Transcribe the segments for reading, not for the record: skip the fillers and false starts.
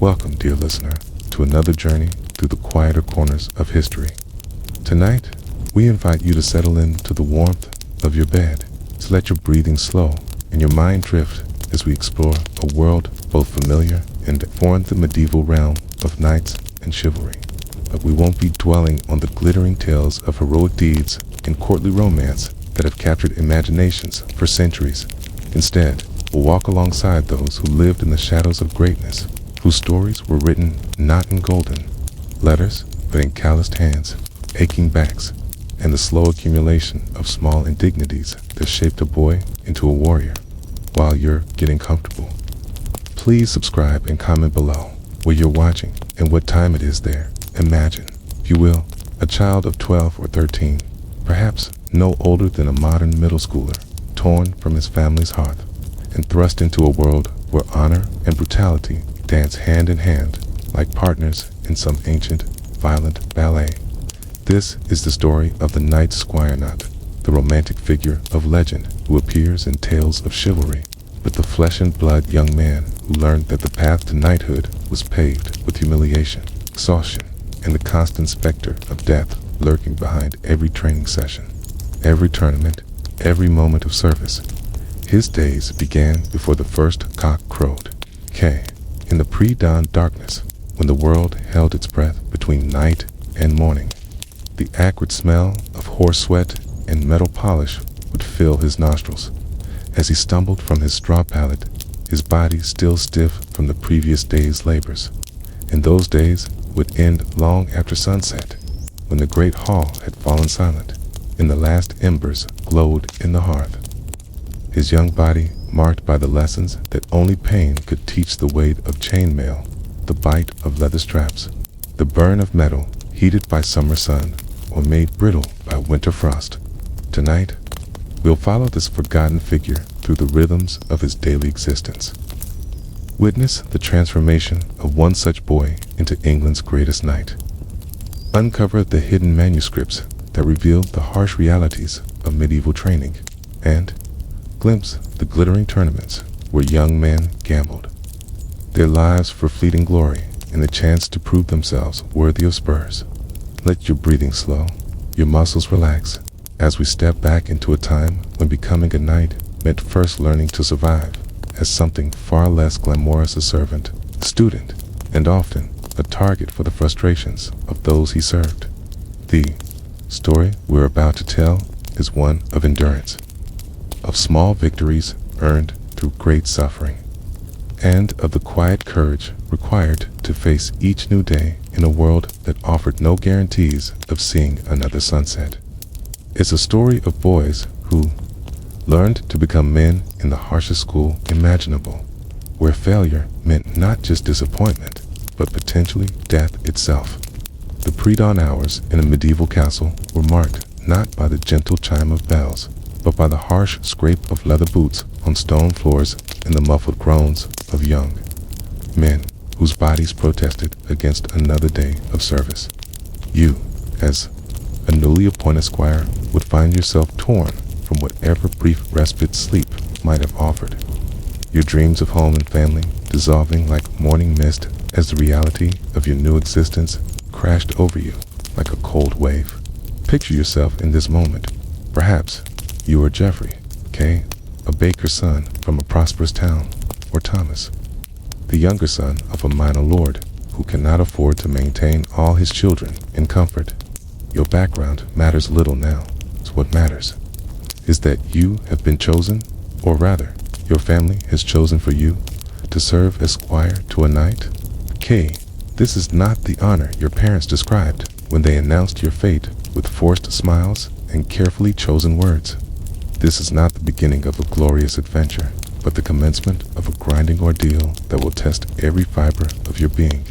Welcome, dear listener, to another journey through the quieter corners of history. Tonight, we invite you to settle into the warmth of your bed, to let your breathing slow and your mind drift as we explore a world both familiar and foreign, the medieval realm of knights and chivalry. But we won't be dwelling on the glittering tales of heroic deeds and courtly romance that have captured imaginations for centuries. Instead, we'll walk alongside those who lived in the shadows of greatness, whose stories were written not in golden letters, but in calloused hands, aching backs, and the slow accumulation of small indignities that shaped a boy into a warrior. While you're getting comfortable, please subscribe and comment below where you're watching and what time it is there. Imagine, if you will, a child of 12 or 13, perhaps no older than a modern middle schooler, torn from his family's hearth and thrust into a world where honor and brutality dance hand in hand like partners in some ancient, violent ballet. This is the story of the knight Squire, not the romantic figure of legend who appears in tales of chivalry, but the flesh and blood young man who learned that the path to knighthood was paved with humiliation, exhaustion, and the constant specter of death lurking behind every training session, every tournament, every moment of service. His days began before the first cock crowed. In the pre-dawn darkness, when the world held its breath between night and morning, the acrid smell of horse sweat and metal polish would fill his nostrils. As he stumbled from his straw pallet, his body still stiff from the previous day's labors. And those days would end long after sunset, when the great hall had fallen silent, and the last embers glowed in the hearth. His young body marked by the lessons that only pain could teach, the weight of chainmail, the bite of leather straps, the burn of metal heated by summer sun or made brittle by winter frost. Tonight, we'll follow this forgotten figure through the rhythms of his daily existence. Witness the transformation of one such boy into England's greatest knight. Uncover the hidden manuscripts that revealed the harsh realities of medieval training, and glimpse the glittering tournaments where young men gambled their lives for fleeting glory and the chance to prove themselves worthy of spurs. Let your breathing slow, your muscles relax, as we step back into a time when becoming a knight meant first learning to survive as something far less glamorous: a servant, student, and often a target for the frustrations of those he served. The story we're about to tell is one of endurance, of small victories earned through great suffering, and of the quiet courage required to face each new day in a world that offered no guarantees of seeing another sunset. It's a story of boys who learned to become men in the harshest school imaginable, where failure meant not just disappointment, but potentially death itself. The pre-dawn hours in a medieval castle were marked not by the gentle chime of bells, but by the harsh scrape of leather boots on stone floors and the muffled groans of young men whose bodies protested against another day of service. You, as a newly appointed squire, would find yourself torn from whatever brief respite sleep might have offered, your dreams of home and family dissolving like morning mist as the reality of your new existence crashed over you like a cold wave. Picture yourself in this moment. Perhaps you are Geoffrey, a baker's son from a prosperous town, or Thomas, the younger son of a minor lord who cannot afford to maintain all his children in comfort. Your background matters little now. So what matters is that you have been chosen, or rather, your family has chosen for you to serve as squire to a knight. This is not the honor your parents described when they announced your fate with forced smiles and carefully chosen words. This is not the beginning of a glorious adventure, but the commencement of a grinding ordeal that will test every fiber of your being.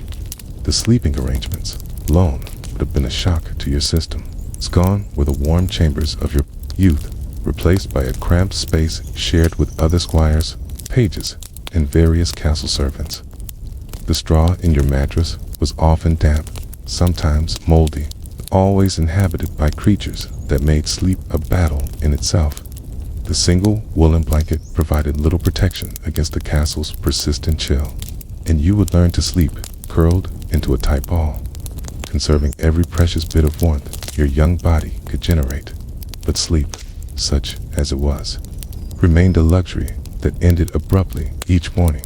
The sleeping arrangements alone would have been a shock to your system. It's gone were the warm chambers of your youth, replaced by a cramped space shared with other squires, pages, and various castle servants. The straw in your mattress was often damp, sometimes moldy, always inhabited by creatures that made sleep a battle in itself. The single woolen blanket provided little protection against the castle's persistent chill. and you would learn to sleep curled into a tight ball, conserving every precious bit of warmth your young body could generate. But sleep, such as it was, remained a luxury that ended abruptly each morning.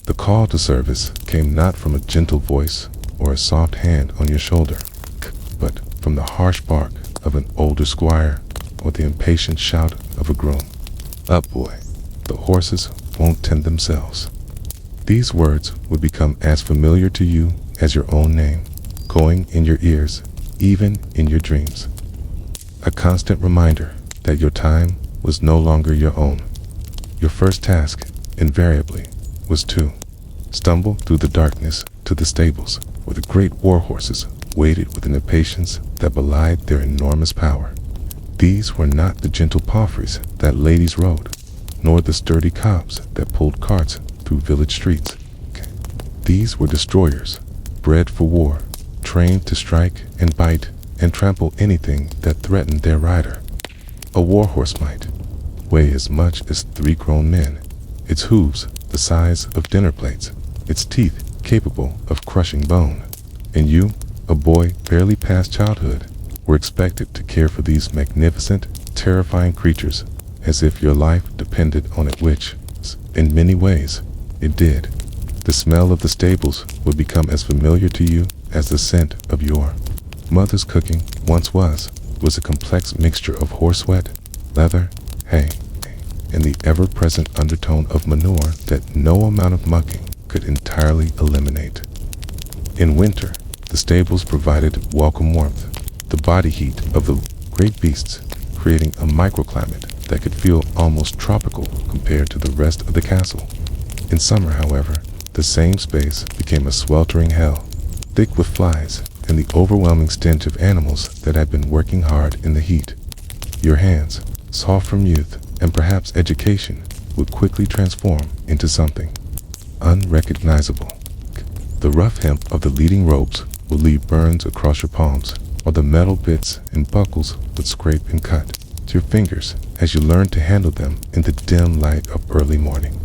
The call to service came not from a gentle voice or a soft hand on your shoulder, but from the harsh bark of an older squire or the impatient shout of a groom. Up, boy, the horses won't tend themselves. These words would become as familiar to you as your own name, going in your ears, even in your dreams. A constant reminder that your time was no longer your own. Your first task, invariably, was to stumble through the darkness to the stables where the great war horses waited with an impatience that belied their enormous power. These were not the gentle palfreys that ladies rode, nor the sturdy cobs that pulled carts through village streets. These were destroyers, bred for war, trained to strike and bite and trample anything that threatened their rider. A war horse might weigh as much as 3 grown men, its hooves the size of dinner plates, its teeth capable of crushing bone, and you, a boy barely past childhood, were expected to care for these magnificent, terrifying creatures as if your life depended on it, which, in many ways, it did. The smell of the stables would become as familiar to you as the scent of your mother's cooking once was a complex mixture of horse sweat, leather, hay, and the ever-present undertone of manure that no amount of mucking could entirely eliminate. In winter, the stables provided welcome warmth, the body heat of the great beasts, creating a microclimate that could feel almost tropical compared to the rest of the castle. In summer, however, the same space became a sweltering hell, thick with flies and the overwhelming stench of animals that had been working hard in the heat. Your hands, soft from youth and perhaps education, would quickly transform into something unrecognizable. The rough hemp of the leading ropes would leave burns across your palms, while the metal bits and buckles would scrape and cut to your fingers as you learned to handle them in the dim light of early morning.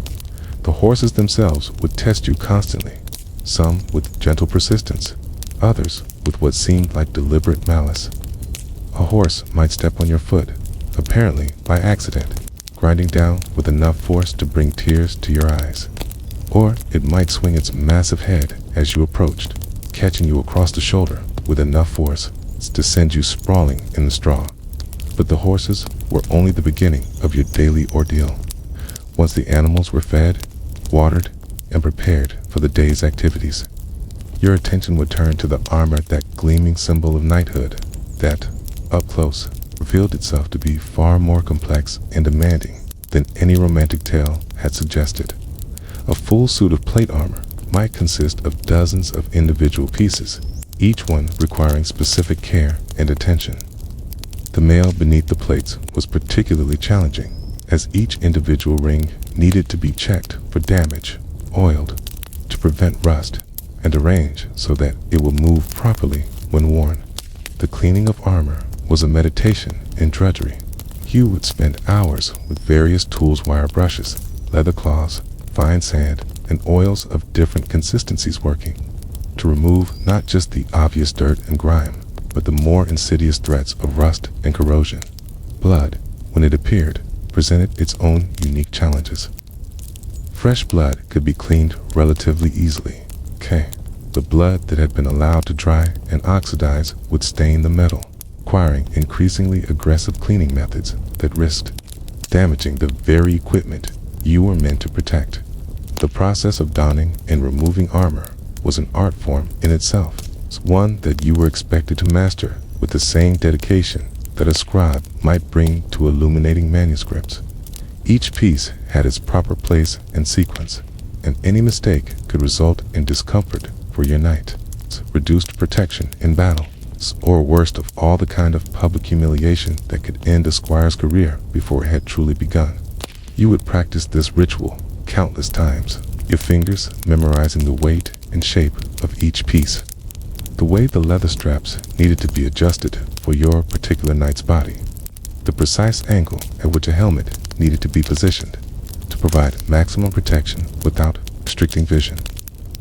The horses themselves would test you constantly, some with gentle persistence, others with what seemed like deliberate malice. A horse might step on your foot, apparently by accident, grinding down with enough force to bring tears to your eyes. Or it might swing its massive head as you approached, catching you across the shoulder with enough force to send you sprawling in the straw. But the horses were only the beginning of your daily ordeal. Once the animals were fed, watered, and prepared for the day's activities, your attention would turn to the armor, that gleaming symbol of knighthood that, up close, revealed itself to be far more complex and demanding than any romantic tale had suggested. A full suit of plate armor might consist of dozens of individual pieces, each one requiring specific care and attention. The mail beneath the plates was particularly challenging, as each individual ring needed to be checked for damage, oiled to prevent rust, and arranged so that it would move properly when worn. The cleaning of armor was a meditation in drudgery. You would spend hours with various tools, wire brushes, leather claws, fine sand, and oils of different consistencies, working to remove not just the obvious dirt and grime, but the more insidious threats of rust and corrosion. Blood, when it appeared, presented its own unique challenges. Fresh blood could be cleaned relatively easily. The blood that had been allowed to dry and oxidize would stain the metal, requiring increasingly aggressive cleaning methods that risked damaging the very equipment you were meant to protect. The process of donning and removing armor was an art form in itself, one that you were expected to master with the same dedication that a scribe might bring to illuminating manuscripts. Each piece had its proper place and sequence, and any mistake could result in discomfort for your knight, reduced protection in battle, or worst of all, the kind of public humiliation that could end a squire's career before it had truly begun. You would practice this ritual countless times, your fingers memorizing the weight and shape of each piece, the way the leather straps needed to be adjusted for your particular knight's body, the precise angle at which a helmet needed to be positioned to provide maximum protection without restricting vision.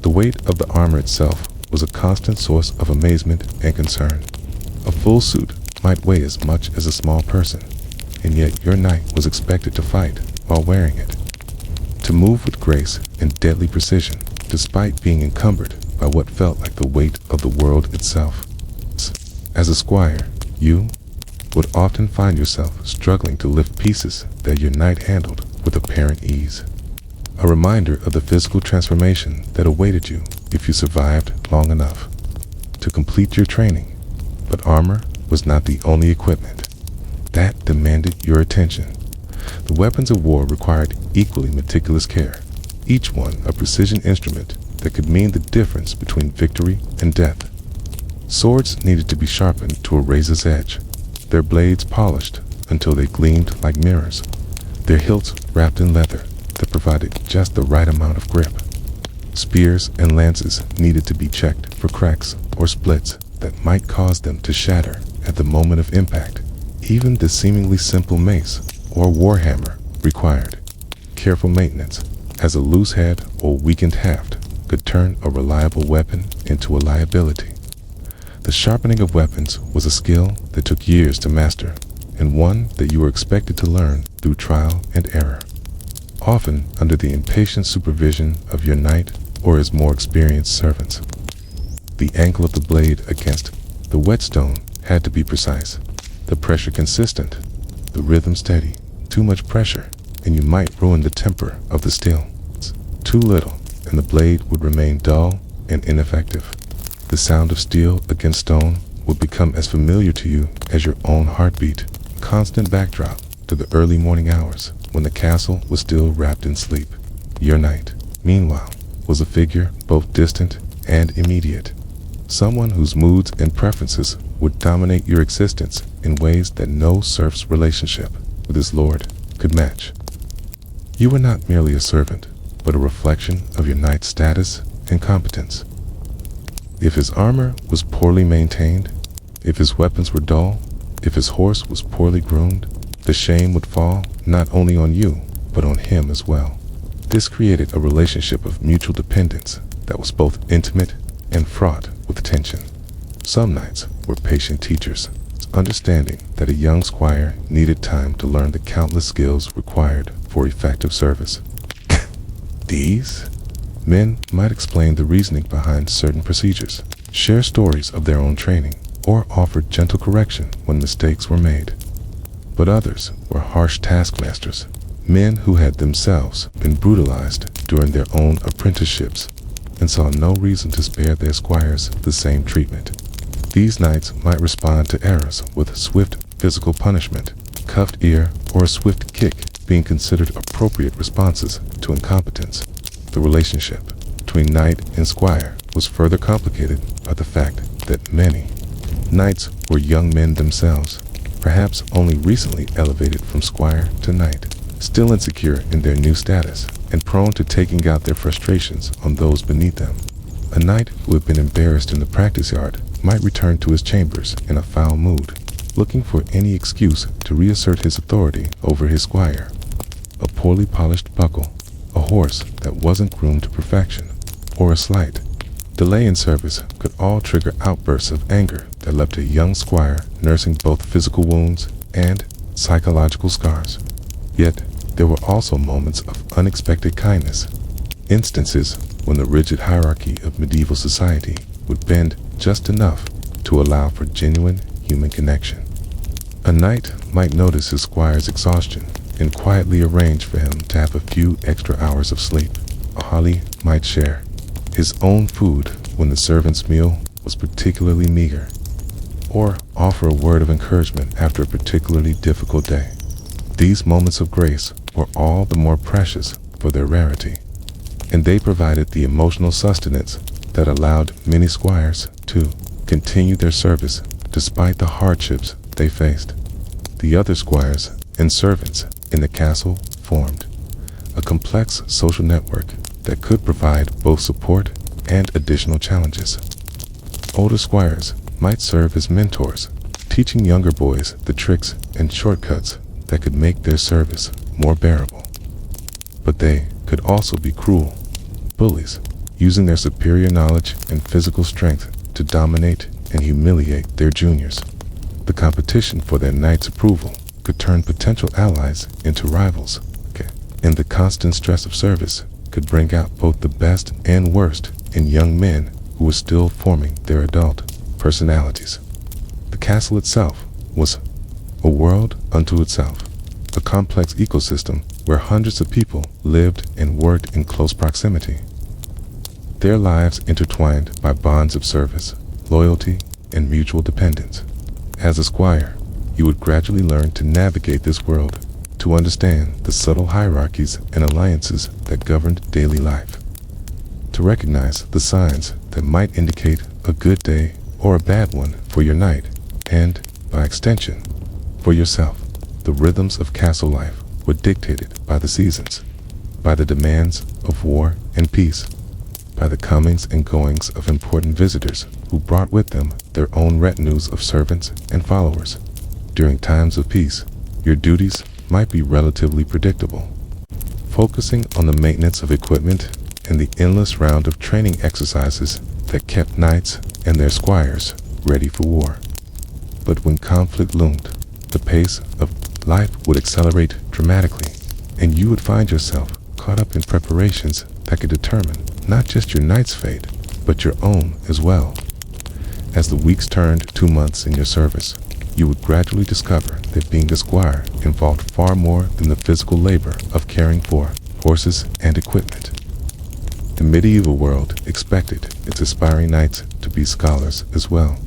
The weight of the armor itself was a constant source of amazement and concern. A full suit might weigh as much as a small person, and yet your knight was expected to fight while wearing it. To move with grace and deadly precision, despite being encumbered by what felt like the weight of the world itself. As a squire, you would often find yourself struggling to lift pieces that your knight handled with apparent ease. A reminder of the physical transformation that awaited you if you survived long enough to complete your training. But armor was not the only equipment that demanded your attention. The weapons of war required equally meticulous care, each one a precision instrument that could mean the difference between victory and death. Swords needed to be sharpened to a razor's edge, their blades polished until they gleamed like mirrors, their hilts wrapped in leather that provided just the right amount of grip. Spears and lances needed to be checked for cracks or splits that might cause them to shatter at the moment of impact. Even the seemingly simple mace or warhammer required careful maintenance, as a loose head or weakened haft could turn a reliable weapon into a liability. The sharpening of weapons was a skill that took years to master, and one that you were expected to learn through trial and error, often under the impatient supervision of your knight or his more experienced servants. The angle of the blade against the whetstone had to be precise, the pressure consistent, the rhythm steady. Too much pressure, and you might ruin the temper of the steel. Too little, and the blade would remain dull and ineffective. The sound of steel against stone would become as familiar to you as your own heartbeat, constant backdrop to the early morning hours when the castle was still wrapped in sleep. Your knight, meanwhile, was a figure both distant and immediate, someone whose moods and preferences would dominate your existence in ways that no serf's relationship with his lord could match. You were not merely a servant, but a reflection of your knight's status and competence. If his armor was poorly maintained, if his weapons were dull, if his horse was poorly groomed, the shame would fall not only on you, but on him as well. This created a relationship of mutual dependence that was both intimate and fraught with tension. Some knights were patient teachers, understanding that a young squire needed time to learn the countless skills required for effective service. These men might explain the reasoning behind certain procedures, share stories of their own training, or offer gentle correction when mistakes were made. But others were harsh taskmasters, men who had themselves been brutalized during their own apprenticeships and saw no reason to spare their squires the same treatment. These knights might respond to errors with swift physical punishment, cuffed ear, or a swift kick being considered appropriate responses to incompetence. The relationship between knight and squire was further complicated by the fact that many knights were young men themselves, perhaps only recently elevated from squire to knight, still insecure in their new status and prone to taking out their frustrations on those beneath them. A knight who had been embarrassed in the practice yard might return to his chambers in a foul mood, looking for any excuse to reassert his authority over his squire. A poorly polished buckle, a horse that wasn't groomed to perfection, or a slight delay in service could all trigger outbursts of anger that left a young squire nursing both physical wounds and psychological scars. Yet, there were also moments of unexpected kindness, instances when the rigid hierarchy of medieval society would bend just enough to allow for genuine human connection. A knight might notice his squire's exhaustion and quietly arrange for him to have a few extra hours of sleep. A harley might share his own food when the servant's meal was particularly meager, or offer a word of encouragement after a particularly difficult day. These moments of grace were all the more precious for their rarity, and they provided the emotional sustenance that allowed many squires to continue their service despite the hardships they faced. The other squires and servants in the castle formed a complex social network that could provide both support and additional challenges. Older squires might serve as mentors, teaching younger boys the tricks and shortcuts that could make their service more bearable. But they could also be cruel bullies, using their superior knowledge and physical strength to dominate and humiliate their juniors. The competition for their knight's approval could turn potential allies into rivals, and the constant stress of service could bring out both the best and worst in young men who were still forming their adult personalities. The castle itself was a world unto itself, a complex ecosystem where hundreds of people lived and worked in close proximity, their lives intertwined by bonds of service, loyalty, and mutual dependence. As a squire, you would gradually learn to navigate this world, to understand the subtle hierarchies and alliances that governed daily life, to recognize the signs that might indicate a good day or a bad one for your knight, and, by extension, for yourself. The rhythms of castle life were dictated by the seasons, by the demands of war and peace, by the comings and goings of important visitors who brought with them their own retinues of servants and followers. During times of peace, your duties might be relatively predictable, focusing on the maintenance of equipment and the endless round of training exercises that kept knights and their squires ready for war. But when conflict loomed, the pace of life would accelerate dramatically, and you would find yourself caught up in preparations that could determine not just your knight's fate, but your own as well. As the weeks turned to months in your service, you would gradually discover that being a squire involved far more than the physical labor of caring for horses and equipment. The medieval world expected its aspiring knights to be scholars as well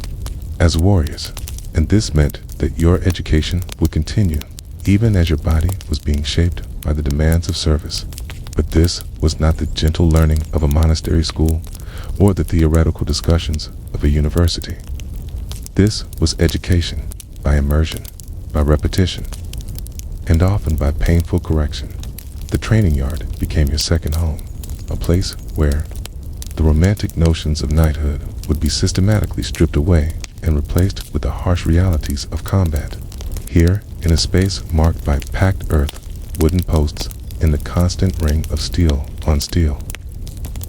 as warriors, and this meant that your education would continue even as your body was being shaped by the demands of service. But this was not the gentle learning of a monastery school or the theoretical discussions of a university. This was education by immersion, by repetition, and often by painful correction. The training yard became your second home, a place where the romantic notions of knighthood would be systematically stripped away and replaced with the harsh realities of combat. Here, in a space marked by packed earth, wooden posts, and the constant ring of steel on steel,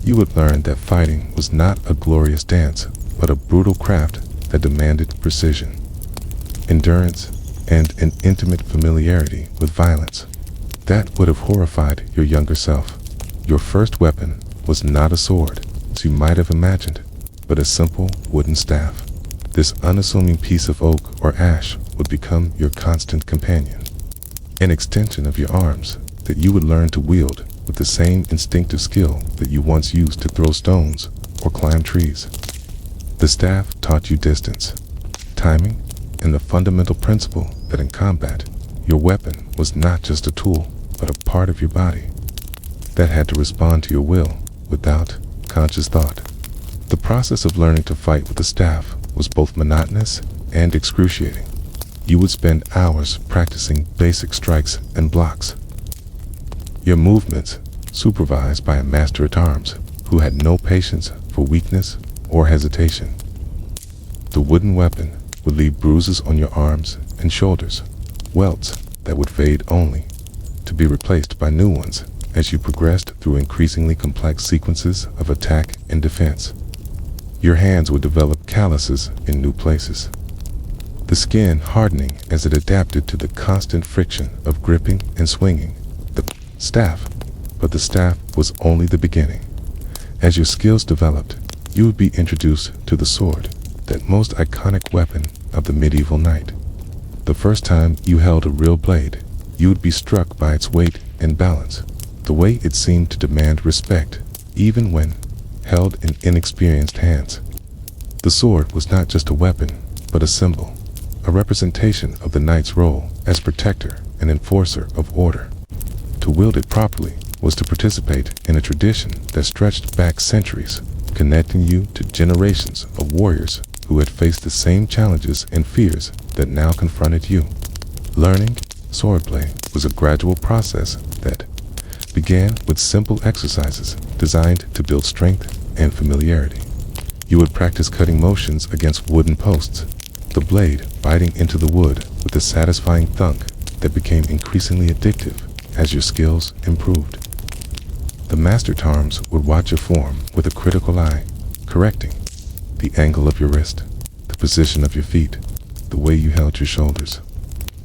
you would learn that fighting was not a glorious dance, but a brutal craft that demanded precision, endurance, and an intimate familiarity with violence. That would have horrified your younger self. Your first weapon was not a sword, as you might have imagined, but a simple wooden staff. This unassuming piece of oak or ash would become your constant companion, an extension of your arms that you would learn to wield with the same instinctive skill that you once used to throw stones or climb trees. The staff taught you distance, timing, and the fundamental principle that in combat, your weapon was not just a tool, but a part of your body that had to respond to your will without conscious thought. The process of learning to fight with the staff was both monotonous and excruciating. You would spend hours practicing basic strikes and blocks, your movements supervised by a master-at-arms who had no patience for weakness or hesitation. The wooden weapon would leave bruises on your arms and shoulders, welts that would fade only to be replaced by new ones as you progressed through increasingly complex sequences of attack and defense. Your hands would develop calluses in new places, the skin hardening as it adapted to the constant friction of gripping and swinging the staff. But the staff was only the beginning. As your skills developed, you would be introduced to the sword, that most iconic weapon of the medieval knight. The first time you held a real blade, you would be struck by its weight and balance, the way it seemed to demand respect, even when held in inexperienced hands. The sword was not just a weapon, but a symbol, a representation of the knight's role as protector and enforcer of order. To wield it properly was to participate in a tradition that stretched back centuries, connecting you to generations of warriors who had faced the same challenges and fears that now confronted you. Learning swordplay was a gradual process that began with simple exercises designed to build strength and familiarity. You would practice cutting motions against wooden posts, the blade biting into the wood with a satisfying thunk that became increasingly addictive as your skills improved. The master Tarms would watch your form with a critical eye, correcting the angle of your wrist, the position of your feet, the way you held your shoulders.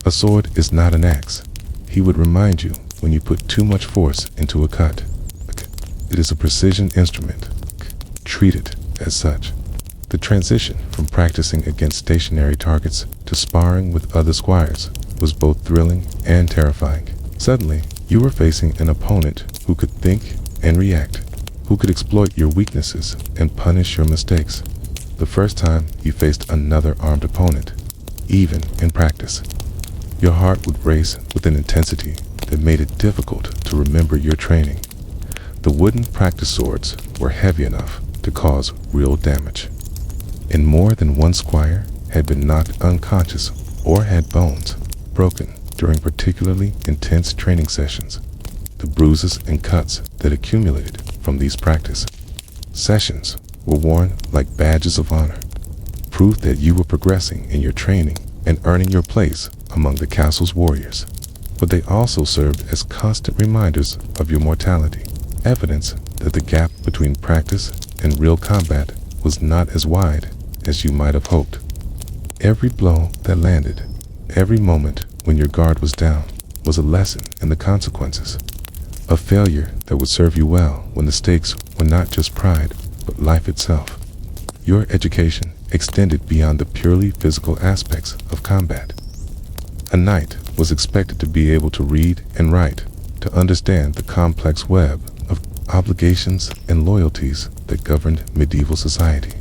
A sword is not an axe. He would remind you when you put too much force into a cut. It is a precision instrument. Treat it as such. The transition from practicing against stationary targets to sparring with other squires was both thrilling and terrifying. Suddenly, you were facing an opponent who could think and react, who could exploit your weaknesses and punish your mistakes. The first time you faced another armed opponent, even in practice, your heart would race with an intensity that made it difficult to remember your training. The wooden practice swords were heavy enough to cause real damage, and more than one squire had been knocked unconscious or had bones broken during particularly intense training sessions. The bruises and cuts that accumulated from these practice sessions were worn like badges of honor, proof that you were progressing in your training and earning your place among the castle's warriors. But they also served as constant reminders of your mortality, evidence that the gap between practice and real combat was not as wide as you might have hoped. Every blow that landed, every moment when your guard was down, was a lesson in the consequences. A failure that would serve you well when the stakes were not just pride, but life itself. Your education extended beyond the purely physical aspects of combat. A knight was expected to be able to read and write, to understand the complex web of obligations and loyalties that governed medieval society,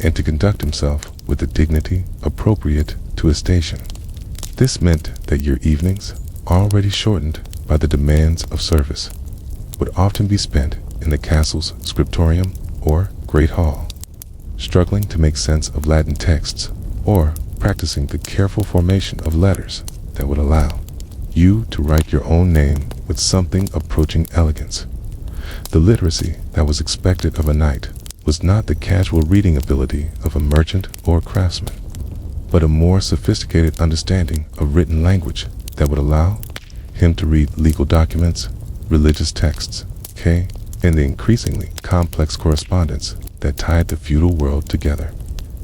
and to conduct himself with a dignity appropriate to his station. This meant that your evenings, already shortened by the demands of service, would often be spent in the castle's scriptorium or great hall, struggling to make sense of Latin texts or practicing the careful formation of letters that would allow you to write your own name with something approaching elegance. The literacy that was expected of a knight was not the casual reading ability of a merchant or craftsman, but a more sophisticated understanding of written language that would allow him to read legal documents, religious texts, and the increasingly complex correspondence that tied the feudal world together.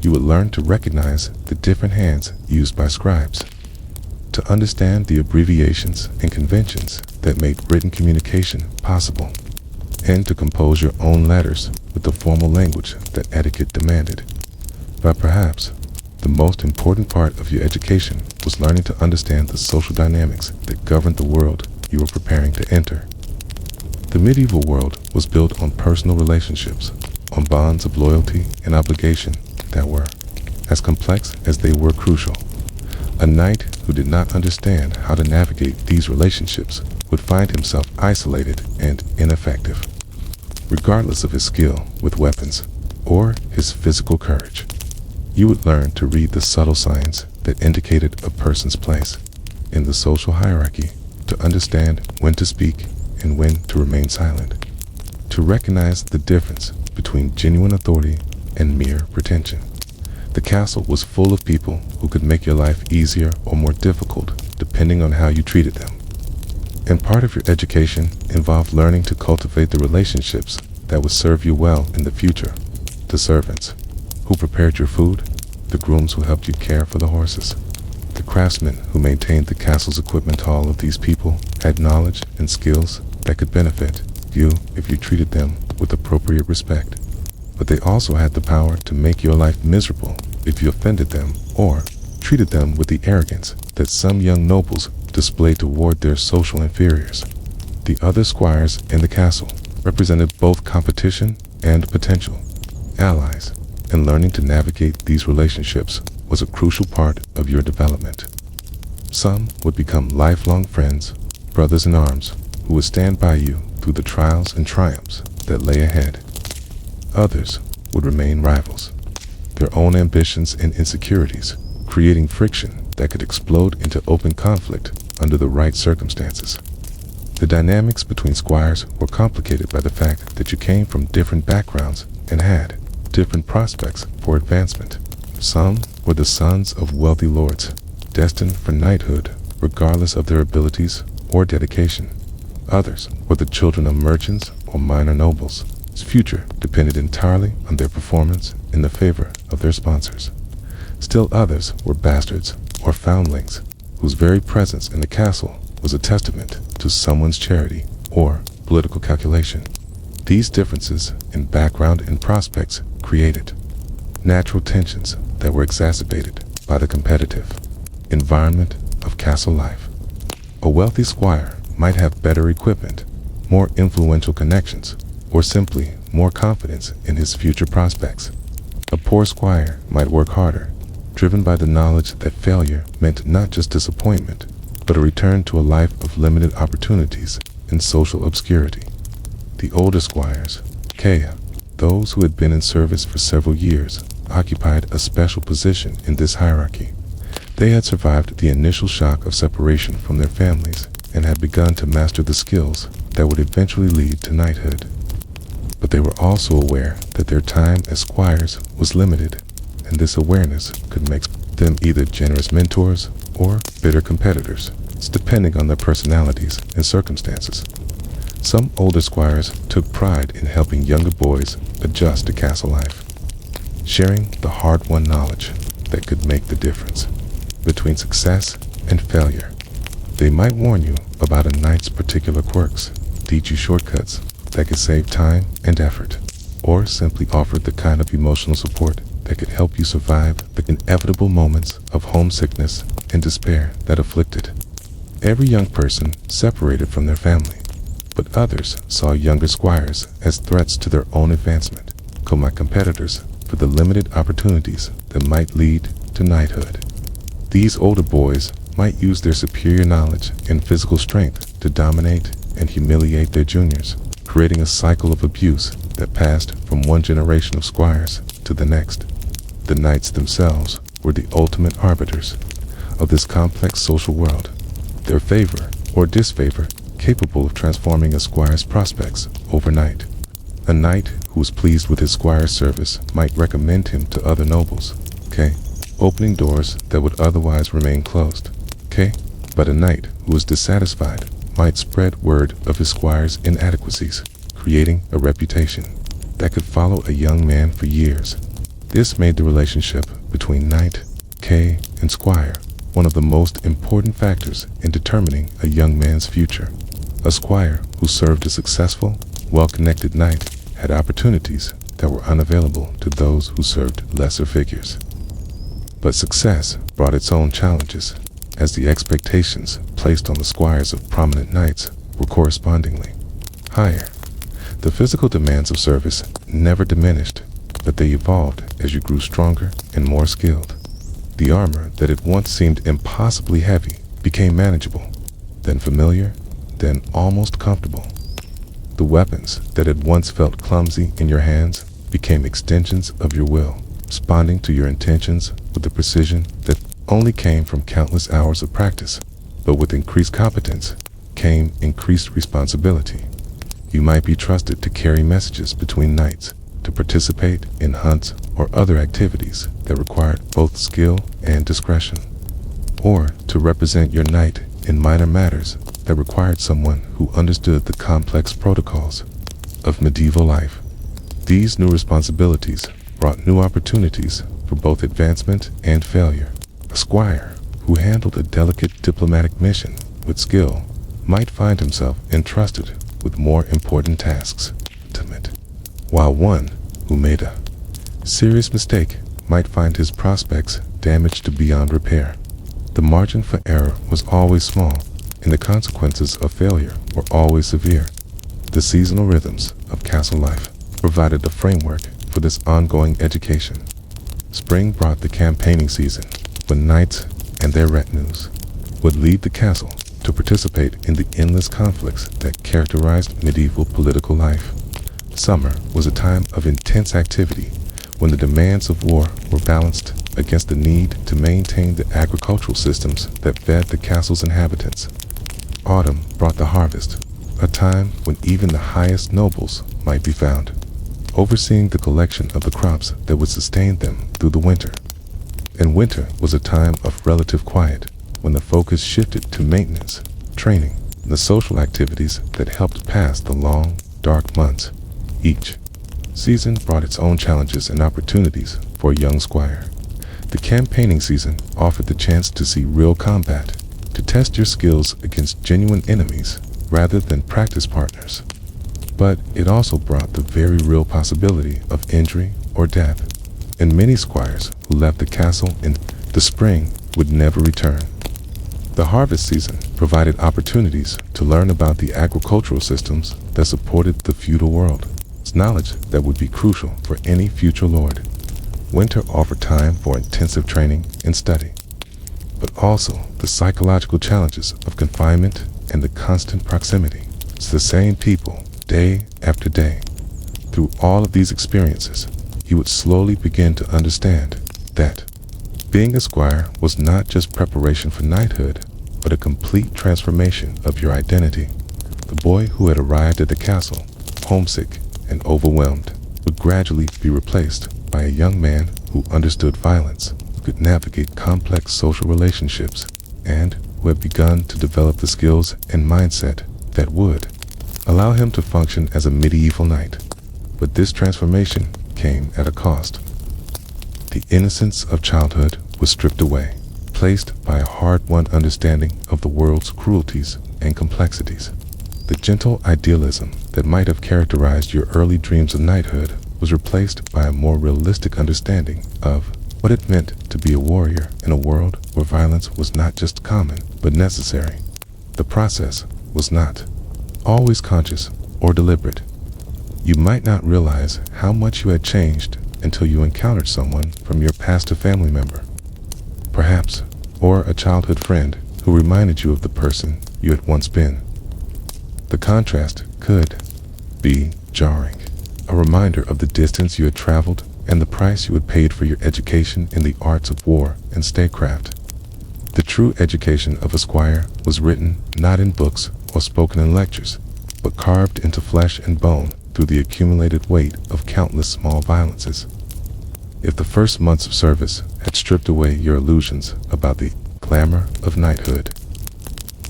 You would learn to recognize the different hands used by scribes, to understand the abbreviations and conventions that made written communication possible, and to compose your own letters with the formal language that etiquette demanded. But perhaps the most important part of your education was learning to understand the social dynamics that governed the world you were preparing to enter. The medieval world was built on personal relationships, on bonds of loyalty and obligation that were as complex as they were crucial. A knight who did not understand how to navigate these relationships would find himself isolated and ineffective, regardless of his skill with weapons or his physical courage. You would learn to read the subtle signs that indicated a person's place in the social hierarchy, to understand when to speak and when to remain silent, to recognize the difference between genuine authority and mere pretension. The castle was full of people who could make your life easier or more difficult depending on how you treated them. And part of your education involved learning to cultivate the relationships that would serve you well in the future. The servants who prepared your food, the grooms who helped you care for the horses, the craftsmen who maintained the castle's equipment. All of these people had knowledge and skills that could benefit you if you treated them with appropriate respect. But they also had the power to make your life miserable if you offended them or treated them with the arrogance that some young nobles displayed toward their social inferiors. The other squires in the castle represented both competition and potential allies, and learning to navigate these relationships was a crucial part of your development. Some would become lifelong friends, brothers in arms, who would stand by you through the trials and triumphs that lay ahead. Others would remain rivals, their own ambitions and insecurities creating friction that could explode into open conflict under the right circumstances. The dynamics between squires were complicated by the fact that you came from different backgrounds and had different prospects for advancement. Some were the sons of wealthy lords, destined for knighthood regardless of their abilities or dedication. Others were the children of merchants or minor nobles, whose future depended entirely on their performance in the favor of their sponsors. Still others were bastards or foundlings, whose very presence in the castle was a testament to someone's charity or political calculation. These differences in background and prospects created natural tensions that were exacerbated by the competitive environment of castle life. A wealthy squire might have better equipment, more influential connections, or simply more confidence in his future prospects. A poor squire might work harder, driven by the knowledge that failure meant not just disappointment, but a return to a life of limited opportunities and social obscurity. The older squires, those who had been in service for several years, occupied a special position in this hierarchy. They had survived the initial shock of separation from their families and had begun to master the skills that would eventually lead to knighthood. But they were also aware that their time as squires was limited, and this awareness could make them either generous mentors or bitter competitors, depending on their personalities and circumstances. Some older squires took pride in helping younger boys adjust to castle life, sharing the hard-won knowledge that could make the difference between success and failure. They might warn you about a knight's particular quirks, teach you shortcuts that could save time and effort, or simply offer the kind of emotional support that could help you survive the inevitable moments of homesickness and despair that afflicted every young person separated from their family. But others saw younger squires as threats to their own advancement, competitors for the limited opportunities that might lead to knighthood. These older boys might use their superior knowledge and physical strength to dominate and humiliate their juniors, creating a cycle of abuse that passed from one generation of squires to the next. The knights themselves were the ultimate arbiters of this complex social world, their favor or disfavor capable of transforming a squire's prospects overnight. A knight who was pleased with his squire's service might recommend him to other nobles, opening doors that would otherwise remain closed, But a knight who was dissatisfied might spread word of his squire's inadequacies, creating a reputation that could follow a young man for years. This made the relationship between knight, and squire one of the most important factors in determining a young man's future. A squire who served a successful, well-connected knight had opportunities that were unavailable to those who served lesser figures. But success brought its own challenges, as the expectations placed on the squires of prominent knights were correspondingly higher. The physical demands of service never diminished, but they evolved as you grew stronger and more skilled. The armor that had once seemed impossibly heavy became manageable, then familiar, then almost comfortable. The weapons that had once felt clumsy in your hands became extensions of your will, responding to your intentions with the precision that only came from countless hours of practice. But with increased competence came increased responsibility. You might be trusted to carry messages between knights, to participate in hunts or other activities that required both skill and discretion, or to represent your knight in minor matters that required someone who understood the complex protocols of medieval life. These new responsibilities brought new opportunities for both advancement and failure. A squire who handled a delicate diplomatic mission with skill might find himself entrusted with more important tasks, while one who made a serious mistake might find his prospects damaged to beyond repair. The margin for error was always small, and the consequences of failure were always severe. The seasonal rhythms of castle life provided the framework for this ongoing education. Spring brought the campaigning season, when knights and their retinues would leave the castle to participate in the endless conflicts that characterized medieval political life. Summer was a time of intense activity, when the demands of war were balanced against the need to maintain the agricultural systems that fed the castle's inhabitants. Autumn brought the harvest, a time when even the highest nobles might be found, overseeing the collection of the crops that would sustain them through the winter. And winter was a time of relative quiet, when the focus shifted to maintenance, training, and the social activities that helped pass the long, dark months. Each season brought its own challenges and opportunities for a young squire. The campaigning season offered the chance to see real combat, to test your skills against genuine enemies rather than practice partners. But it also brought the very real possibility of injury or death, and many squires who left the castle in the spring would never return. The harvest season provided opportunities to learn about the agricultural systems that supported the feudal world, knowledge that would be crucial for any future lord. Winter offered time for intensive training and study, but also the psychological challenges of confinement and the constant proximity to the same people day after day. Through all of these experiences, he would slowly begin to understand that being a squire was not just preparation for knighthood, but a complete transformation of your identity. The boy who had arrived at the castle, homesick and overwhelmed, would gradually be replaced by a young man who understood violence, who could navigate complex social relationships, and who had begun to develop the skills and mindset that would allow him to function as a medieval knight. But this transformation came at a cost. The innocence of childhood was stripped away, placed by a hard-won understanding of the world's cruelties and complexities. The gentle idealism that might have characterized your early dreams of knighthood was replaced by a more realistic understanding of what it meant to be a warrior in a world where violence was not just common, but necessary. The process was not always conscious or deliberate. You might not realize how much you had changed until you encountered someone from your past, a family member, perhaps, or a childhood friend who reminded you of the person you had once been. The contrast could be jarring, a reminder of the distance you had traveled and the price you had paid for your education in the arts of war and statecraft. The true education of a squire was written not in books or spoken in lectures, but carved into flesh and bone through the accumulated weight of countless small violences. If the first months of service had stripped away your illusions about the glamour of knighthood,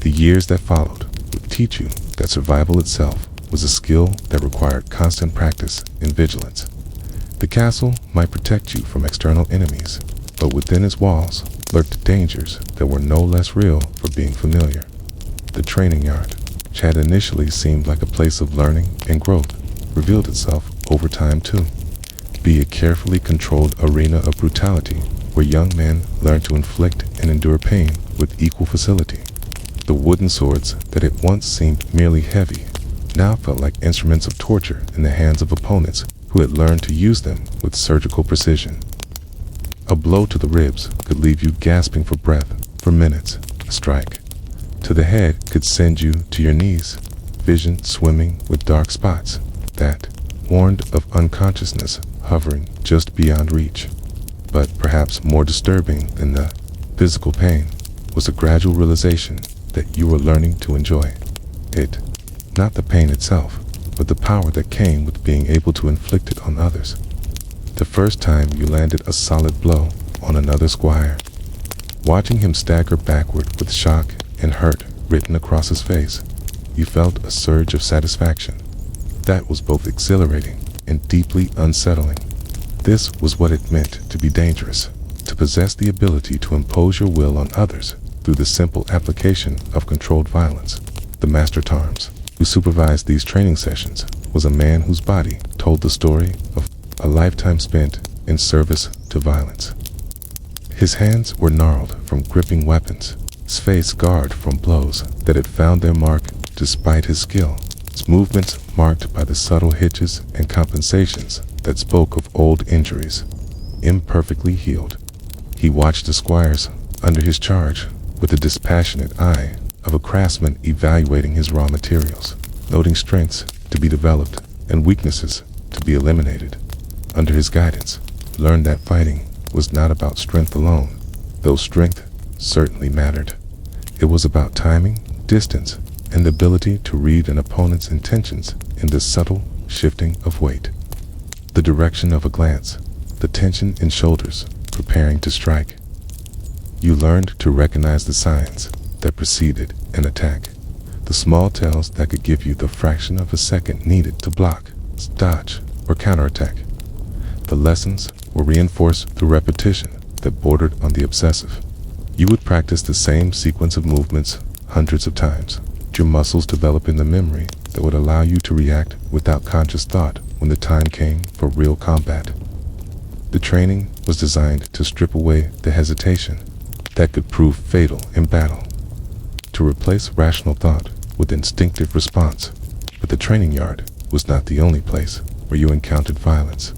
the years that followed would teach you that survival itself was a skill that required constant practice and vigilance. The castle might protect you from external enemies, but within its walls lurked dangers that were no less real for being familiar. The training yard, which had initially seemed like a place of learning and growth, revealed itself over time too. Be a carefully controlled arena of brutality where young men learned to inflict and endure pain with equal facility. The wooden swords that had once seemed merely heavy now felt like instruments of torture in the hands of opponents who had learned to use them with surgical precision. A blow to the ribs could leave you gasping for breath for minutes. A strike to the head could send you to your knees, vision swimming with dark spots that warned of unconsciousness hovering just beyond reach. But perhaps more disturbing than the physical pain was the gradual realization that you were learning to enjoy it. Not the pain itself, but the power that came with being able to inflict it on others. The first time you landed a solid blow on another squire, watching him stagger backward with shock and hurt written across his face, you felt a surge of satisfaction that was both exhilarating and deeply unsettling. This was what it meant to be dangerous, to possess the ability to impose your will on others through the simple application of controlled violence. The Master Tarms, who supervised these training sessions, was a man whose body told the story of a lifetime spent in service to violence. His hands were gnarled from gripping weapons, his face scarred from blows that had found their mark despite his skill, his movements marked by the subtle hitches and compensations that spoke of old injuries, imperfectly healed. He watched the squires under his charge with the dispassionate eye of a craftsman evaluating his raw materials, noting strengths to be developed and weaknesses to be eliminated. Under his guidance, he learned that fighting was not about strength alone, though strength certainly mattered. It was about timing, distance, and the ability to read an opponent's intentions in the subtle shifting of weight. The direction of a glance, the tension in shoulders preparing to strike. You learned to recognize the signs that preceded an attack, the the small tells that could give you the fraction of a second needed to block, dodge, or counterattack. The lessons were reinforced through repetition that bordered on the obsessive. You would practice the same sequence of movements hundreds of times, your muscles developing the memory that would allow you to react without conscious thought when the time came for real combat. The training was designed to strip away the hesitation that could prove fatal in battle, to replace rational thought with instinctive response. But the training yard was not the only place where you encountered violence.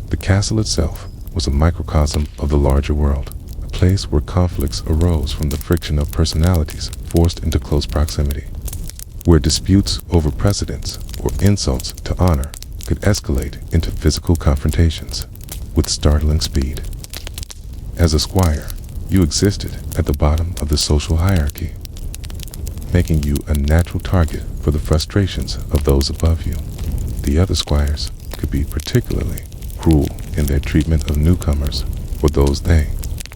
The castle itself was a microcosm of the larger world, a place where conflicts arose from the friction of personalities forced into close proximity, where disputes over precedence or insults to honor could escalate into physical confrontations with startling speed. As a squire, you existed at the bottom of the social hierarchy, making you a natural target for the frustrations of those above you. The other squires could be particularly cruel in their treatment of newcomers or those they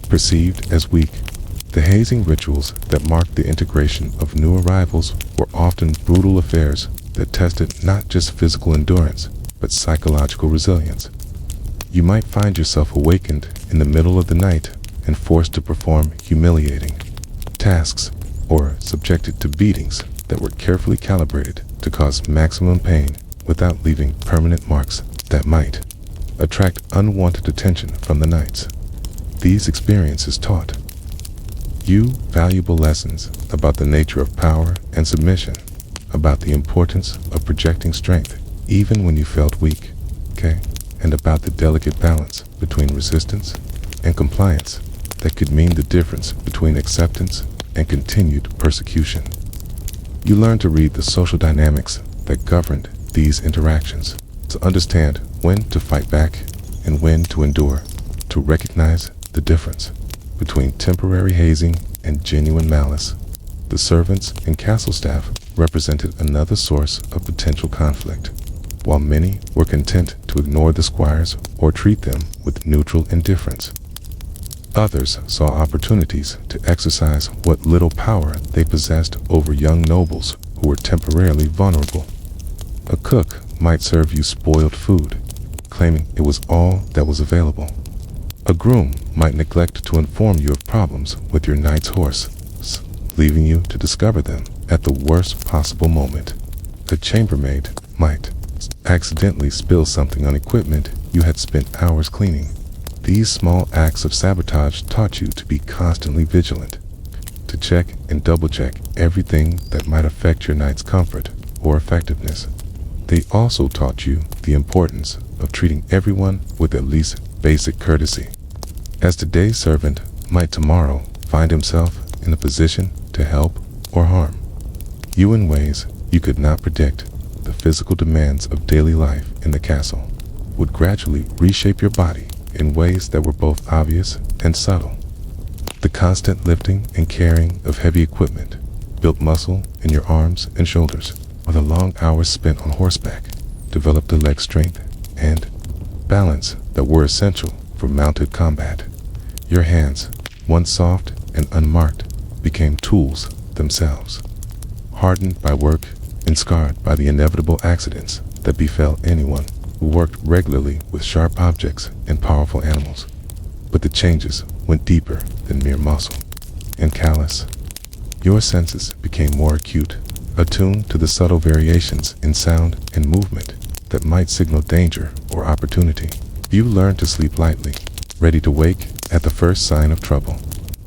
perceived as weak. The hazing rituals that marked the integration of new arrivals were often brutal affairs that tested not just physical endurance, but psychological resilience. You might find yourself awakened in the middle of the night and forced to perform humiliating tasks, or subjected to beatings that were carefully calibrated to cause maximum pain without leaving permanent marks that might attract unwanted attention from the knights. These experiences taught you valuable lessons about the nature of power and submission, about the importance of projecting strength even when you felt weak, and about the delicate balance between resistance and compliance that could mean the difference between acceptance and continued persecution. You learn to read the social dynamics that governed these interactions, to understand when to fight back and when to endure, to recognize the difference between temporary hazing and genuine malice. The servants and castle staff represented another source of potential conflict. While many were content to ignore the squires or treat them with neutral indifference, others saw opportunities to exercise what little power they possessed over young nobles who were temporarily vulnerable. A cook might serve you spoiled food, claiming it was all that was available. A groom might neglect to inform you of problems with your knight's horse, leaving you to discover them at the worst possible moment. A chambermaid might accidentally spill something on equipment you had spent hours cleaning. These small acts of sabotage taught you to be constantly vigilant, to check and double-check everything that might affect your knight's comfort or effectiveness. They also taught you the importance of treating everyone with at least basic courtesy, as today's servant might tomorrow find himself in a position to help or harm you in ways you could not predict. The physical demands of daily life in the castle would gradually reshape your body in ways that were both obvious and subtle. The constant lifting and carrying of heavy equipment built muscle in your arms and shoulders, while the long hours spent on horseback developed the leg strength and balance that were essential for mounted combat. Your hands, once soft and unmarked, became tools themselves, hardened by work and scarred by the inevitable accidents that befell anyone who worked regularly with sharp objects and powerful animals. But the changes went deeper than mere muscle and callus. Your senses became more acute, attuned to the subtle variations in sound and movement that might signal danger or opportunity. You learned to sleep lightly, ready to wake at the first sign of trouble.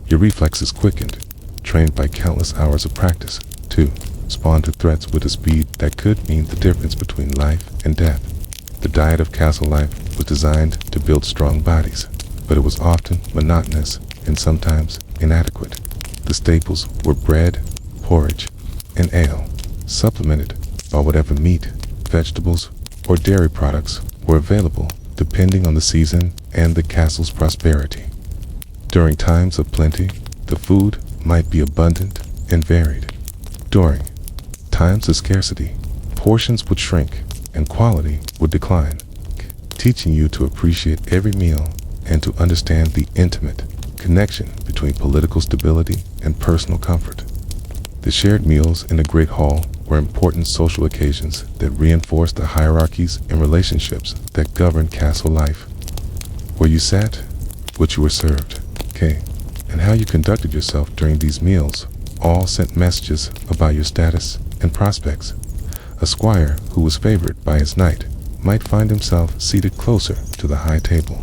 Your reflexes quickened, trained by countless hours of practice, to respond to threats with a speed that could mean the difference between life and death. The diet of castle life was designed to build strong bodies, but it was often monotonous and sometimes inadequate. The staples were bread, porridge, and ale, supplemented by whatever meat, vegetables, or dairy products were available depending on the season and the castle's prosperity. During times of plenty, the food might be abundant and varied. During times of scarcity, portions would shrink and quality would decline, teaching you to appreciate every meal and to understand the intimate connection between political stability and personal comfort. The shared meals in the Great Hall were important social occasions that reinforced the hierarchies and relationships that governed castle life. Where you sat, what you were served, okay, and how you conducted yourself during these meals all sent messages about your status and prospects. A squire who was favored by his knight might find himself seated closer to the high table,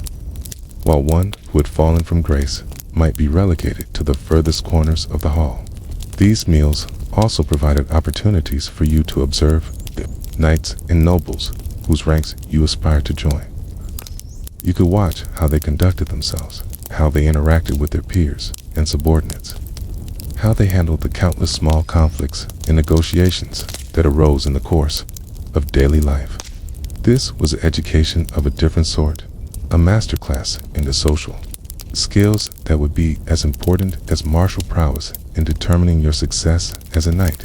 while one who had fallen from grace might be relegated to the furthest corners of the hall. These meals also provided opportunities for you to observe the knights and nobles whose ranks you aspired to join. You could watch how they conducted themselves, how they interacted with their peers and subordinates, how they handled the countless small conflicts and negotiations that arose in the course of daily life. This was an education of a different sort, a masterclass in the social skills that would be as important as martial prowess in determining your success as a knight.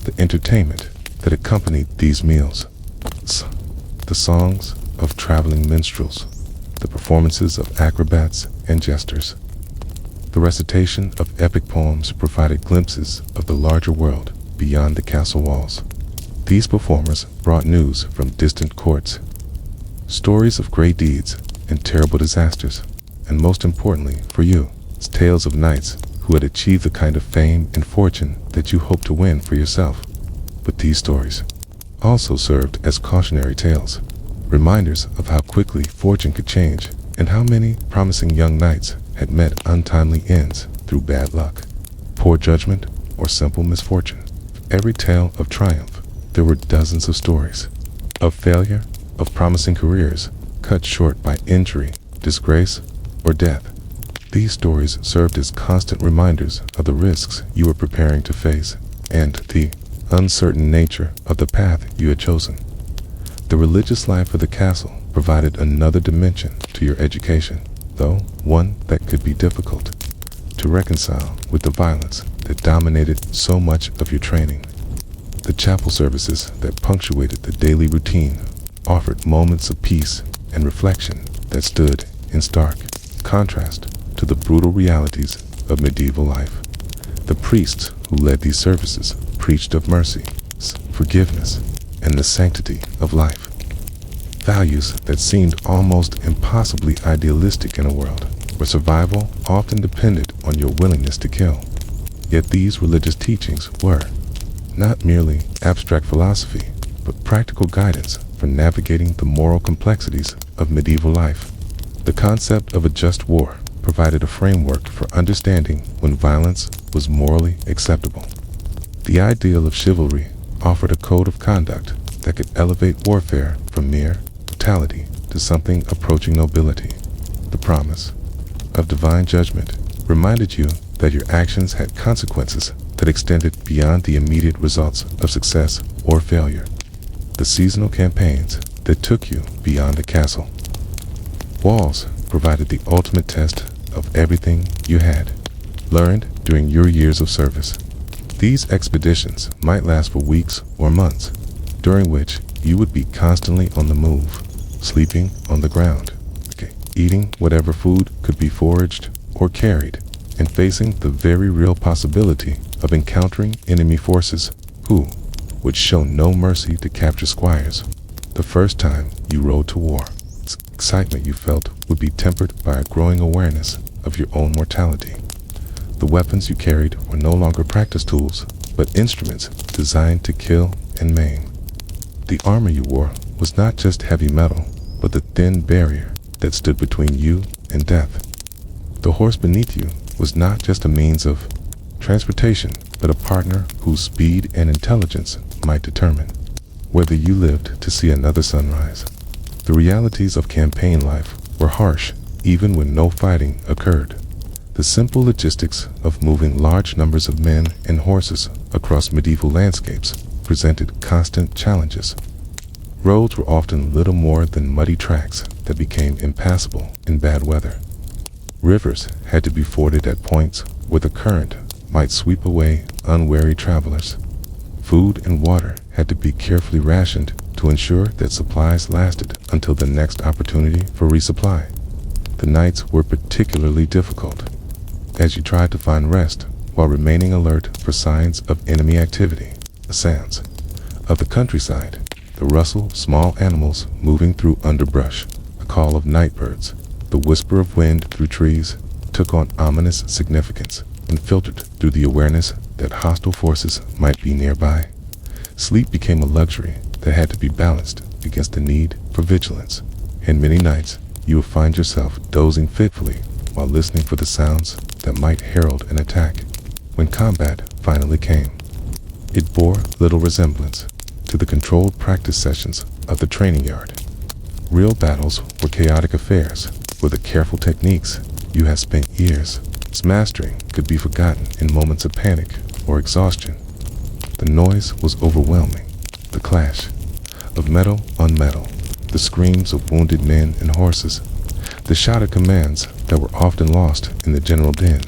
The entertainment that accompanied these meals, the songs of traveling minstrels, the performances of acrobats and jesters, the recitation of epic poems provided glimpses of the larger world beyond the castle walls. These performers brought news from distant courts, stories of great deeds and terrible disasters, and most importantly for you, tales of knights who had achieved the kind of fame and fortune that you hoped to win for yourself. But these stories also served as cautionary tales, reminders of how quickly fortune could change and how many promising young knights had met untimely ends through bad luck, poor judgment, or simple misfortune. For every tale of triumph, there were dozens of stories of failure, of promising careers cut short by injury, disgrace, or death. These stories served as constant reminders of the risks you were preparing to face and the uncertain nature of the path you had chosen. The religious life of the castle provided another dimension to your education, though one that could be difficult to reconcile with the violence that dominated so much of your training. The chapel services that punctuated the daily routine offered moments of peace and reflection that stood in stark contrast to the brutal realities of medieval life. The priests who led these services preached of mercy, forgiveness, and the sanctity of life, values that seemed almost impossibly idealistic in a world where survival often depended on your willingness to kill. Yet these religious teachings were not merely abstract philosophy, but practical guidance for navigating the moral complexities of medieval life. The concept of a just war provided a framework for understanding when violence was morally acceptable. The ideal of chivalry offered a code of conduct that could elevate warfare from mere brutality to something approaching nobility. The promise of divine judgment reminded you that your actions had consequences that extended beyond the immediate results of success or failure. The seasonal campaigns that took you beyond the castle walls provided the ultimate test of everything you had learned during your years of service. These expeditions might last for weeks or months, during which you would be constantly on the move, sleeping on the ground, eating whatever food could be foraged or carried, and facing the very real possibility of encountering enemy forces who would show no mercy to capture squires. The first time you rode to war, the excitement you felt would be tempered by a growing awareness of your own mortality. The weapons you carried were no longer practice tools, but instruments designed to kill and maim. The armor you wore was not just heavy metal, but the thin barrier that stood between you and death. The horse beneath you was not just a means of transportation, but a partner whose speed and intelligence might determine whether you lived to see another sunrise. The realities of campaign life were harsh, even when no fighting occurred. The simple logistics of moving large numbers of men and horses across medieval landscapes presented constant challenges. Roads were often little more than muddy tracks that became impassable in bad weather. Rivers had to be forded at points where the current might sweep away unwary travelers. Food and water had to be carefully rationed to ensure that supplies lasted until the next opportunity for resupply. The nights were particularly difficult, as you tried to find rest while remaining alert for signs of enemy activity. The sounds of the countryside, the rustle of small animals moving through underbrush, the call of night birds, the whisper of wind through trees, took on ominous significance and filtered through the awareness that hostile forces might be nearby. Sleep became a luxury that had to be balanced against the need for vigilance, and many nights you would find yourself dozing fitfully while listening for the sounds that might herald an attack. When combat finally came, it bore little resemblance to the controlled practice sessions of the training yard. Real battles were chaotic affairs where the careful techniques you had spent years mastering could be forgotten in moments of panic or exhaustion. The noise was overwhelming. The clash of metal on metal, the screams of wounded men and horses, the shouted commands that were often lost in the general din.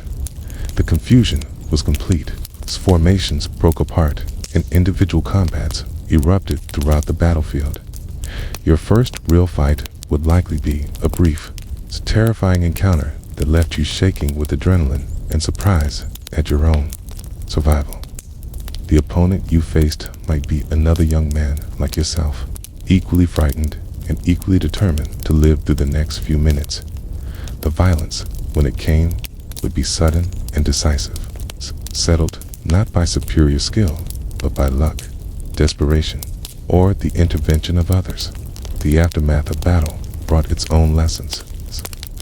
The confusion was complete as formations broke apart and individual combats erupted throughout the battlefield. Your first real fight would likely be a brief, terrifying encounter that left you shaking with adrenaline and surprise at your own survival. The opponent you faced might be another young man like yourself, equally frightened and equally determined to live through the next few minutes. The violence, when it came, would be sudden and decisive, settled not by superior skill, but by luck, desperation, or the intervention of others. The aftermath of battle brought its own lessons,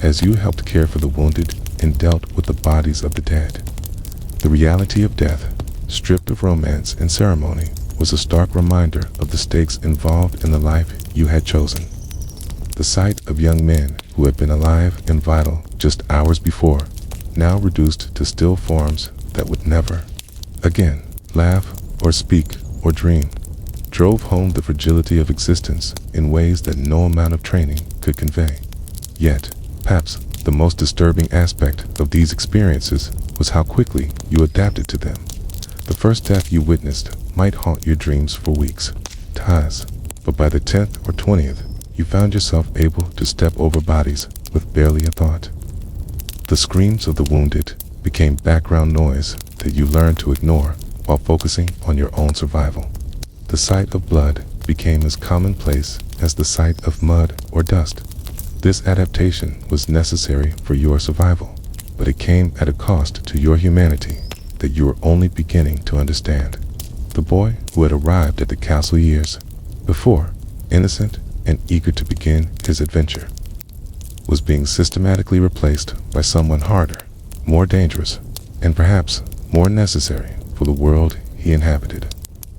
as you helped care for the wounded and dealt with the bodies of the dead. The reality of death, stripped of romance and ceremony, was a stark reminder of the stakes involved in the life you had chosen. The sight of young men who had been alive and vital just hours before, now reduced to still forms that would never again laugh or speak or dream, drove home the fragility of existence in ways that no amount of training could convey. Yet, perhaps the most disturbing aspect of these experiences was how quickly you adapted to them. The first death you witnessed might haunt your dreams for weeks, but by the 10th or 20th, you found yourself able to step over bodies with barely a thought. The screams of the wounded became background noise that you learned to ignore while focusing on your own survival. The sight of blood became as commonplace as the sight of mud or dust. This adaptation was necessary for your survival, but it came at a cost to your humanity that you were only beginning to understand. The boy who had arrived at the castle years before, innocent and eager to begin his adventure, was being systematically replaced by someone harder, more dangerous, and perhaps more necessary for the world he inhabited.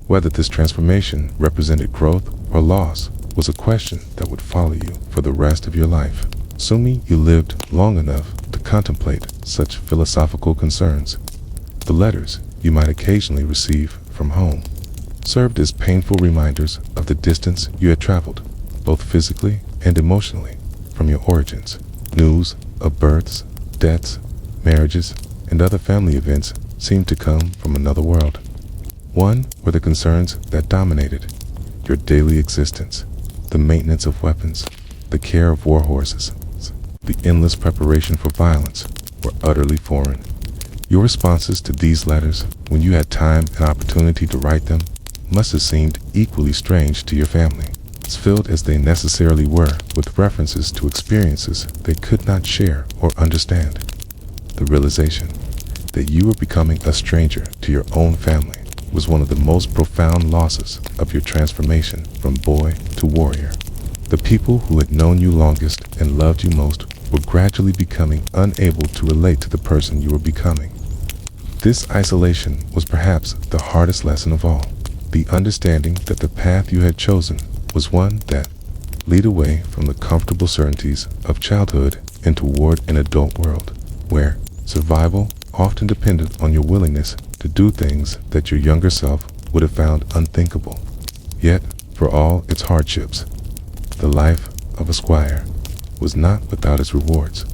Whether this transformation represented growth or loss was a question that would follow you for the rest of your life, assuming you lived long enough to contemplate such philosophical concerns. The letters you might occasionally receive from home served as painful reminders of the distance you had traveled, both physically and emotionally, from your origins. News of births, deaths, marriages, and other family events seemed to come from another world. One were the concerns that dominated your daily existence. The maintenance of weapons, the care of war horses, the endless preparation for violence were utterly foreign. Your responses to these letters, when you had time and opportunity to write them, must have seemed equally strange to your family, as filled as they necessarily were with references to experiences they could not share or understand. The realization that you were becoming a stranger to your own family was one of the most profound losses of your transformation from boy to warrior. The people who had known you longest and loved you most were gradually becoming unable to relate to the person you were becoming. This isolation was perhaps the hardest lesson of all, the understanding that the path you had chosen was one that led away from the comfortable certainties of childhood and toward an adult world, where survival often depended on your willingness to do things that your younger self would have found unthinkable. Yet, for all its hardships, the life of a squire was not without its rewards.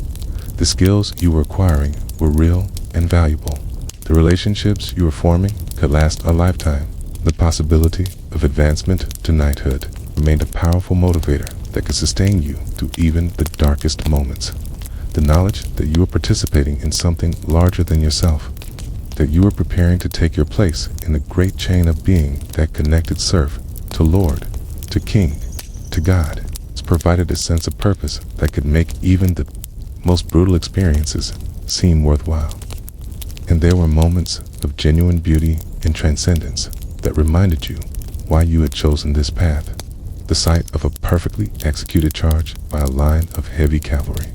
The skills you were acquiring were real and valuable. The relationships you were forming could last a lifetime. The possibility of advancement to knighthood remained a powerful motivator that could sustain you through even the darkest moments. The knowledge that you were participating in something larger than yourself, that you were preparing to take your place in the great chain of being that connected serf to Lord, to King, to God. It's provided a sense of purpose that could make even the most brutal experiences seem worthwhile. And there were moments of genuine beauty and transcendence that reminded you why you had chosen this path. The sight of a perfectly executed charge by a line of heavy cavalry.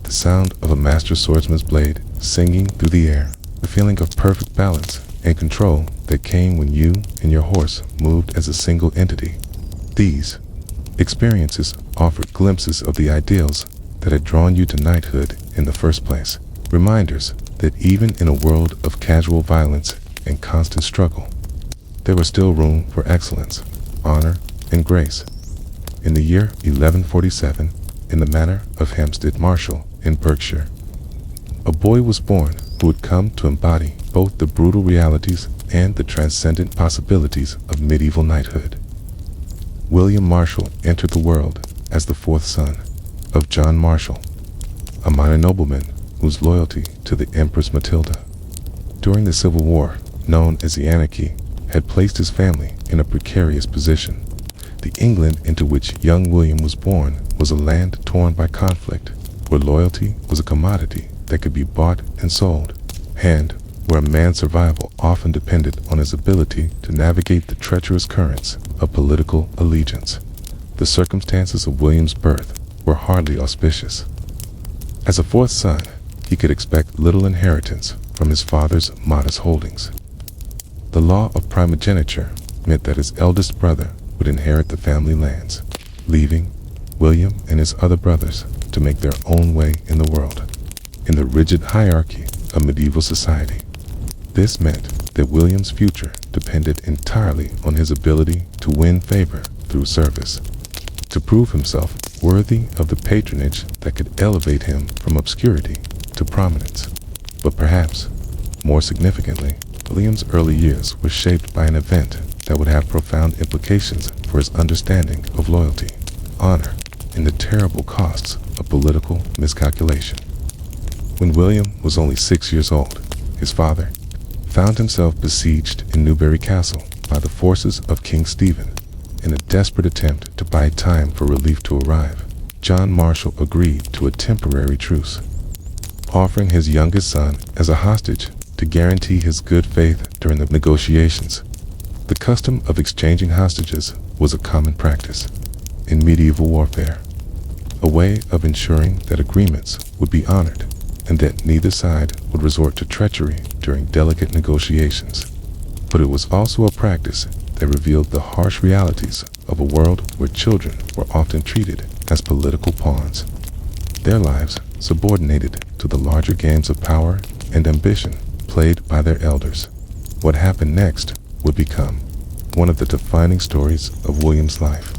The sound of a master swordsman's blade singing through the air. The feeling of perfect balance and control that came when you and your horse moved as a single entity. These experiences offered glimpses of the ideals that had drawn you to knighthood in the first place. Reminders that even in a world of casual violence and constant struggle, there was still room for excellence, honor, and grace. In the year 1147, in the manor of Hampstead Marshall in Berkshire, a boy was born who would come to embody both the brutal realities and the transcendent possibilities of medieval knighthood. William Marshall entered the world as the fourth son of John Marshall, a minor nobleman whose loyalty to the Empress Matilda during the Civil War, known as the Anarchy, had placed his family in a precarious position. The England into which young William was born was a land torn by conflict, where loyalty was a commodity that could be bought and sold, and where a man's survival often depended on his ability to navigate the treacherous currents of political allegiance. The circumstances of William's birth were hardly auspicious. As a fourth son, he could expect little inheritance from his father's modest holdings. The law of primogeniture meant that his eldest brother would inherit the family lands, leaving William and his other brothers to make their own way in the world, in the rigid hierarchy of medieval society. This meant that William's future depended entirely on his ability to win favor through service, to prove himself worthy of the patronage that could elevate him from obscurity to prominence. But perhaps, more significantly, William's early years were shaped by an event that would have profound implications for his understanding of loyalty, honor, and the terrible costs of political miscalculation. When William was only 6 years old, his father found himself besieged in Newbury Castle by the forces of King Stephen. In a desperate attempt to buy time for relief to arrive, John Marshall agreed to a temporary truce, offering his youngest son as a hostage to guarantee his good faith during the negotiations. The custom of exchanging hostages was a common practice in medieval warfare, a way of ensuring that agreements would be honored and that neither side would resort to treachery during delicate negotiations. But it was also a practice that revealed the harsh realities of a world where children were often treated as political pawns, their lives subordinated to the larger games of power and ambition played by their elders. What happened next would become one of the defining stories of William's life,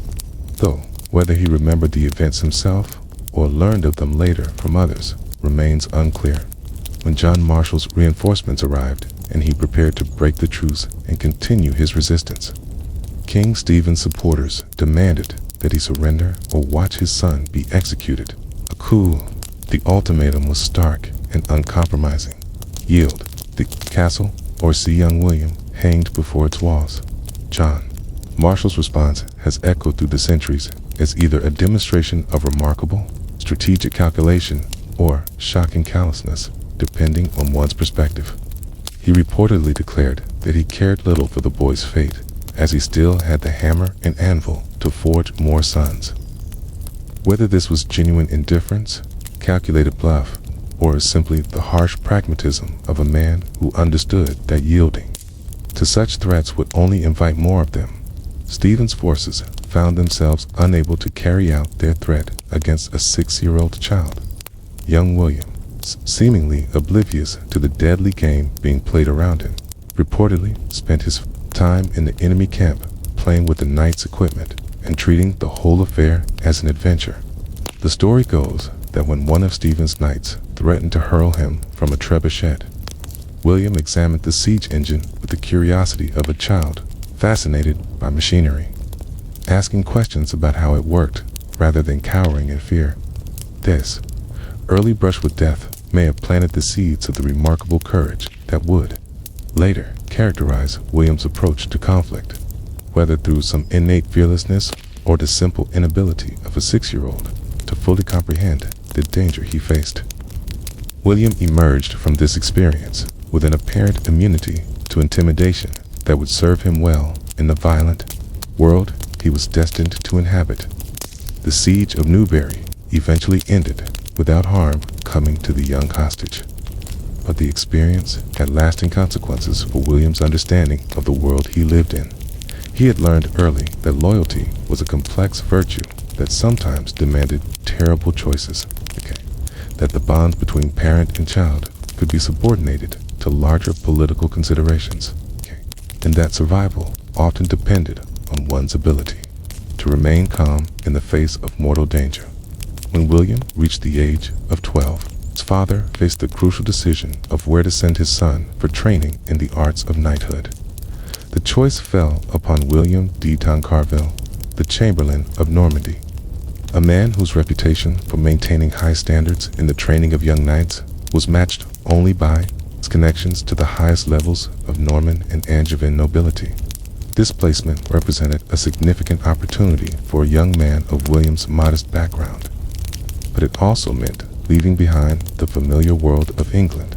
though whether he remembered the events himself or learned of them later from others remains unclear. When John Marshall's reinforcements arrived and he prepared to break the truce and continue his resistance, King Stephen's supporters demanded that he surrender or watch his son be executed. A coup. The ultimatum was stark and uncompromising. Yield the castle or see young William hanged before its walls. John Marshall's response has echoed through the centuries as either a demonstration of remarkable strategic calculation or shocking callousness, depending on one's perspective. He reportedly declared that he cared little for the boy's fate, as he still had the hammer and anvil to forge more sons. Whether this was genuine indifference, calculated bluff, or simply the harsh pragmatism of a man who understood that yielding to such threats would only invite more of them, Stephen's forces found themselves unable to carry out their threat against a 6-year-old child. Young William, seemingly oblivious to the deadly game being played around him, reportedly spent his time in the enemy camp playing with the knight's equipment and treating the whole affair as an adventure. The story goes that when one of Stephen's knights threatened to hurl him from a trebuchet, William examined the siege engine with the curiosity of a child fascinated by machinery, asking questions about how it worked rather than cowering in fear. This early brush with death may have planted the seeds of the remarkable courage that would later characterize William's approach to conflict, whether through some innate fearlessness or the simple inability of a 6-year-old to fully comprehend the danger he faced. William emerged from this experience with an apparent immunity to intimidation that would serve him well in the violent world he was destined to inhabit. The siege of Newbury eventually ended without harm coming to the young hostage. But the experience had lasting consequences for William's understanding of the world he lived in. He had learned early that loyalty was a complex virtue that sometimes demanded terrible choices. That the bonds between parent and child could be subordinated to larger political considerations. And that survival often depended on one's ability to remain calm in the face of mortal danger. When William reached the age of 12, his father faced the crucial decision of where to send his son for training in the arts of knighthood. The choice fell upon William de Tonncarville, the Chamberlain of Normandy, a man whose reputation for maintaining high standards in the training of young knights was matched only by his connections to the highest levels of Norman and Angevin nobility. This placement represented a significant opportunity for a young man of William's modest background, but it also meant leaving behind the familiar world of England.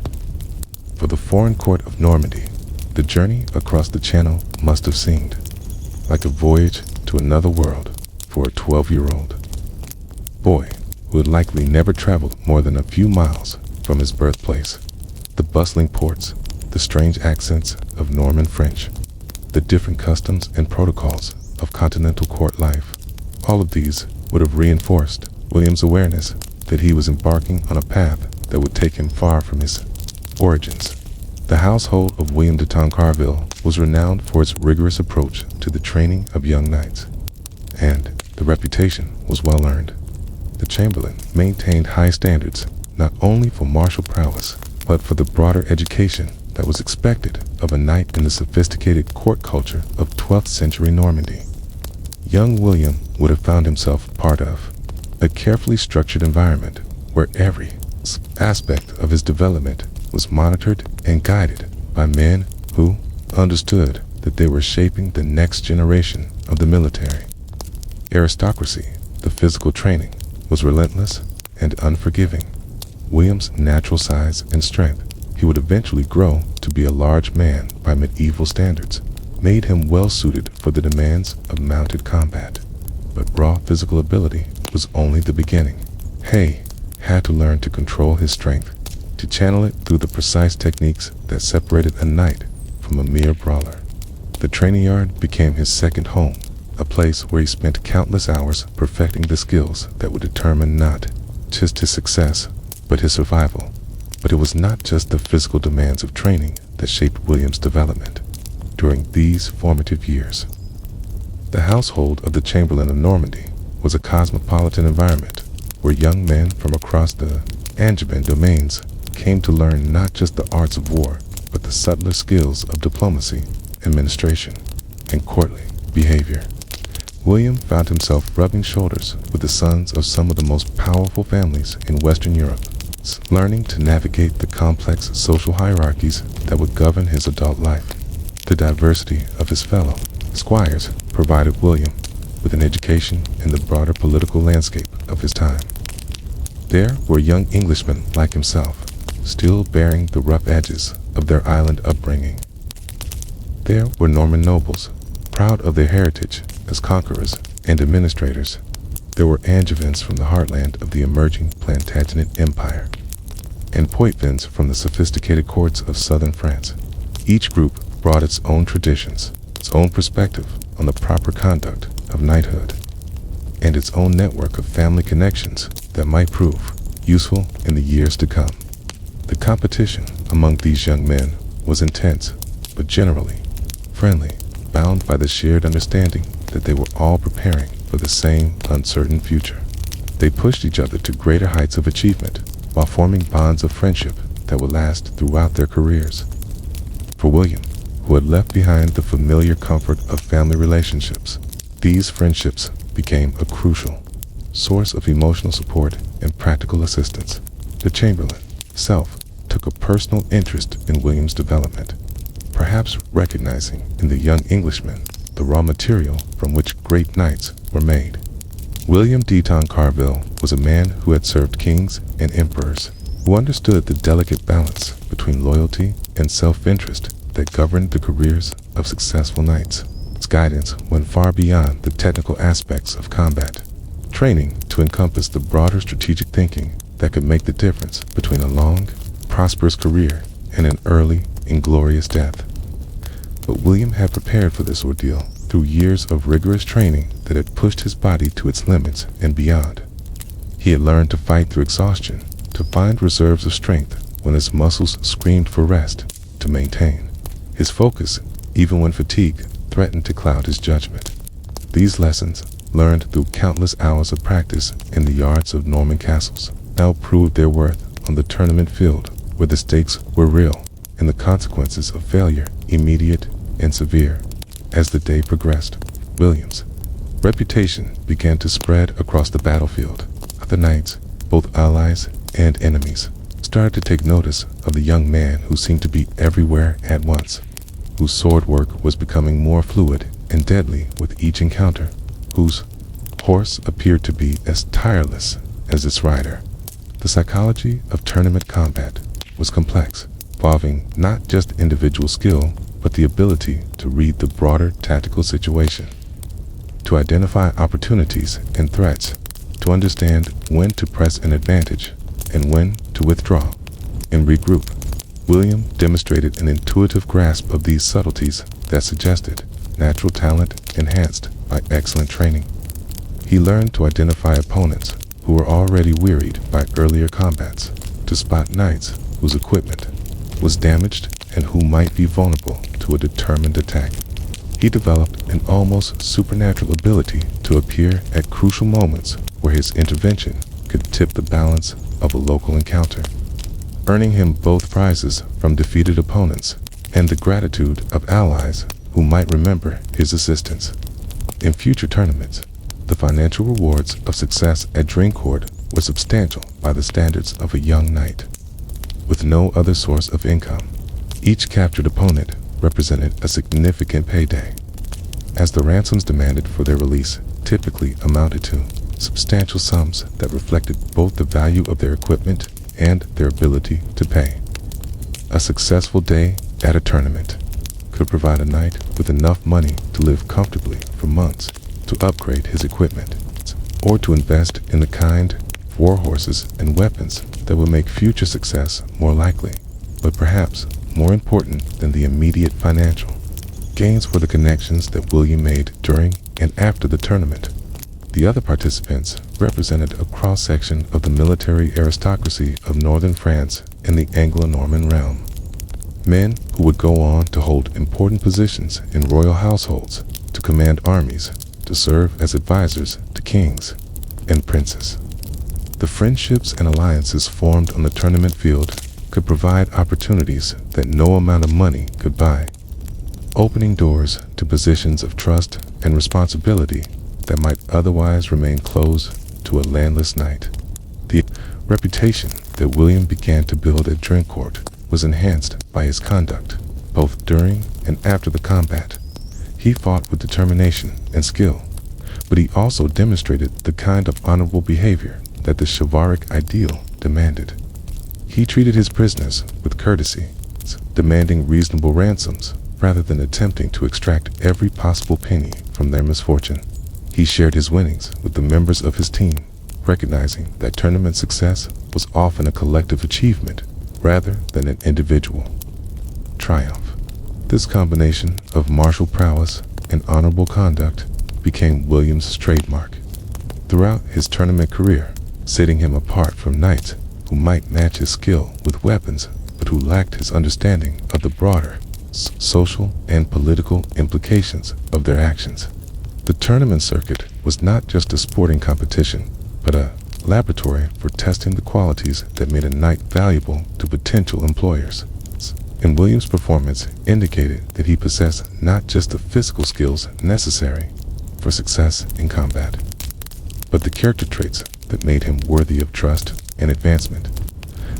For the foreign court of Normandy, the journey across the Channel must have seemed like a voyage to another world for a 12-year-old boy who had likely never traveled more than a few miles from his birthplace. The bustling ports, the strange accents of Norman French, the different customs and protocols of continental court life, all of these would have reinforced William's awareness that he was embarking on a path that would take him far from his origins. The household of William de Tonncarville was renowned for its rigorous approach to the training of young knights, and the reputation was well earned. The Chamberlain maintained high standards not only for martial prowess, but for the broader education that was expected of a knight in the sophisticated court culture of 12th century Normandy. Young William would have found himself part of a carefully structured environment where every aspect of his development was monitored and guided by men who understood that they were shaping the next generation of the military. Aristocracy, the physical training, was relentless and unforgiving. William's natural size and strength, he would eventually grow to be a large man by medieval standards, made him well suited for the demands of mounted combat. But raw physical ability was only the beginning. Hay had to learn to control his strength, to channel it through the precise techniques that separated a knight from a mere brawler. The training yard became his second home, a place where he spent countless hours perfecting the skills that would determine not just his success, but his survival. But it was not just the physical demands of training that shaped William's development during these formative years. The household of the Chamberlain of Normandy was a cosmopolitan environment where young men from across the Angevin domains came to learn not just the arts of war, but the subtler skills of diplomacy, administration, and courtly behavior. William found himself rubbing shoulders with the sons of some of the most powerful families in Western Europe, learning to navigate the complex social hierarchies that would govern his adult life. The diversity of his fellow squires provided William with an education in the broader political landscape of his time. There were young Englishmen like himself, still bearing the rough edges of their island upbringing. There were Norman nobles, proud of their heritage as conquerors and administrators. There were Angevins from the heartland of the emerging Plantagenet Empire, and Poitvins from the sophisticated courts of southern France. Each group brought its own traditions, its own perspective on the proper conduct of knighthood, and its own network of family connections that might prove useful in the years to come. The competition among these young men was intense, but generally friendly, bound by the shared understanding that they were all preparing for the same uncertain future. They pushed each other to greater heights of achievement while forming bonds of friendship that would last throughout their careers. For William, who had left behind the familiar comfort of family relationships, these friendships became a crucial source of emotional support and practical assistance. The Chamberlain himself took a personal interest in William's development, perhaps recognizing in the young Englishman the raw material from which great knights were made. William de Tonncarville was a man who had served kings and emperors, who understood the delicate balance between loyalty and self-interest that governed the careers of successful knights. His guidance went far beyond the technical aspects of combat, training to encompass the broader strategic thinking that could make the difference between a long, prosperous career and an early, inglorious death. But William had prepared for this ordeal through years of rigorous training that had pushed his body to its limits and beyond. He had learned to fight through exhaustion, to find reserves of strength when his muscles screamed for rest, to maintain his focus even when fatigue threatened to cloud his judgment. These lessons, learned through countless hours of practice in the yards of Norman castles, now proved their worth on the tournament field, where the stakes were real and the consequences of failure immediate and severe. As the day progressed, William's reputation began to spread across the battlefield. Other knights, both allies and enemies, started to take notice of the young man who seemed to be everywhere at once, whose sword work was becoming more fluid and deadly with each encounter, whose horse appeared to be as tireless as its rider. The psychology of tournament combat was complex, involving not just individual skill, but the ability to read the broader tactical situation, to identify opportunities and threats, to understand when to press an advantage and when to withdraw and regroup. William demonstrated an intuitive grasp of these subtleties that suggested natural talent enhanced by excellent training. He learned to identify opponents who were already wearied by earlier combats, to spot knights whose equipment was damaged and who might be vulnerable to a determined attack. He developed an almost supernatural ability to appear at crucial moments where his intervention could tip the balance of a local encounter, earning him both prizes from defeated opponents and the gratitude of allies who might remember his assistance. In future tournaments, the financial rewards of success at Drincourt were substantial by the standards of a young knight. With no other source of income, each captured opponent represented a significant payday, as the ransoms demanded for their release typically amounted to substantial sums that reflected both the value of their equipment and their ability to pay. A successful day at a tournament could provide a knight with enough money to live comfortably for months, to upgrade his equipment, or to invest in the kind of war horses and weapons that would make future success more likely. But perhaps more important than the immediate financial gains were the connections that William made during and after the tournament. The other participants represented a cross-section of the military aristocracy of northern France and the Anglo-Norman realm. Men who would go on to hold important positions in royal households, to command armies, to serve as advisors to kings and princes. The friendships and alliances formed on the tournament field could provide opportunities that no amount of money could buy, opening doors to positions of trust and responsibility that might otherwise remain closed to a landless knight. The reputation that William began to build at Drincourt was enhanced by his conduct, both during and after the combat. He fought with determination and skill, but he also demonstrated the kind of honorable behavior that the chivalric ideal demanded. He treated his prisoners with courtesy, demanding reasonable ransoms rather than attempting to extract every possible penny from their misfortune. He shared his winnings with the members of his team, recognizing that tournament success was often a collective achievement rather than an individual triumph. This combination of martial prowess and honorable conduct became William's trademark throughout his tournament career, setting him apart from knights who might match his skill with weapons, but who lacked his understanding of the broader social and political implications of their actions. The tournament circuit was not just a sporting competition, but a laboratory for testing the qualities that made a knight valuable to potential employers. And William's performance indicated that he possessed not just the physical skills necessary for success in combat, but the character traits that made him worthy of trust and advancement.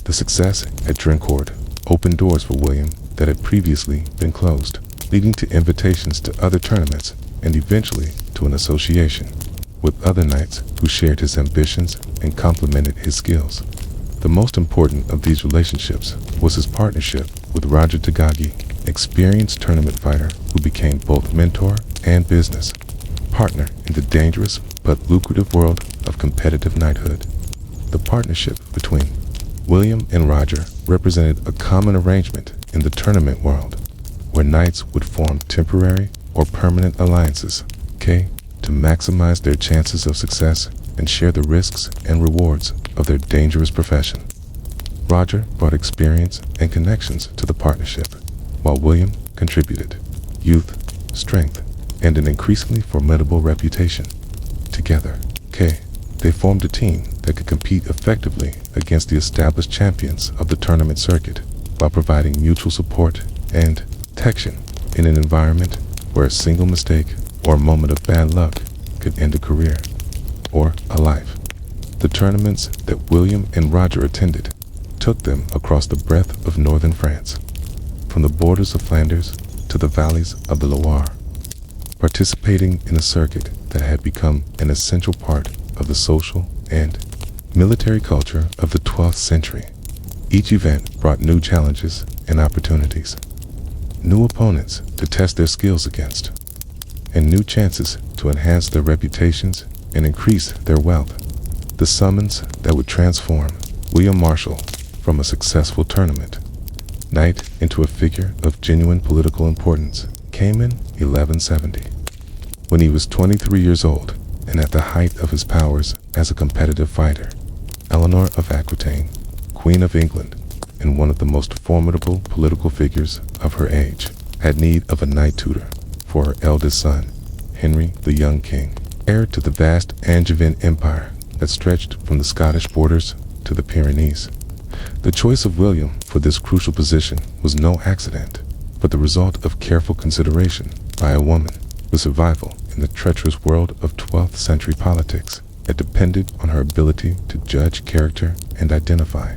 The success at Drincourt opened doors for William that had previously been closed, leading to invitations to other tournaments and eventually to an association with other knights who shared his ambitions and complemented his skills. The most important of these relationships was his partnership with Roger Tagagi, experienced tournament fighter who became both mentor and business partner in the dangerous but lucrative world of competitive knighthood. The partnership between William and Roger represented a common arrangement in the tournament world, where knights would form temporary or permanent alliances, to maximize their chances of success and share the risks and rewards of their dangerous profession. Roger brought experience and connections to the partnership, while William contributed youth, strength, and an increasingly formidable reputation. Together, they formed a team that could compete effectively against the established champions of the tournament circuit while providing mutual support and protection in an environment where a single mistake or a moment of bad luck could end a career or a life. The tournaments that William and Roger attended took them across the breadth of northern France, from the borders of Flanders to the valleys of the Loire, participating in a circuit that had become an essential part of the social and military culture of the 12th century. Each event brought new challenges and opportunities, new opponents to test their skills against, and new chances to enhance their reputations and increase their wealth. The summons that would transform William Marshall from a successful tournament knight into a figure of genuine political importance came in 1170. When he was 23 years old and at the height of his powers as a competitive fighter, Eleanor of Aquitaine, Queen of England, and one of the most formidable political figures of her age, had need of a knight tutor for her eldest son, Henry the young king, heir to the vast Angevin Empire that stretched from the Scottish borders to the Pyrenees. The choice of William for this crucial position was no accident, but the result of careful consideration by a woman whose survival in the treacherous world of 12th century politics had depended on her ability to judge character and identify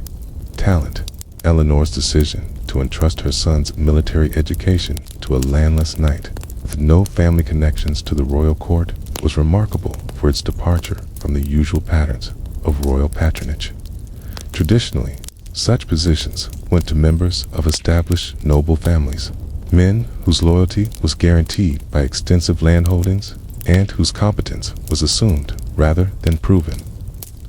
talent. Eleanor's decision to entrust her son's military education to a landless knight with no family connections to the royal court was remarkable for its departure from the usual patterns of royal patronage. Traditionally, such positions went to members of established noble families, men whose loyalty was guaranteed by extensive landholdings and whose competence was assumed rather than proven.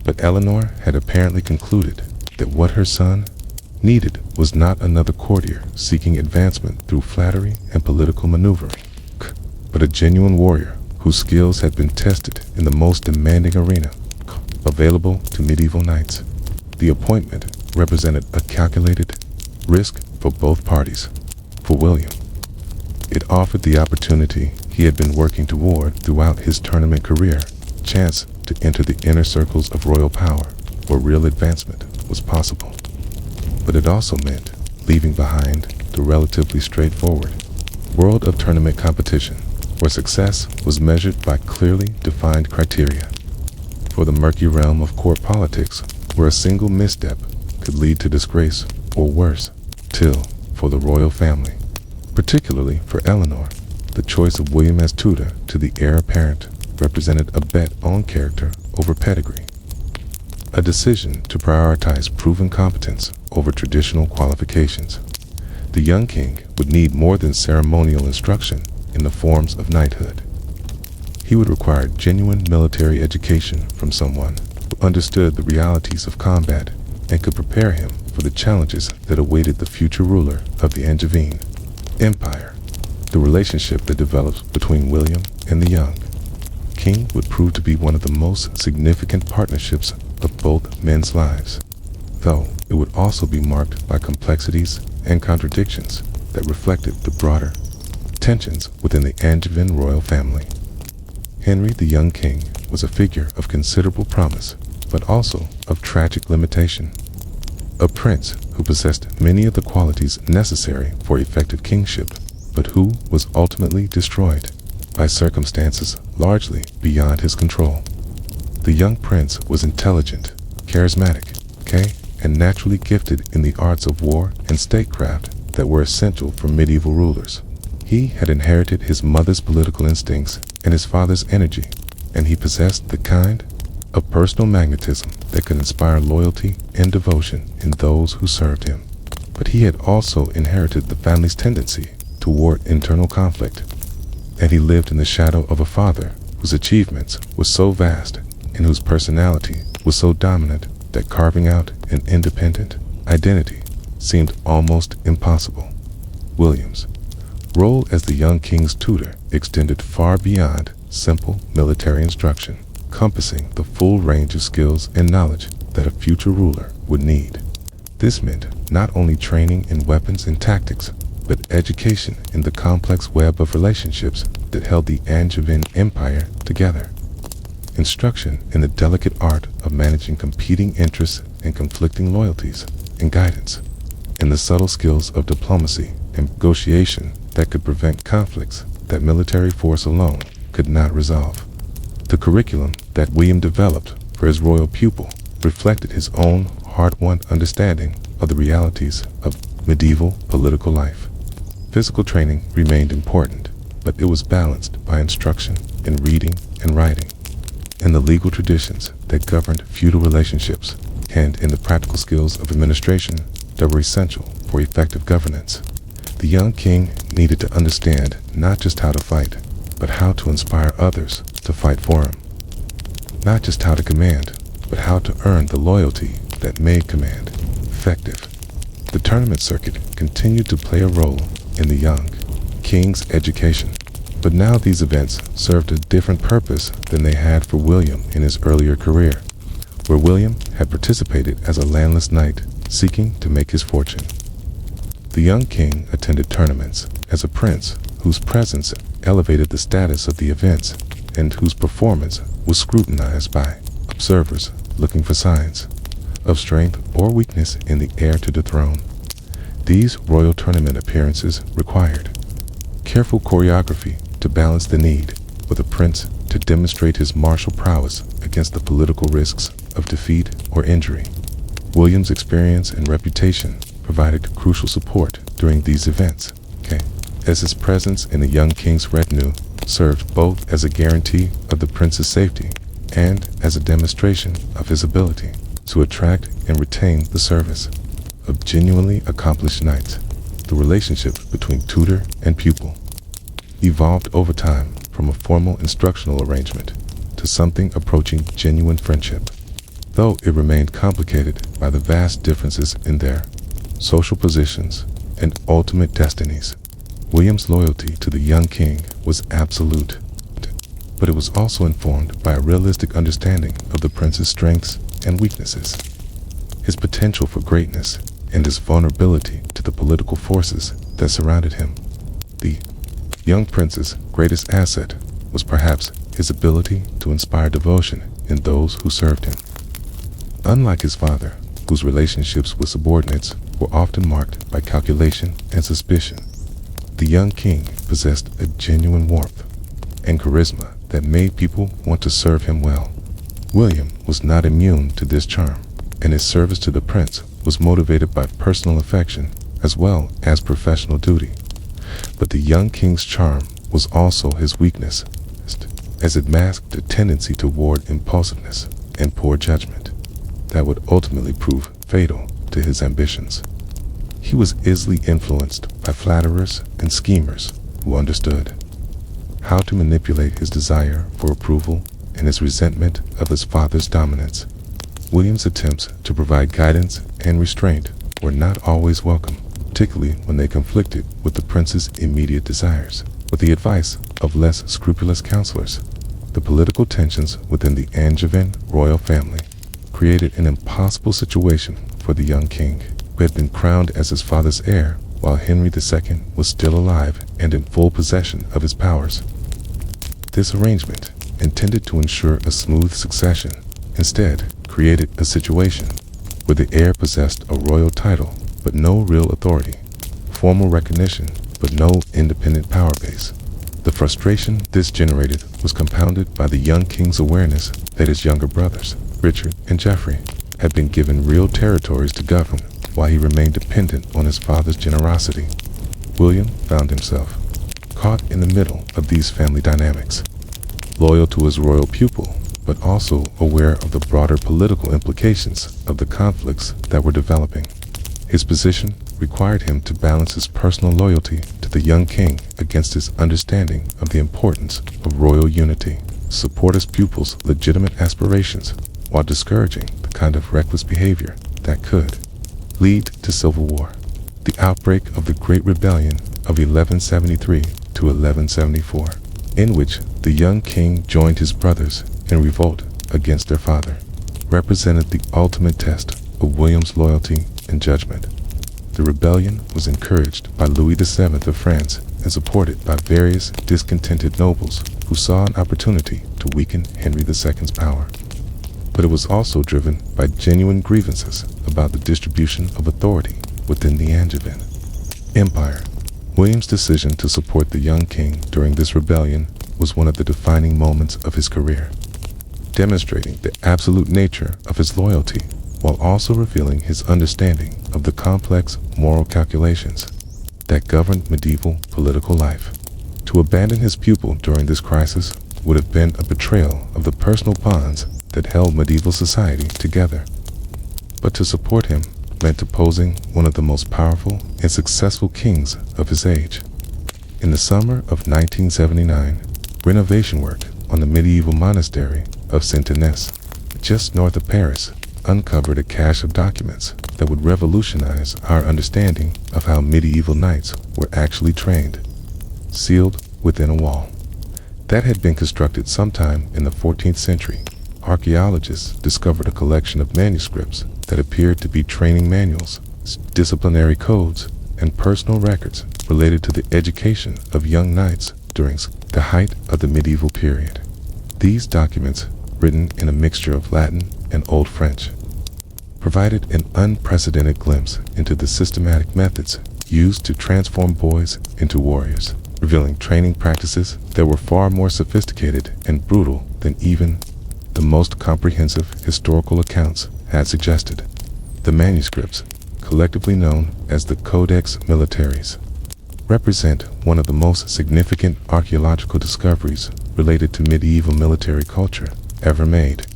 But Eleanor had apparently concluded that what her son needed was not another courtier seeking advancement through flattery and political maneuvering, but a genuine warrior whose skills had been tested in the most demanding arena available to medieval knights. The appointment represented a calculated risk for both parties. For William, it offered the opportunity he had been working toward throughout his tournament career, chance to enter the inner circles of royal power where real advancement was possible. But it also meant leaving behind the relatively straightforward world of tournament competition, where success was measured by clearly defined criteria, for the murky realm of court politics, where a single misstep could lead to disgrace or worse, till for the royal family. Particularly for Eleanor, the choice of William as tutor to the heir apparent represented a bet on character over pedigree, a decision to prioritize proven competence over traditional qualifications. The young king would need more than ceremonial instruction in the forms of knighthood. He would require genuine military education from someone who understood the realities of combat and could prepare him for the challenges that awaited the future ruler of the Angevin Empire. The relationship that developed between William and the young king would prove to be one of the most significant partnerships of both men's lives, though it would also be marked by complexities and contradictions that reflected the broader tensions within the Angevin royal family. Henry the young king was a figure of considerable promise, but also of tragic limitation. A prince who possessed many of the qualities necessary for effective kingship, but who was ultimately destroyed by circumstances largely beyond his control. The young prince was intelligent, charismatic, and naturally gifted in the arts of war and statecraft that were essential for medieval rulers. He had inherited his mother's political instincts and his father's energy, and he possessed the kind of personal magnetism that could inspire loyalty and devotion in those who served him. But he had also inherited the family's tendency toward internal conflict, and he lived in the shadow of a father whose achievements were so vast and whose personality was so dominant that carving out an independent identity seemed almost impossible. William's role as the young king's tutor extended far beyond simple military instruction, encompassing the full range of skills and knowledge that a future ruler would need. This meant not only training in weapons and tactics, but education in the complex web of relationships that held the Angevin Empire together. Instruction in the delicate art of managing competing interests and conflicting loyalties, and guidance in the subtle skills of diplomacy and negotiation that could prevent conflicts that military force alone could not resolve. The curriculum that William developed for his royal pupil reflected his own hard-won understanding of the realities of medieval political life. Physical training remained important, but it was balanced by instruction in reading and writing, in the legal traditions that governed feudal relationships, and in the practical skills of administration that were essential for effective governance. The young king needed to understand not just how to fight, but how to inspire others to fight for him. Not just how to command, but how to earn the loyalty that made command effective. The tournament circuit continued to play a role in the young king's education, but now these events served a different purpose than they had for William in his earlier career, where William had participated as a landless knight seeking to make his fortune. The young king attended tournaments as a prince whose presence elevated the status of the events and whose performance was scrutinized by observers looking for signs of strength or weakness in the heir to the throne. These royal tournament appearances required careful choreography to balance the need for the prince to demonstrate his martial prowess against the political risks of defeat or injury. William's experience and reputation provided crucial support during these events, as his presence in the young king's retinue served both as a guarantee of the prince's safety and as a demonstration of his ability to attract and retain the service of genuinely accomplished knights. The relationship between tutor and pupil evolved over time from a formal instructional arrangement to something approaching genuine friendship, though it remained complicated by the vast differences in their social positions and ultimate destinies. William's loyalty to the young king was absolute, but it was also informed by a realistic understanding of the prince's strengths and weaknesses, his potential for greatness, and his vulnerability to the political forces that surrounded him. The young prince's greatest asset was perhaps his ability to inspire devotion in those who served him. Unlike his father, whose relationships with subordinates were often marked by calculation and suspicion, the young king possessed a genuine warmth and charisma that made people want to serve him well. William was not immune to this charm, and his service to the prince was motivated by personal affection as well as professional duty. But the young king's charm was also his weakness, as it masked a tendency toward impulsiveness and poor judgment that would ultimately prove fatal to his ambitions. He was easily influenced by flatterers and schemers who understood how to manipulate his desire for approval and his resentment of his father's dominance. William's attempts to provide guidance and restraint were not always welcome, particularly when they conflicted with the prince's immediate desires. With the advice of less scrupulous counselors, the political tensions within the Angevin royal family created an impossible situation for the young king, who had been crowned as his father's heir while Henry II was still alive and in full possession of his powers. This arrangement, intended to ensure a smooth succession, instead created a situation where the heir possessed a royal title but no real authority, formal recognition but no independent power base. The frustration this generated was compounded by the young king's awareness that his younger brothers, Richard and Geoffrey, had been given real territories to govern while he remained dependent on his father's generosity. William found himself caught in the middle of these family dynamics, loyal to his royal pupil, but also aware of the broader political implications of the conflicts that were developing. His position required him to balance his personal loyalty to the young king against his understanding of the importance of royal unity, support his pupil's legitimate aspirations while discouraging the kind of reckless behavior that could lead to civil war. The outbreak of the Great Rebellion of 1173 to 1174, in which the young king joined his brothers in revolt against their father, represented the ultimate test of William's loyalty and judgment. The rebellion was encouraged by Louis VII of France and supported by various discontented nobles who saw an opportunity to weaken Henry II's power. But it was also driven by genuine grievances about the distribution of authority within the Angevin Empire. William's decision to support the young king during this rebellion was one of the defining moments of his career, demonstrating the absolute nature of his loyalty while also revealing his understanding of the complex moral calculations that governed medieval political life. To abandon his pupil during this crisis would have been a betrayal of the personal bonds that held medieval society together. But to support him meant opposing one of the most powerful and successful kings of his age. In the summer of 1979, renovation work on the medieval monastery of Saint-Denis, just north of Paris, uncovered a cache of documents that would revolutionize our understanding of how medieval knights were actually trained, sealed within a wall that had been constructed sometime in the 14th century. Archaeologists discovered a collection of manuscripts that appeared to be training manuals, disciplinary codes, and personal records related to the education of young knights during the height of the medieval period. These documents, written in a mixture of Latin and Old French, provided an unprecedented glimpse into the systematic methods used to transform boys into warriors, revealing training practices that were far more sophisticated and brutal than even the most comprehensive historical accounts had suggested. The manuscripts, collectively known as the Codex Militaris, represent one of the most significant archaeological discoveries related to medieval military culture ever made.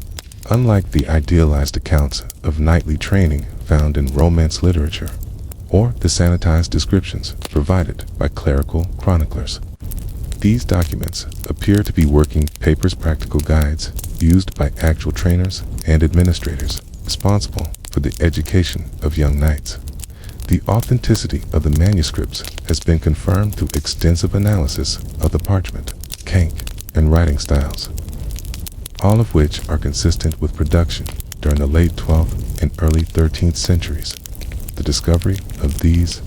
Unlike the idealized accounts of knightly training found in Romance literature, or the sanitized descriptions provided by clerical chroniclers, these documents appear to be working papers, practical guides used by actual trainers and administrators responsible for the education of young knights. The authenticity of the manuscripts has been confirmed through extensive analysis of the parchment, ink, and writing styles, all of which are consistent with production during the late 12th and early 13th centuries. The discovery of these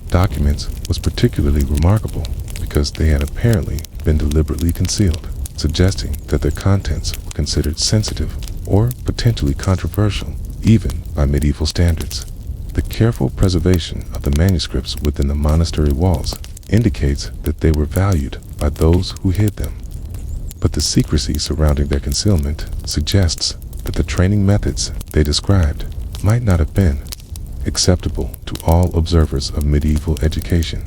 documents was particularly remarkable because they had apparently been deliberately concealed, suggesting that their contents were considered sensitive or potentially controversial, even by medieval standards. The careful preservation of the manuscripts within the monastery walls indicates that they were valued by those who hid them. But the secrecy surrounding their concealment suggests that the training methods they described might not have been acceptable to all observers of medieval education.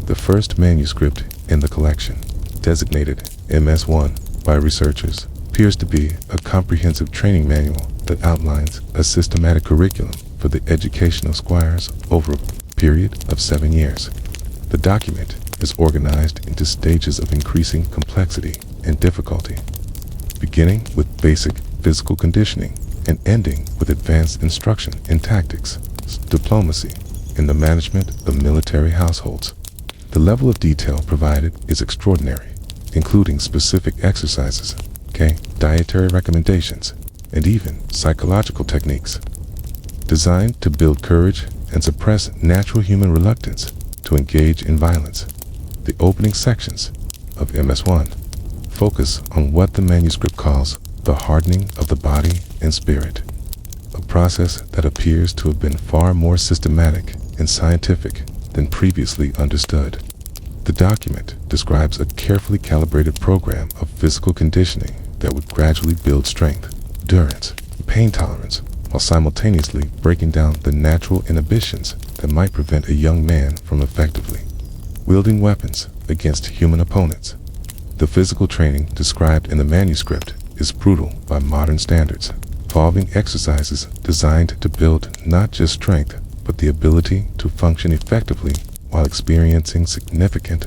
The first manuscript in the collection, designated MS1 by researchers, appears to be a comprehensive training manual that outlines a systematic curriculum for the education of squires over a period of 7 years. The document is organized into stages of increasing complexity and difficulty, beginning with basic physical conditioning and ending with advanced instruction in tactics, diplomacy, and the management of military households. The level of detail provided is extraordinary, including specific exercises, dietary recommendations, and even psychological techniques, designed to build courage and suppress natural human reluctance to engage in violence. The opening sections of MS1 focus on what the manuscript calls the hardening of the body and spirit, a process that appears to have been far more systematic and scientific than previously understood. The document describes a carefully calibrated program of physical conditioning that would gradually build strength, endurance, pain tolerance, while simultaneously breaking down the natural inhibitions that might prevent a young man from effectively wielding weapons against human opponents. The physical training described in the manuscript is brutal by modern standards, involving exercises designed to build not just strength, but the ability to function effectively while experiencing significant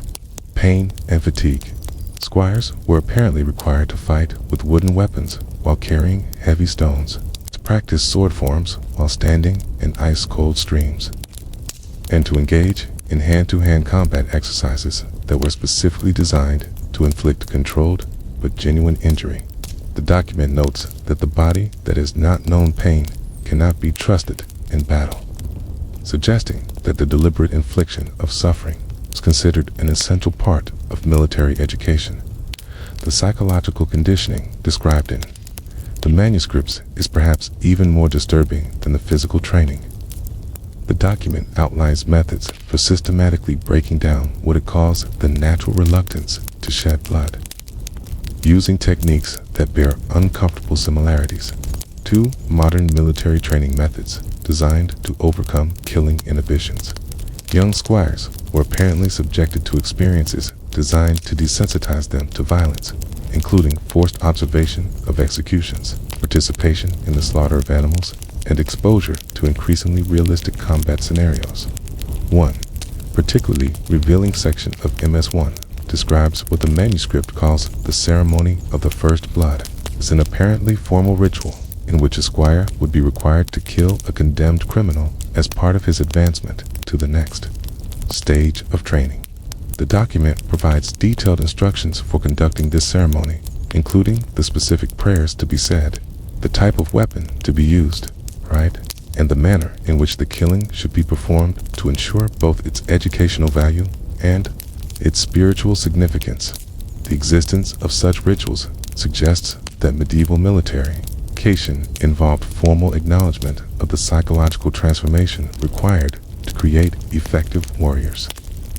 pain and fatigue. Squires were apparently required to fight with wooden weapons while carrying heavy stones, to practice sword forms while standing in ice-cold streams, and to engage in hand-to-hand combat exercises that were specifically designed to inflict controlled but genuine injury. The document notes that the body that has not known pain cannot be trusted in battle, suggesting that the deliberate infliction of suffering is considered an essential part of military education. The psychological conditioning described in the manuscripts is perhaps even more disturbing than the physical training. The document outlines methods for systematically breaking down what it calls the natural reluctance to shed blood, using techniques that bear uncomfortable similarities to modern military training methods designed to overcome killing inhibitions. Young squires were apparently subjected to experiences designed to desensitize them to violence, including forced observation of executions, participation in the slaughter of animals, and exposure to increasingly realistic combat scenarios. One particularly revealing section of MS-1 describes what the manuscript calls the ceremony of the first blood. It's an apparently formal ritual in which a squire would be required to kill a condemned criminal as part of his advancement to the next stage of training. The document provides detailed instructions for conducting this ceremony, including the specific prayers to be said, the type of weapon to be used, and the manner in which the killing should be performed to ensure both its educational value and its spiritual significance. The existence of such rituals suggests that medieval military education involved formal acknowledgement of the psychological transformation required to create effective warriors.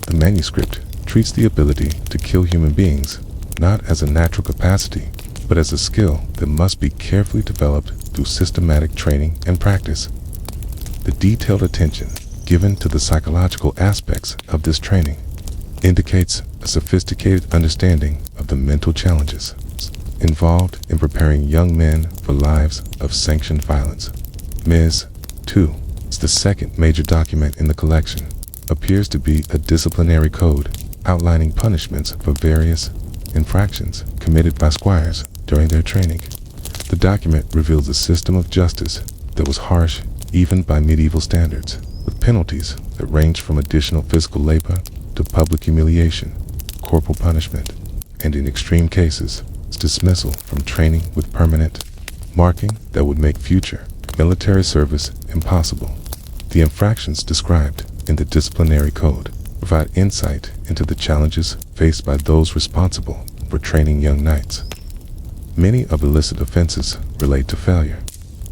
The manuscript treats the ability to kill human beings not as a natural capacity, but as a skill that must be carefully developed through systematic training and practice. The detailed attention given to the psychological aspects of this training indicates a sophisticated understanding of the mental challenges involved in preparing young men for lives of sanctioned violence. Ms. 2 is the second major document in the collection, appears to be a disciplinary code outlining punishments for various infractions committed by squires during their training. The document reveals a system of justice that was harsh even by medieval standards, with penalties that range from additional physical labor to public humiliation, corporal punishment, and in extreme cases, dismissal from training with permanent marking that would make future military service impossible. The infractions described in the disciplinary code provide insight into the challenges faced by those responsible for training young knights. Many of the listed offenses relate to failure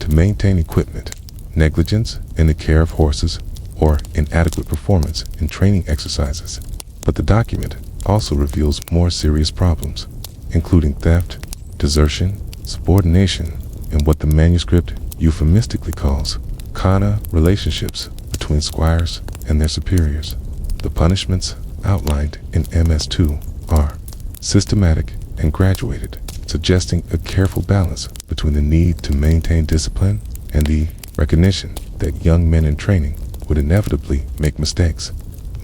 to maintain equipment, negligence in the care of horses, or inadequate performance in training exercises. But the document also reveals more serious problems, including theft, desertion, subordination, and what the manuscript euphemistically calls kana relationships between squires and their superiors. The punishments outlined in MS-2 are systematic and graduated, suggesting a careful balance between the need to maintain discipline and the recognition that young men in training would inevitably make mistakes.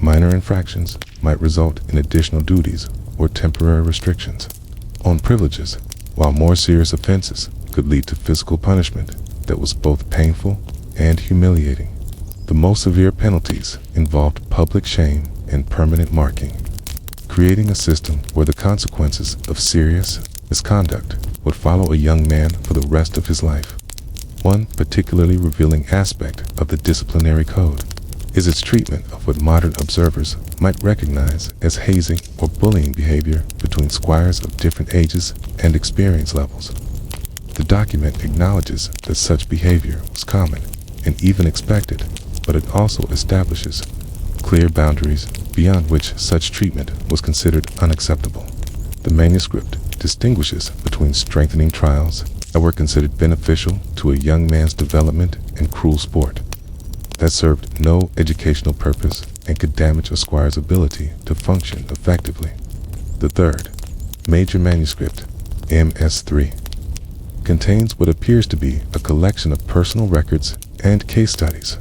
Minor infractions might result in additional duties or temporary restrictions on privileges, while more serious offenses could lead to physical punishment that was both painful and humiliating. The most severe penalties involved public shame and permanent marking, creating a system where the consequences of serious misconduct would follow a young man for the rest of his life. One particularly revealing aspect of the disciplinary code is its treatment of what modern observers might recognize as hazing or bullying behavior between squires of different ages and experience levels. The document acknowledges that such behavior was common and even expected, but it also establishes clear boundaries beyond which such treatment was considered unacceptable. The manuscript distinguishes between strengthening trials that were considered beneficial to a young man's development and cruel sport that served no educational purpose and could damage a squire's ability to function effectively. The third major manuscript, MS3, contains what appears to be a collection of personal records and case studies,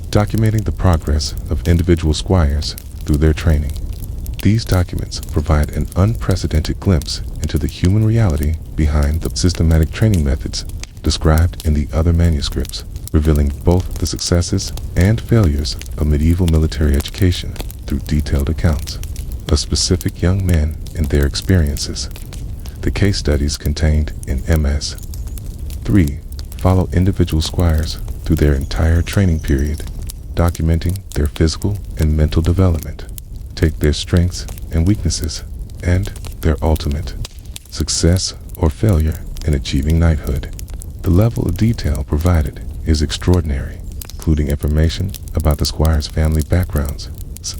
documenting the progress of individual squires through their training. These documents provide an unprecedented glimpse into the human reality behind the systematic training methods described in the other manuscripts, revealing both the successes and failures of medieval military education through detailed accounts of specific young men and their experiences. The case studies contained in MS3 follow individual squires through their entire training period, documenting their physical and mental development, take their strengths and weaknesses, and their ultimate success or failure in achieving knighthood. The level of detail provided is extraordinary, including information about the squire's family backgrounds,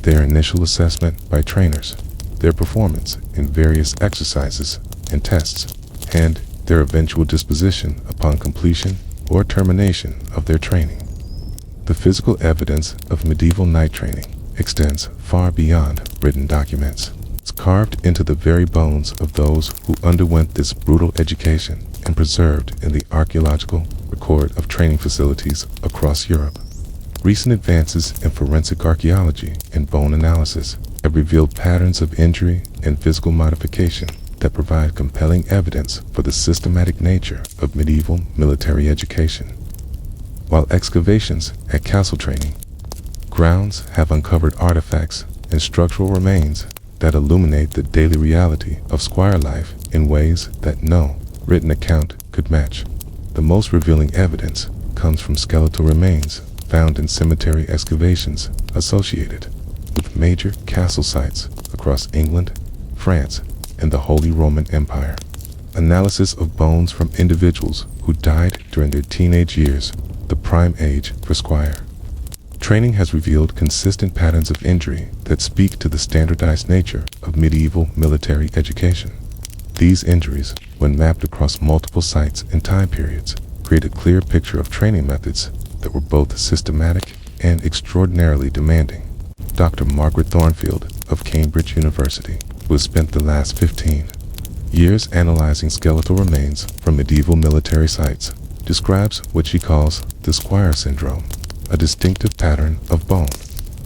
their initial assessment by trainers, their performance in various exercises and tests, and their eventual disposition upon completion or termination of their training. The physical evidence of medieval knight training extends far beyond written documents. It's carved into the very bones of those who underwent this brutal education and preserved in the archaeological record of training facilities across Europe. Recent advances in forensic archaeology and bone analysis have revealed patterns of injury and physical modification that provide compelling evidence for the systematic nature of medieval military education. While excavations at castle training grounds have uncovered artifacts and structural remains that illuminate the daily reality of squire life in ways that no written account could match. The most revealing evidence comes from skeletal remains found in cemetery excavations associated with major castle sites across England, France, and the Holy Roman Empire. Analysis of bones from individuals who died during their teenage years, the prime age for squire training, has revealed consistent patterns of injury that speak to the standardized nature of medieval military education. These injuries, when mapped across multiple sites and time periods, create a clear picture of training methods that were both systematic and extraordinarily demanding. Dr. Margaret Thornfield of Cambridge University, who has spent the last 15 years analyzing skeletal remains from medieval military sites, describes what she calls the Squire syndrome, a distinctive pattern of bone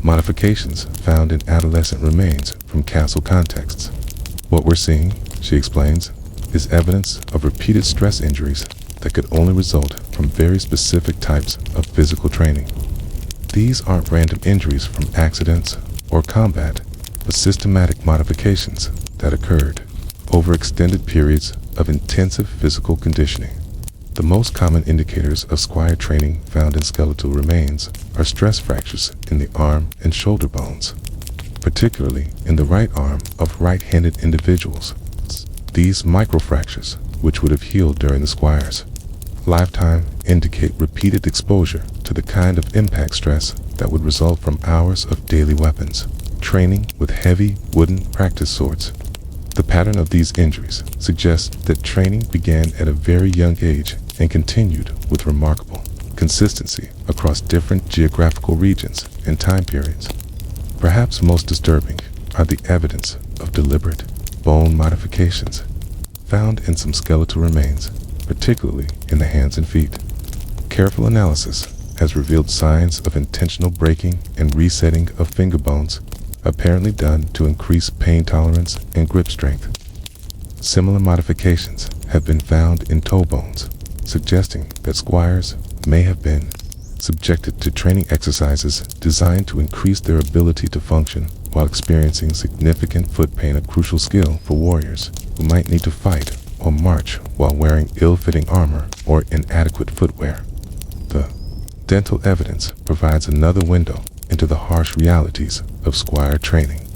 modifications found in adolescent remains from castle contexts. What we're seeing, she explains, is evidence of repeated stress injuries that could only result from very specific types of physical training. These aren't random injuries from accidents or combat, but systematic modifications that occurred over extended periods of intensive physical conditioning. The most common indicators of squire training found in skeletal remains are stress fractures in the arm and shoulder bones, particularly in the right arm of right-handed individuals. These microfractures, which would have healed during the squire's lifetime, indicate repeated exposure to the kind of impact stress that would result from hours of daily weapons training with heavy wooden practice swords. The pattern of these injuries suggests that training began at a very young age and continued with remarkable consistency across different geographical regions and time periods. Perhaps most disturbing are the evidence of deliberate bone modifications found in some skeletal remains, particularly in the hands and feet. Careful analysis has revealed signs of intentional breaking and resetting of finger bones, apparently done to increase pain tolerance and grip strength. Similar modifications have been found in toe bones, suggesting that squires may have been subjected to training exercises designed to increase their ability to function while experiencing significant foot pain, a crucial skill for warriors who might need to fight or march while wearing ill-fitting armor or inadequate footwear. The dental evidence provides another window into the harsh realities of squire training.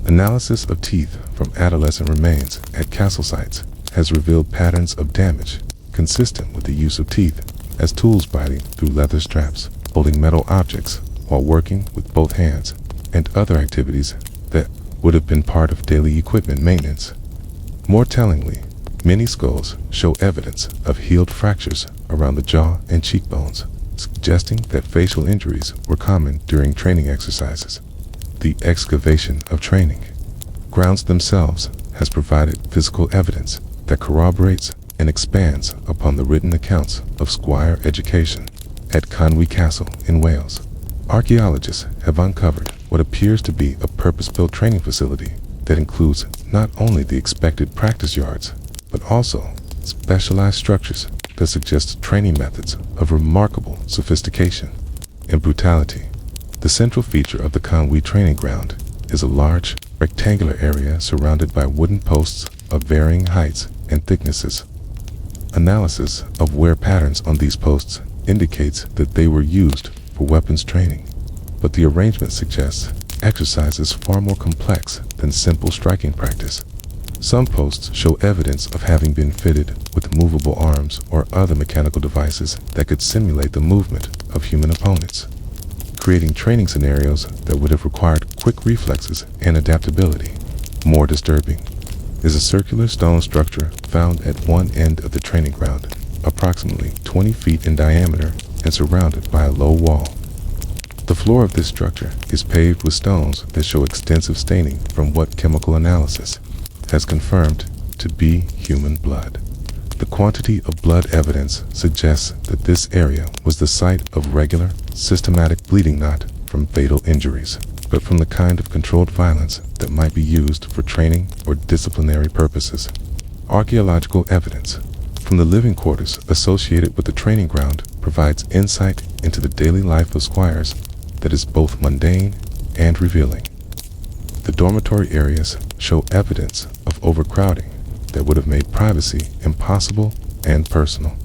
Analysis of teeth from adolescent remains at castle sites has revealed patterns of damage consistent with the use of teeth as tools biting through leather straps, holding metal objects while working with both hands, and other activities that would have been part of daily equipment maintenance. More tellingly, Many skulls show evidence of healed fractures around the jaw and cheekbones, suggesting that facial injuries were common during training exercises. The excavation of training grounds themselves has provided physical evidence that corroborates and expands upon the written accounts of Squire education at Conwy Castle in Wales. Archaeologists have uncovered what appears to be a purpose-built training facility that includes not only the expected practice yards, but also specialized structures that suggest training methods of remarkable sophistication and brutality. The central feature of the Conwy training ground is a large, rectangular area surrounded by wooden posts of varying heights and thicknesses. Analysis of wear patterns on these posts indicates that they were used for weapons training, but the arrangement suggests exercise is far more complex than simple striking practice. Some posts show evidence of having been fitted with movable arms or other mechanical devices that could simulate the movement of human opponents, creating training scenarios that would have required quick reflexes and adaptability. More disturbing is a circular stone structure found at one end of the training ground, approximately 20 feet in diameter and surrounded by a low wall. The floor of this structure is paved with stones that show extensive staining from what chemical analysis has confirmed to be human blood. The quantity of blood evidence suggests that this area was the site of regular, systematic bleeding, not from fatal injuries, but from the kind of controlled violence that might be used for training or disciplinary purposes. Archaeological evidence from the living quarters associated with the training ground provides insight into the daily life of squires that is both mundane and revealing. The dormitory areas show evidence of overcrowding that would have made privacy impossible and personal.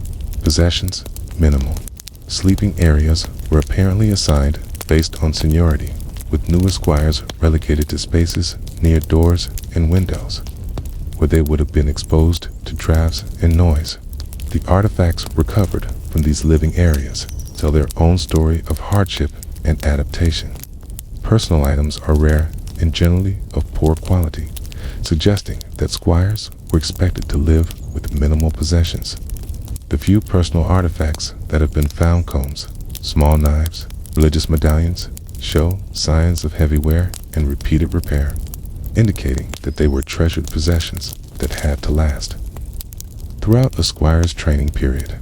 Possessions minimal. Sleeping areas were apparently assigned based on seniority, with newer squires relegated to spaces near doors and windows, where they would have been exposed to drafts and noise. The artifacts recovered from these living areas tell their own story of hardship and adaptation. Personal items are rare and generally of poor quality, suggesting that squires were expected to live with minimal possessions. The few personal artifacts that have been found, combs, small knives, religious medallions, show signs of heavy wear and repeated repair, indicating that they were treasured possessions that had to last. Throughout a squire's training period,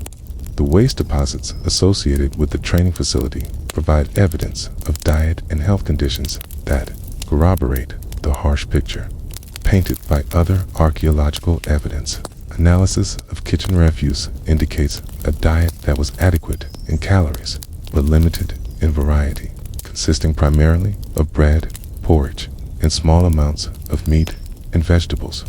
the waste deposits associated with the training facility provide evidence of diet and health conditions that corroborate the harsh picture painted by other archaeological evidence. Analysis of kitchen refuse indicates a diet that was adequate in calories but limited in variety, consisting primarily of bread, porridge, and small amounts of meat and vegetables.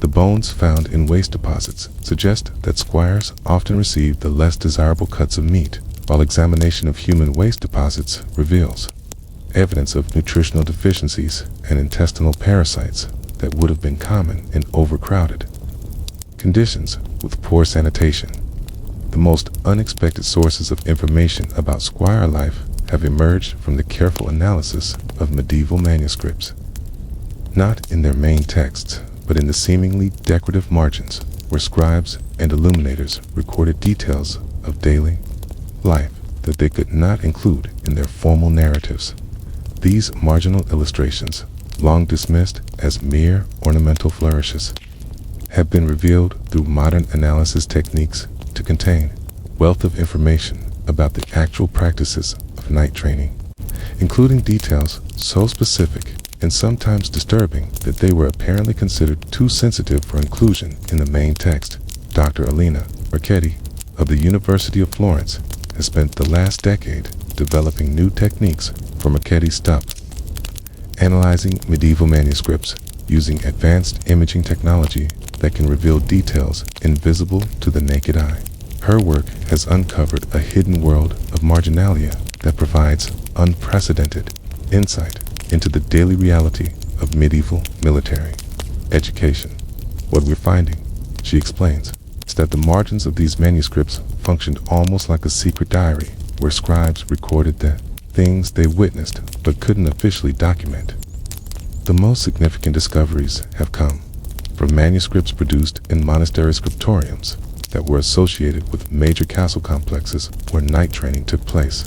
The bones found in waste deposits suggest that squires often received the less desirable cuts of meat, while examination of human waste deposits reveals evidence of nutritional deficiencies and intestinal parasites that would have been common in overcrowded conditions with poor sanitation. The most unexpected sources of information about squire life have emerged from the careful analysis of medieval manuscripts, not in their main texts, but in the seemingly decorative margins where scribes and illuminators recorded details of daily life that they could not include in their formal narratives. These marginal illustrations, long dismissed as mere ornamental flourishes, have been revealed through modern analysis techniques to contain wealth of information about the actual practices of knight training, including details so specific and sometimes disturbing that they were apparently considered too sensitive for inclusion in the main text. Dr. Elena Marchetti of the University of Florence has spent the last decade developing new techniques for Marchetti stuff, analyzing medieval manuscripts using advanced imaging technology that can reveal details invisible to the naked eye. Her work has uncovered a hidden world of marginalia that provides unprecedented insight into the daily reality of medieval military education. What we're finding, she explains, is that the margins of these manuscripts functioned almost like a secret diary where scribes recorded the things they witnessed but couldn't officially document. The most significant discoveries have come from manuscripts produced in monastery scriptoriums that were associated with major castle complexes where knight training took place.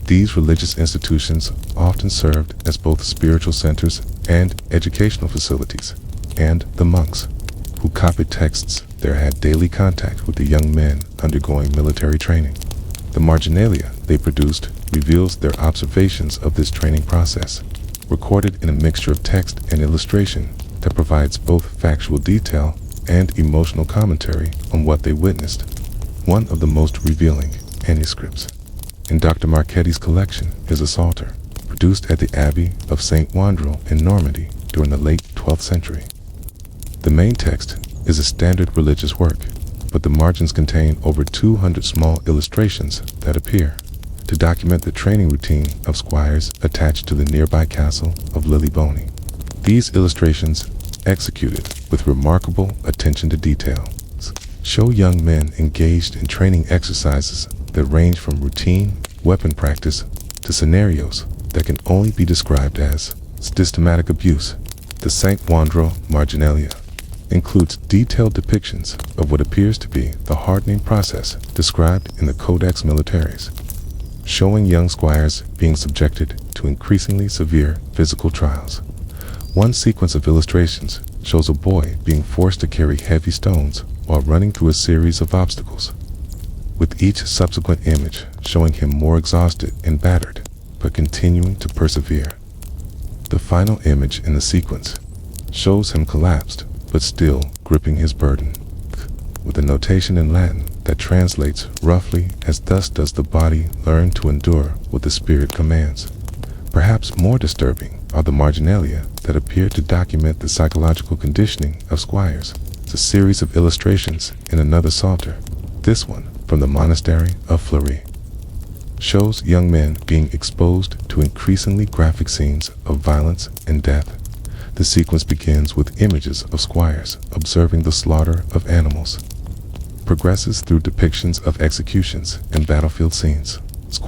These religious institutions often served as both spiritual centers and educational facilities, and the monks, who copied texts there had daily contact with the young men undergoing military training. The marginalia they produced reveals their observations of this training process, recorded in a mixture of text and illustration that provides both factual detail and emotional commentary on what they witnessed. One of the most revealing manuscripts in Dr. Marchetti's collection is a psalter, produced at the Abbey of St. Wandril in Normandy during the late 12th century. The main text is a standard religious work, but the margins contain over 200 small illustrations that appear to document the training routine of squires attached to the nearby castle of Lillybony. These illustrations, executed with remarkable attention to detail, show young men engaged in training exercises that range from routine weapon practice to scenarios that can only be described as systematic abuse. The St. Wandril marginalia includes detailed depictions of what appears to be the hardening process described in the Codex Militaris, showing young squires being subjected to increasingly severe physical trials. One sequence of illustrations shows a boy being forced to carry heavy stones while running through a series of obstacles, with each subsequent image showing him more exhausted and battered, but continuing to persevere. The final image in the sequence shows him collapsed, but still gripping his burden, with a notation in Latin that translates roughly as "thus does the body learn to endure what the spirit commands." Perhaps more disturbing are the marginalia that appear to document the psychological conditioning of squires. It's a series of illustrations in another psalter, this one from the monastery of Fleury, shows young men being exposed to increasingly graphic scenes of violence and death. The sequence begins with images of squires observing the slaughter of animals, progresses through depictions of executions and battlefield scenes,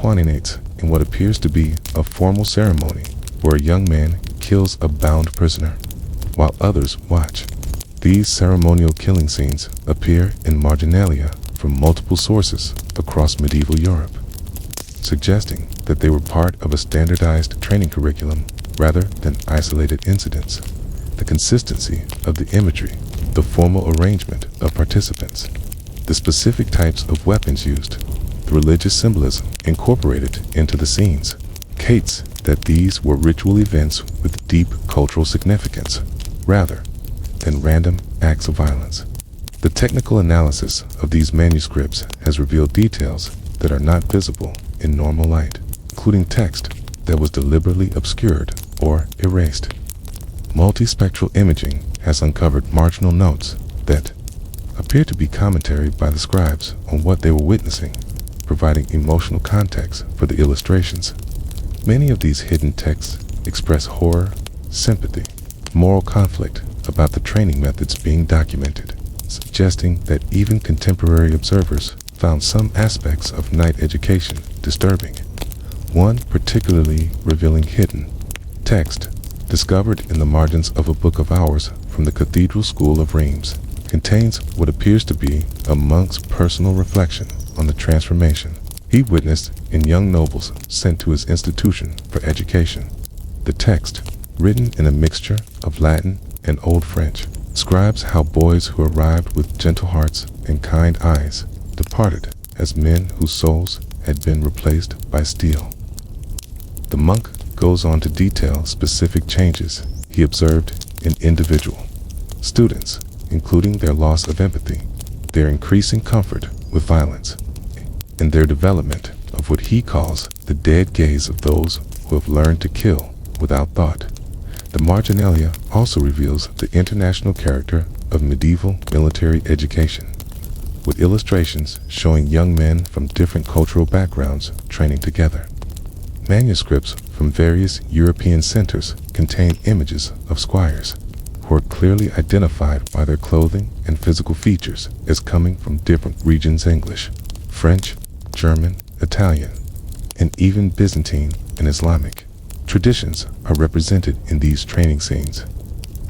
culminates in what appears to be a formal ceremony where a young man kills a bound prisoner, while others watch. These ceremonial killing scenes appear in marginalia from multiple sources across medieval Europe, suggesting that they were part of a standardized training curriculum rather than isolated incidents. The consistency of the imagery, the formal arrangement of participants, the specific types of weapons used, the religious symbolism incorporated into the scenes, indicates that these were ritual events with deep cultural significance, rather than random acts of violence. The technical analysis of these manuscripts has revealed details that are not visible in normal light, including text that was deliberately obscured or erased. Multispectral imaging has uncovered marginal notes that appear to be commentary by the scribes on what they were witnessing, providing emotional context for the illustrations. Many of these hidden texts express horror, sympathy, moral conflict about the training methods being documented, suggesting that even contemporary observers found some aspects of knight education disturbing. One particularly revealing hidden text, discovered in the margins of a book of hours from the Cathedral School of Reims, contains what appears to be a monk's personal reflection on the transformation he witnessed in young nobles sent to his institution for education. The text, written in a mixture of Latin and Old French, describes how boys who arrived with gentle hearts and kind eyes departed as men whose souls had been replaced by steel. The monk goes on to detail specific changes he observed in individual students, including their loss of empathy, their increasing comfort with violence, and their development of what he calls the dead gaze of those who have learned to kill without thought. The marginalia also reveals the international character of medieval military education, with illustrations showing young men from different cultural backgrounds training together. Manuscripts from various European centers contain images of squires who are clearly identified by their clothing and physical features as coming from different regions: English, French, German, Italian, and even Byzantine and Islamic traditions are represented in these training scenes.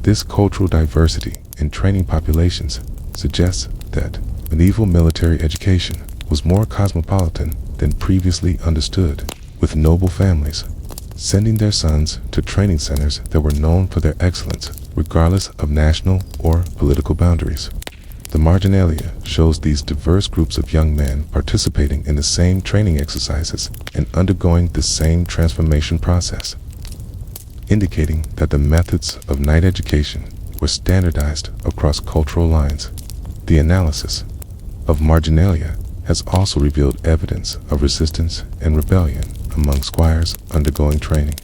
This cultural diversity in training populations suggests that medieval military education was more cosmopolitan than previously understood, with noble families sending their sons to training centers that were known for their excellence, regardless of national or political boundaries. The marginalia shows these diverse groups of young men participating in the same training exercises and undergoing the same transformation process, indicating that the methods of knight education were standardized across cultural lines. The analysis of marginalia has also revealed evidence of resistance and rebellion among squires undergoing training.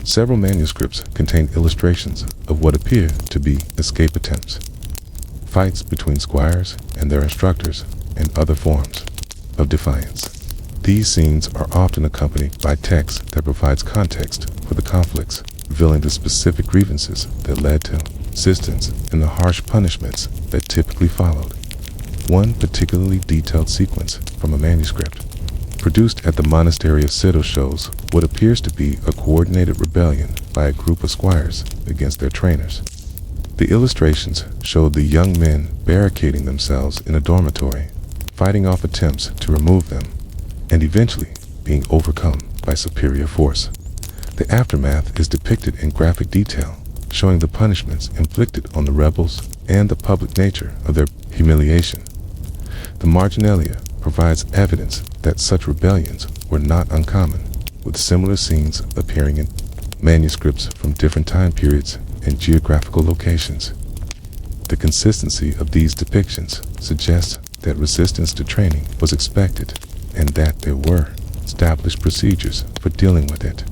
Several manuscripts contain illustrations of what appear to be escape attempts, fights between squires and their instructors, and other forms of defiance. These scenes are often accompanied by text that provides context for the conflicts, revealing the specific grievances that led to resistance and the harsh punishments that typically followed. One particularly detailed sequence from a manuscript produced at the monastery of Citto shows what appears to be a coordinated rebellion by a group of squires against their trainers. The illustrations showed the young men barricading themselves in a dormitory, fighting off attempts to remove them, and eventually being overcome by superior force. The aftermath is depicted in graphic detail, showing the punishments inflicted on the rebels and the public nature of their humiliation. The marginalia provides evidence that such rebellions were not uncommon, with similar scenes appearing in manuscripts from different time periods and geographical locations. The consistency of these depictions suggests that resistance to training was expected and that there were established procedures for dealing with it.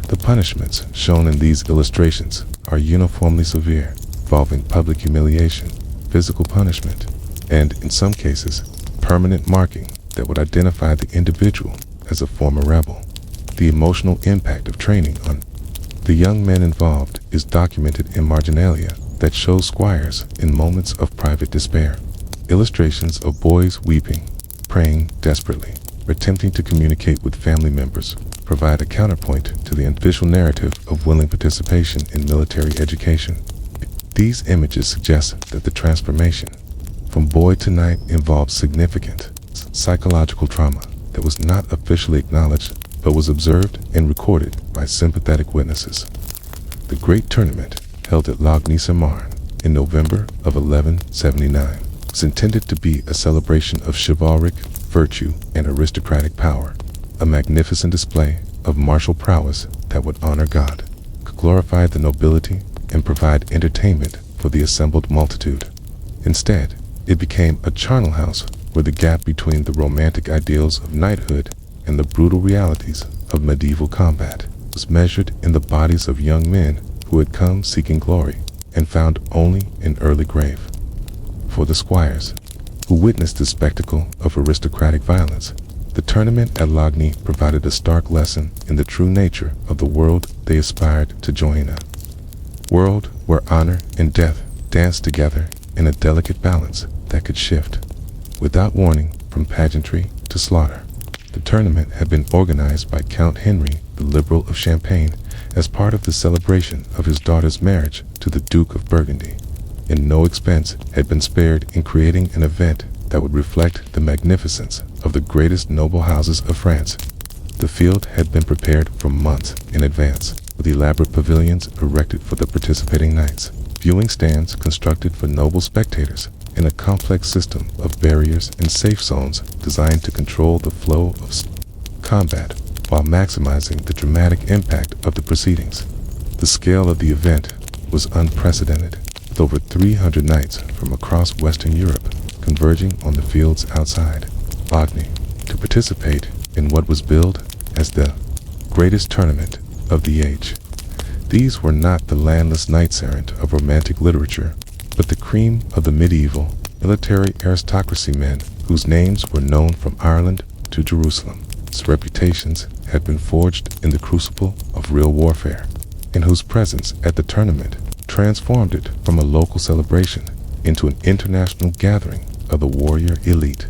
The punishments shown in these illustrations are uniformly severe, involving public humiliation, physical punishment, and, in some cases, permanent marking that would identify the individual as a former rebel. The emotional impact of training on the young men involved is documented in marginalia that shows squires in moments of private despair. Illustrations of boys weeping, praying desperately, or attempting to communicate with family members provide a counterpoint to the official narrative of willing participation in military education. These images suggest that the transformation from boy to knight involved significant psychological trauma that was not officially acknowledged but was observed and recorded by sympathetic witnesses. The great tournament held at Lagny-sur-Marne in November of 1179 was intended to be a celebration of chivalric virtue and aristocratic power, a magnificent display of martial prowess that would honor God, glorify the nobility, and provide entertainment for the assembled multitude. Instead, it became a charnel house where the gap between the romantic ideals of knighthood and the brutal realities of medieval combat was measured in the bodies of young men who had come seeking glory and found only an early grave. For the squires, who witnessed the spectacle of aristocratic violence, the tournament at Lagny provided a stark lesson in the true nature of the world they aspired to join a world where honor and death danced together in a delicate balance that could shift without warning from pageantry to slaughter. The tournament had been organized by Count Henry the Liberal of Champagne as part of the celebration of his daughter's marriage to the Duke of Burgundy, and no expense had been spared in creating an event that would reflect the magnificence of the greatest noble houses of France. The field had been prepared for months in advance, with elaborate pavilions erected for the participating knights, viewing stands constructed for noble spectators, and a complex system of barriers and safe zones designed to control the flow of combat while maximizing the dramatic impact of the proceedings. The scale of the event was unprecedented, with over 300 knights from across Western Europe converging on the fields outside Lagny to participate in what was billed as the greatest tournament of the age. These were not the landless knights-errant of romantic literature, but the cream of the medieval military aristocracy, men whose names were known from Ireland to Jerusalem, whose reputations had been forged in the crucible of real warfare, and whose presence at the tournament transformed it from a local celebration into an international gathering of the warrior elite.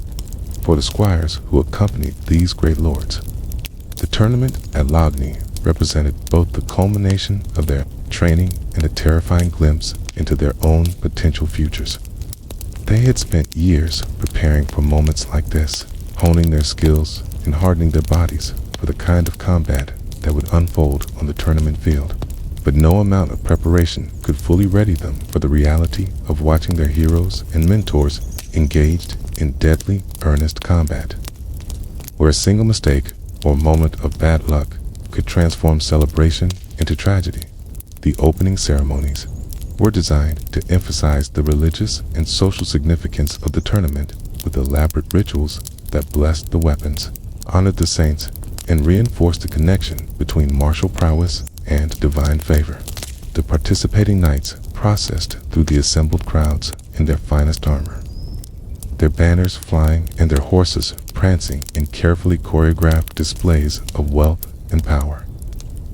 For the squires who accompanied these great lords, the tournament at Lagny represented both the culmination of their training and a terrifying glimpse into their own potential futures. They had spent years preparing for moments like this, honing their skills and hardening their bodies for the kind of combat that would unfold on the tournament field. But no amount of preparation could fully ready them for the reality of watching their heroes and mentors engaged in deadly, earnest combat, where a single mistake or moment of bad luck could transform celebration into tragedy. The opening ceremonies were designed to emphasize the religious and social significance of the tournament with elaborate rituals that blessed the weapons, honored the saints, and reinforced the connection between martial prowess and divine favor. The participating knights processed through the assembled crowds in their finest armor, their banners flying and their horses prancing in carefully choreographed displays of wealth and power.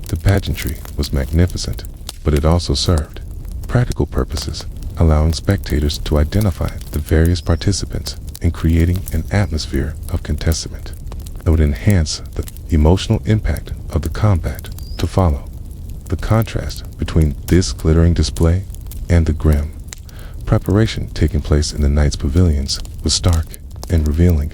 The pageantry was magnificent, but it also served practical purposes, allowing spectators to identify the various participants and creating an atmosphere of contentment that would enhance the emotional impact of the combat to follow. The contrast between this glittering display and the grim preparation taking place in the knights' pavilions was stark and revealing.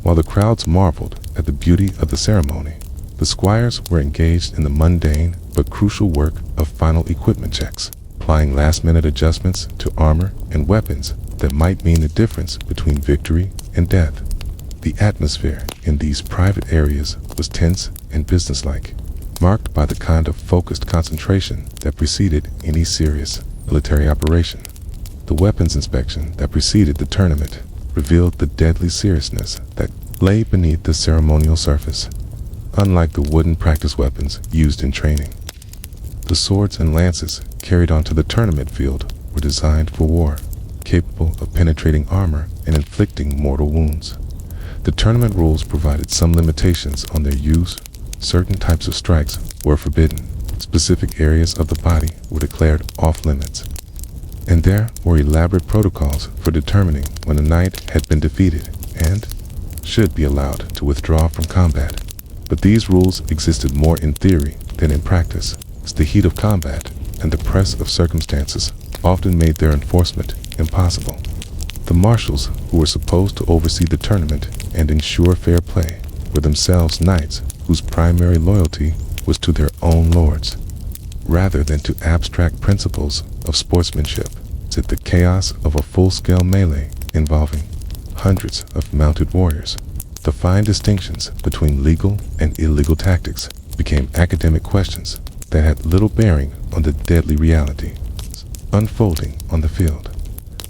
While the crowds marveled at the beauty of the ceremony, the squires were engaged in the mundane but crucial work of final equipment checks, applying last-minute adjustments to armor and weapons that might mean the difference between victory and death. The atmosphere in these private areas was tense and businesslike, marked by the kind of focused concentration that preceded any serious military operation. The weapons inspection that preceded the tournament revealed the deadly seriousness that lay beneath the ceremonial surface. Unlike the wooden practice weapons used in training, the swords and lances carried onto the tournament field were designed for war, capable of penetrating armor and inflicting mortal wounds. The tournament rules provided some limitations on their use. Certain types of strikes were forbidden. Specific areas of the body were declared off-limits. And there were elaborate protocols for determining when a knight had been defeated and should be allowed to withdraw from combat. But these rules existed more in theory than in practice, as the heat of combat and the press of circumstances often made their enforcement impossible. The marshals who were supposed to oversee the tournament and ensure fair play were themselves knights whose primary loyalty was to their own lords, rather than to abstract principles of sportsmanship. It's the chaos of a full-scale melee involving hundreds of mounted warriors. The fine distinctions between legal and illegal tactics became academic questions that had little bearing on the deadly reality unfolding on the field.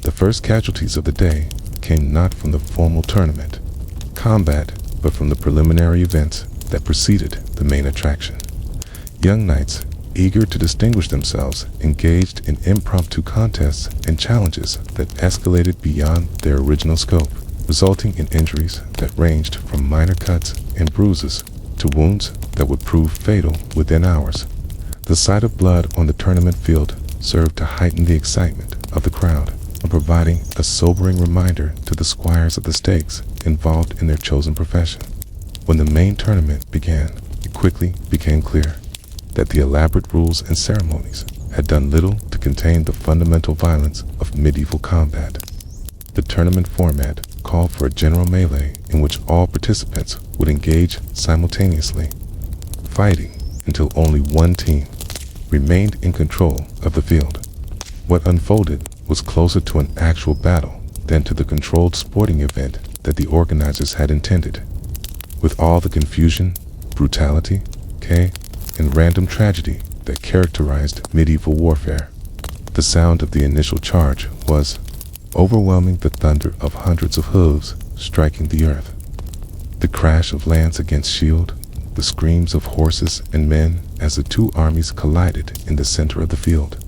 The first casualties of the day came not from the formal tournament combat, but from the preliminary events that preceded the main attraction. Young knights, eager to distinguish themselves, engaged in impromptu contests and challenges that escalated beyond their original scope, resulting in injuries that ranged from minor cuts and bruises to wounds that would prove fatal within hours. The sight of blood on the tournament field served to heighten the excitement of the crowd, and providing a sobering reminder to the squires of the stakes involved in their chosen profession. When the main tournament began, it quickly became clear that the elaborate rules and ceremonies had done little to contain the fundamental violence of medieval combat. The tournament format called for a general melee in which all participants would engage simultaneously, fighting until only one team remained in control of the field. What unfolded was closer to an actual battle than to the controlled sporting event that the organizers had intended. With all the confusion, brutality, and random tragedy that characterized medieval warfare, the sound of the initial charge was overwhelming, the thunder of hundreds of hooves striking the earth, the crash of lance against shield, the screams of horses and men as the two armies collided in the center of the field.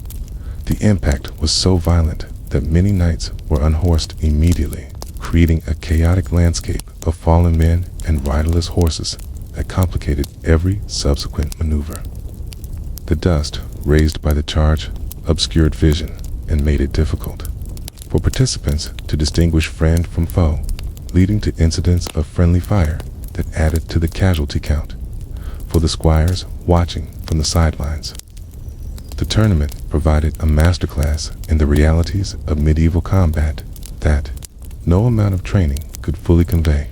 The impact was so violent that many knights were unhorsed immediately, creating a chaotic landscape of fallen men and riderless horses that complicated every subsequent maneuver. The dust raised by the charge obscured vision and made it difficult for participants to distinguish friend from foe, leading to incidents of friendly fire that added to the casualty count. For the squires watching from the sidelines, the tournament provided a masterclass in the realities of medieval combat that no amount of training could fully convey.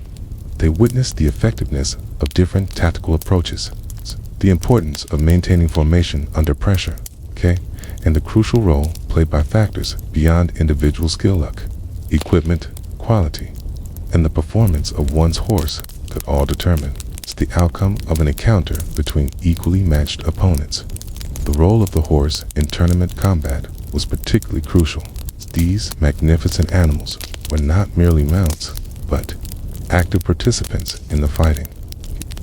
They witnessed the effectiveness of different tactical approaches, the importance of maintaining formation under pressure, and the crucial role played by factors beyond individual skill luck, equipment, quality, and the performance of one's horse could all determine the outcome of an encounter between equally matched opponents. The role of the horse in tournament combat was particularly crucial. These magnificent animals were not merely mounts, but active participants in the fighting.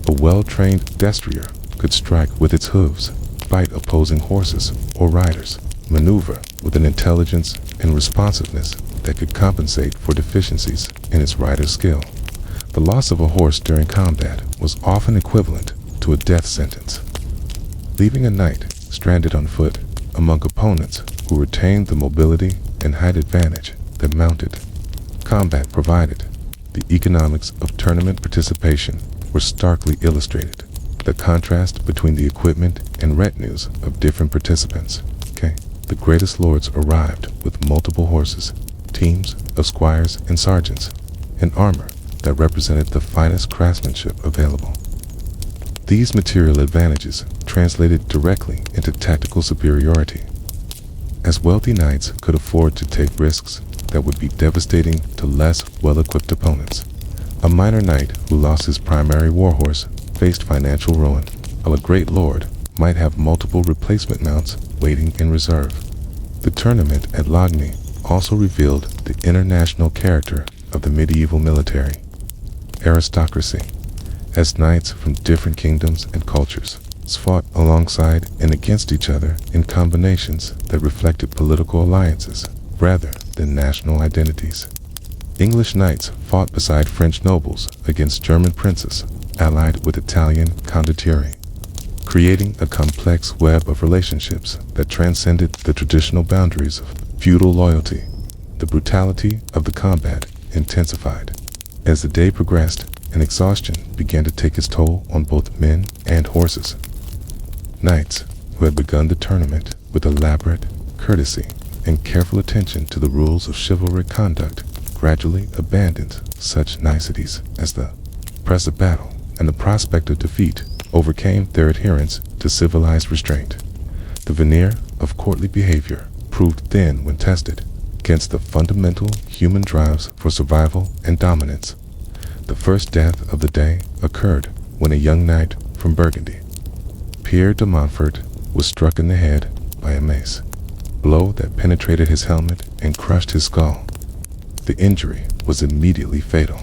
A well-trained destrier could strike with its hooves, fight opposing horses or riders, maneuver with an intelligence and responsiveness that could compensate for deficiencies in its rider's skill. The loss of a horse during combat was often equivalent to a death sentence, leaving a knight stranded on foot among opponents who retained the mobility and height advantage that mounted combat provided. The economics of tournament participation were starkly illustrated. The contrast between the equipment and retinues of different participants. The greatest lords arrived with multiple horses, teams of squires and sergeants, and armor that represented the finest craftsmanship available. These material advantages translated directly into tactical superiority, as wealthy knights could afford to take risks that would be devastating to less well-equipped opponents. A minor knight who lost his primary warhorse faced financial ruin, while a great lord might have multiple replacement mounts waiting in reserve. The tournament at Logny also revealed the international character of the medieval military aristocracy, as knights from different kingdoms and cultures fought alongside and against each other in combinations that reflected political alliances rather than national identities. English knights fought beside French nobles against German princes allied with Italian condottieri, creating a complex web of relationships that transcended the traditional boundaries of feudal loyalty. The brutality of the combat intensified as the day progressed, and exhaustion began to take its toll on both men and horses. Knights who had begun the tournament with elaborate courtesy and careful attention to the rules of chivalric conduct gradually abandoned such niceties as the press of battle and the prospect of defeat overcame their adherence to civilized restraint. The veneer of courtly behavior proved thin when tested against the fundamental human drives for survival and dominance. The first death of the day occurred when a young knight from Burgundy, Pierre de Montfort, was struck in the head by a mace, blow that penetrated his helmet and crushed his skull. The injury was immediately fatal,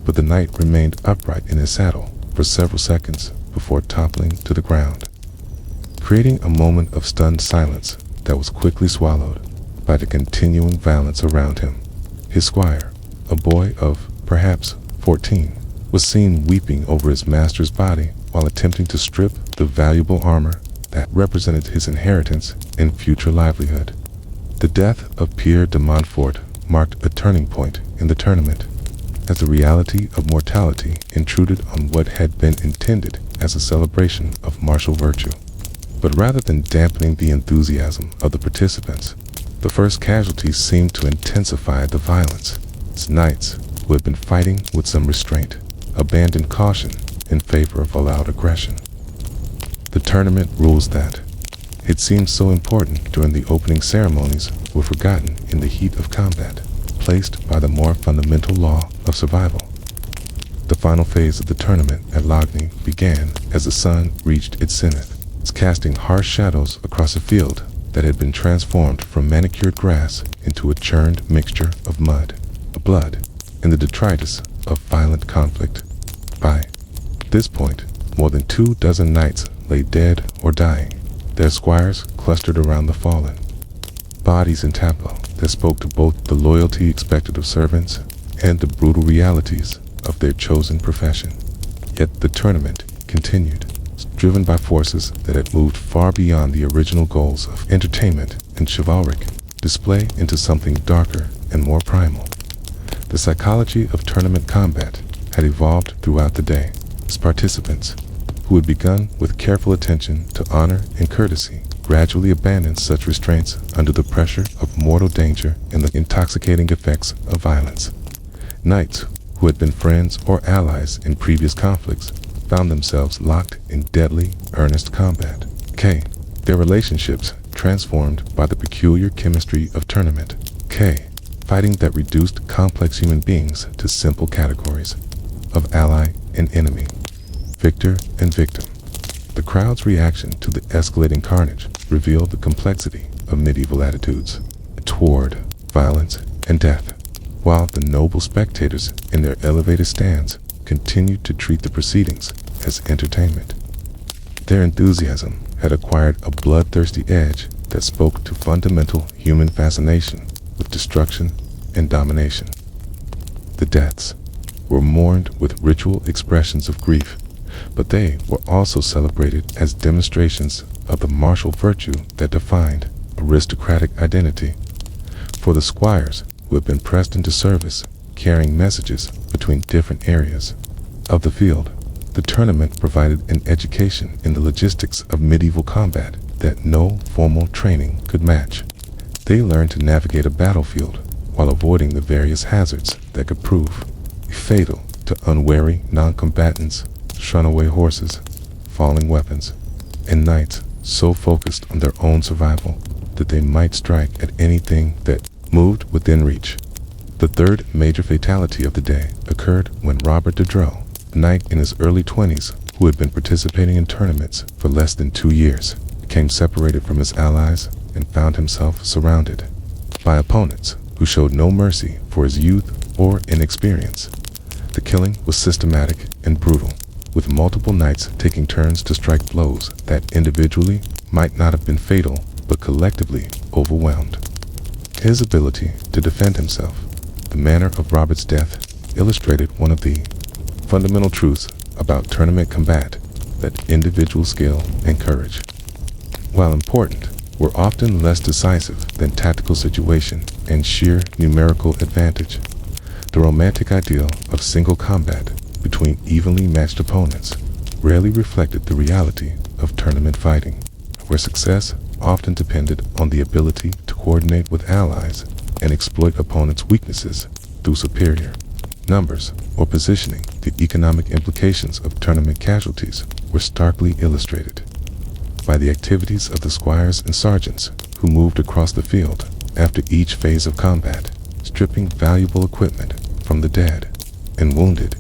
but the knight remained upright in his saddle for several seconds before toppling to the ground, creating a moment of stunned silence that was quickly swallowed by the continuing violence around him. His squire, a boy of perhaps 14, was seen weeping over his master's body while attempting to strip the valuable armor that represented his inheritance and future livelihood. The death of Pierre de Montfort marked a turning point in the tournament, as the reality of mortality intruded on what had been intended as a celebration of martial virtue. But rather than dampening the enthusiasm of the participants, the first casualties seemed to intensify the violence. Its knights, who had been fighting with some restraint, abandoned caution in favor of all-out aggression. The tournament rules that it seemed so important during the opening ceremonies were forgotten in the heat of combat, placed by the more fundamental law of survival. The final phase of the tournament at Logny began as the sun reached its zenith, casting harsh shadows across a field that had been transformed from manicured grass into a churned mixture of mud, blood, and the detritus of violent conflict. By this point, more than 24 knights lay dead or dying, their squires clustered around the fallen, bodies in tableau that spoke to both the loyalty expected of servants and the brutal realities of their chosen profession. Yet the tournament continued, driven by forces that had moved far beyond the original goals of entertainment and chivalric display into something darker and more primal. The psychology of tournament combat had evolved throughout the day, as participants, who had begun with careful attention to honor and courtesy, gradually abandoned such restraints under the pressure of mortal danger and the intoxicating effects of violence. Knights who had been friends or allies in previous conflicts found themselves locked in deadly, earnest combat. Their relationships transformed by the peculiar chemistry of tournament. Fighting that reduced complex human beings to simple categories of ally and enemy, victor and victim. The crowd's reaction to the escalating carnage revealed the complexity of medieval attitudes toward violence and death, while the noble spectators in their elevated stands continued to treat the proceedings as entertainment. Their enthusiasm had acquired a bloodthirsty edge that spoke to fundamental human fascination with destruction and domination. The deaths were mourned with ritual expressions of grief, but they were also celebrated as demonstrations of the martial virtue that defined aristocratic identity. For the squires who had been pressed into service, carrying messages between different areas of the field, the tournament provided an education in the logistics of medieval combat that no formal training could match. They learned to navigate a battlefield while avoiding the various hazards that could prove fatal to unwary non-combatants, runaway horses, falling weapons, and knights so focused on their own survival that they might strike at anything that moved within reach. The third major fatality of the day occurred when Robert de Dreux, a knight in his early 20s who had been participating in tournaments for less than 2 years, became separated from his allies and found himself surrounded by opponents who showed no mercy for his youth or inexperience. The killing was systematic and brutal, with multiple knights taking turns to strike blows that individually might not have been fatal, but collectively overwhelmed his ability to defend himself. The manner of Robert's death illustrated one of the fundamental truths about tournament combat, that individual skill and courage, while important, were often less decisive than tactical situation and sheer numerical advantage. The romantic ideal of single combat between evenly matched opponents rarely reflected the reality of tournament fighting, where success often depended on the ability to coordinate with allies and exploit opponents' weaknesses through superior numbers or positioning. The economic implications of tournament casualties were starkly illustrated by the activities of the squires and sergeants who moved across the field after each phase of combat, stripping valuable equipment from the dead and wounded.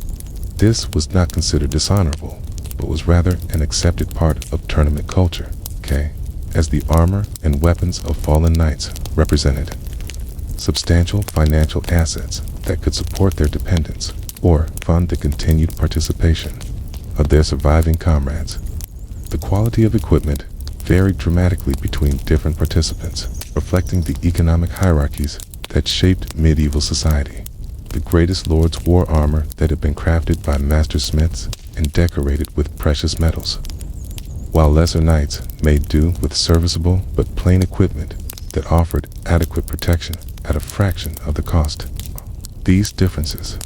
This was not considered dishonorable, but was rather an accepted part of tournament culture, as the armor and weapons of fallen knights represented substantial financial assets that could support their dependents or fund the continued participation of their surviving comrades. The quality of equipment varied dramatically between different participants, reflecting the economic hierarchies that shaped medieval society. The greatest lords wore armor that had been crafted by master smiths and decorated with precious metals, while lesser knights made do with serviceable but plain equipment that offered adequate protection at a fraction of the cost. These differences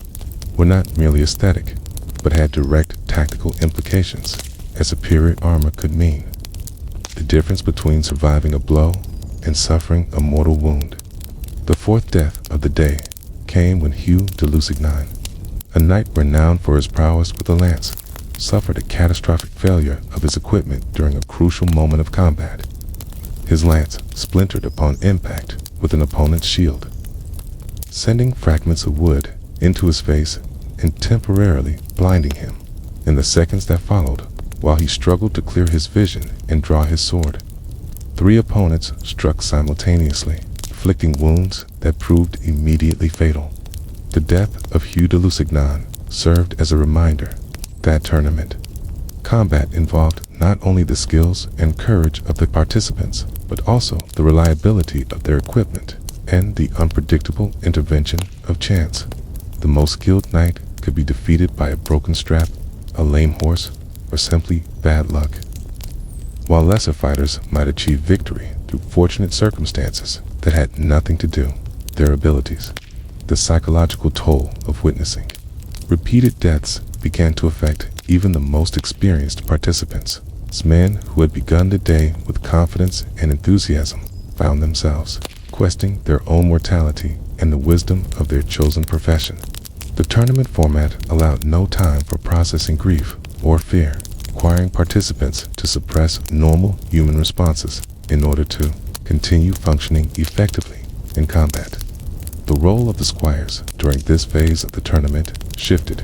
were not merely aesthetic, but had direct tactical implications, as superior armor could mean the difference between surviving a blow and suffering a mortal wound. The fourth death of the day came when Hugh de Lusignan, a knight renowned for his prowess with a lance, suffered a catastrophic failure of his equipment during a crucial moment of combat. His lance splintered upon impact with an opponent's shield, sending fragments of wood into his face and temporarily blinding him. In the seconds that followed, while he struggled to clear his vision and draw his sword, 3 opponents struck simultaneously, inflicting wounds that proved immediately fatal. The death of Hugh de Lusignan served as a reminder that tournament combat involved not only the skills and courage of the participants, but also the reliability of their equipment and the unpredictable intervention of chance. The most skilled knight could be defeated by a broken strap, a lame horse, or simply bad luck, while lesser fighters might achieve victory through fortunate circumstances that had nothing to do with their abilities. The psychological toll of witnessing repeated deaths began to affect even the most experienced participants. Men who had begun the day with confidence and enthusiasm found themselves questing their own mortality and the wisdom of their chosen profession. The tournament format allowed no time for processing grief or fear, requiring participants to suppress normal human responses in order to continue functioning effectively in combat. The role of the squires during this phase of the tournament shifted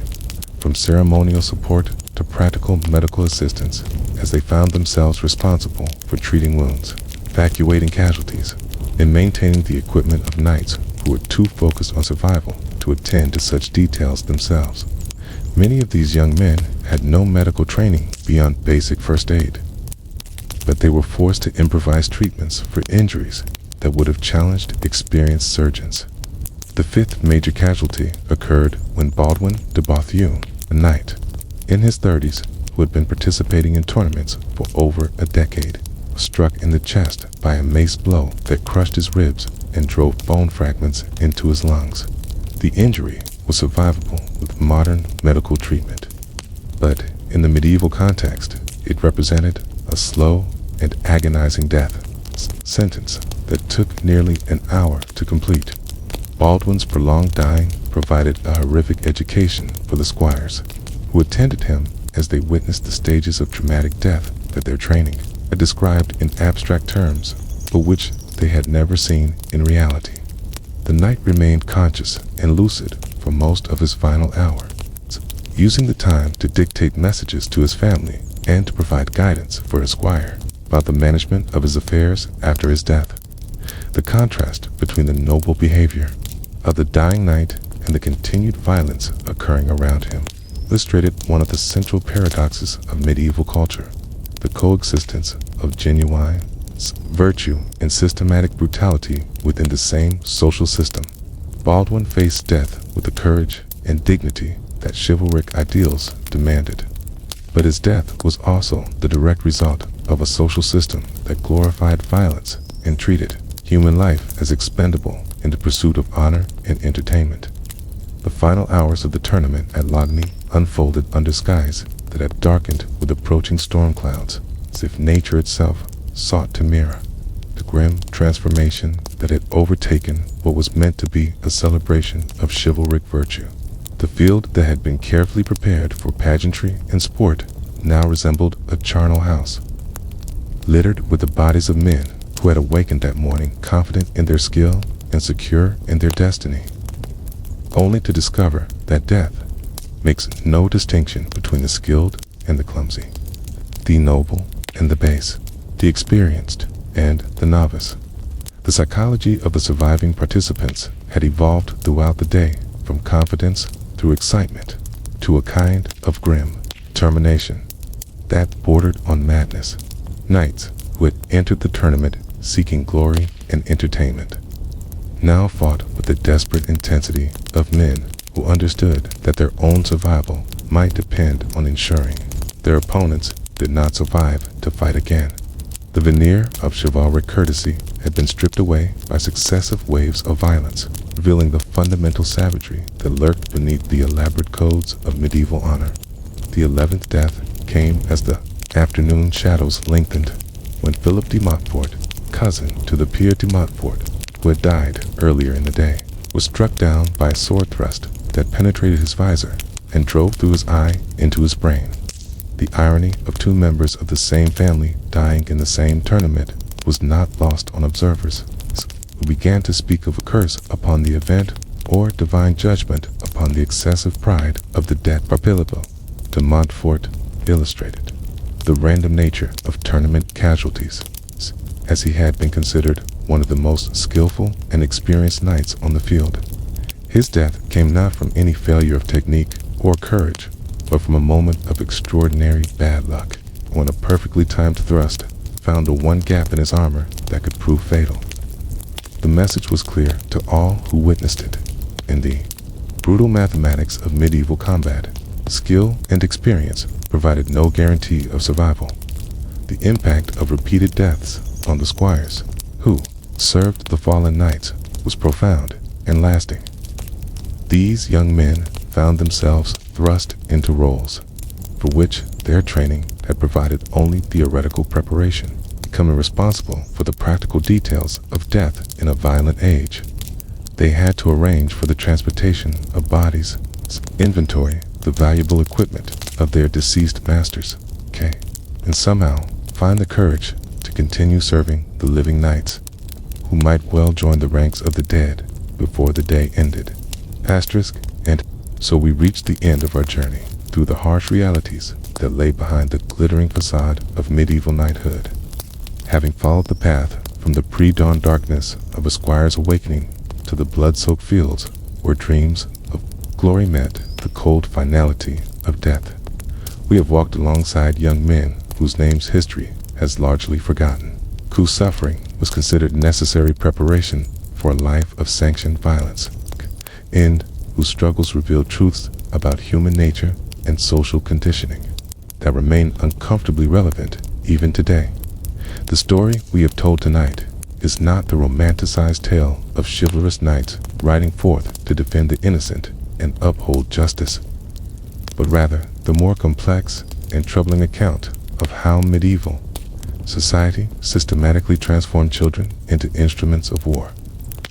from ceremonial support to practical medical assistance, as they found themselves responsible for treating wounds, evacuating casualties, and maintaining the equipment of knights who were too focused on survival to attend to such details themselves. Many of these young men had no medical training beyond basic first aid, but they were forced to improvise treatments for injuries that would have challenged experienced surgeons. The fifth major casualty occurred when Baldwin de Botheu, a knight in his 30s who had been participating in tournaments for over a decade, was struck in the chest by a mace blow that crushed his ribs and drove bone fragments into his lungs. The injury was survivable with modern medical treatment, but in the medieval context, it represented a slow and agonizing death sentence that took nearly an hour to complete. Baldwin's prolonged dying provided a horrific education for the squires, who attended him as they witnessed the stages of dramatic death that their training had described in abstract terms, but which they had never seen in reality. The knight remained conscious and lucid for most of his final hour, using the time to dictate messages to his family and to provide guidance for his squire about the management of his affairs after his death. The contrast between the noble behavior of the dying knight and the continued violence occurring around him illustrated one of the central paradoxes of medieval culture: the coexistence of genuine virtue and systematic brutality within the same social system. Baldwin faced death with the courage and dignity that chivalric ideals demanded, but his death was also the direct result of a social system that glorified violence and treated human life as expendable in the pursuit of honor and entertainment. The final hours of the tournament at Logny unfolded under skies that had darkened with approaching storm clouds, as if nature itself sought to mirror the grim transformation that had overtaken what was meant to be a celebration of chivalric virtue. The field that had been carefully prepared for pageantry and sport now resembled a charnel house, littered with the bodies of men who had awakened that morning confident in their skill and secure in their destiny, only to discover that death makes no distinction between the skilled and the clumsy, the noble and the base, the experienced and the novice. The psychology of the surviving participants had evolved throughout the day from confidence through excitement to a kind of grim determination that bordered on madness. Knights who had entered the tournament seeking glory and entertainment now fought with the desperate intensity of men who understood that their own survival might depend on ensuring their opponents did not survive to fight again. The veneer of chivalric courtesy had been stripped away by successive waves of violence, revealing the fundamental savagery that lurked beneath the elaborate codes of medieval honor. The 11th death came as the afternoon shadows lengthened, when Philip de Montfort, cousin to the Pierre de Montfort, who had died earlier in the day, was struck down by a sword thrust that penetrated his visor and drove through his eye into his brain. The irony of two members of the same family dying in the same tournament was not lost on observers, who began to speak of a curse upon the event or divine judgment upon the excessive pride of the dead. Philip de Montfort illustrated the random nature of tournament casualties, as he had been considered one of the most skillful and experienced knights on the field. His death came not from any failure of technique or courage, but from a moment of extraordinary bad luck, when a perfectly timed thrust found the one gap in his armor that could prove fatal. The message was clear to all who witnessed it. In the brutal mathematics of medieval combat, skill and experience provided no guarantee of survival. The impact of repeated deaths on the squires, who served the fallen knights, was profound and lasting. These young men found themselves thrust into roles for which their training had provided only theoretical preparation, becoming responsible for the practical details of death in a violent age. They had to arrange for the transportation of bodies, inventory the valuable equipment of their deceased masters, and somehow find the courage to continue serving the living knights, who might well join the ranks of the dead before the day ended. And so we reached the end of our journey through the harsh realities that lay behind the glittering facade of medieval knighthood. Having followed the path from the pre-dawn darkness of a squire's awakening to the blood-soaked fields where dreams of glory met the cold finality of death, we have walked alongside young men whose names history has largely forgotten, whose suffering was considered necessary preparation for a life of sanctioned violence, and whose struggles revealed truths about human nature and social conditioning that remain uncomfortably relevant even today. The story we have told tonight is not the romanticized tale of chivalrous knights riding forth to defend the innocent and uphold justice, but rather the more complex and troubling account of how medieval society systematically transformed children into instruments of war.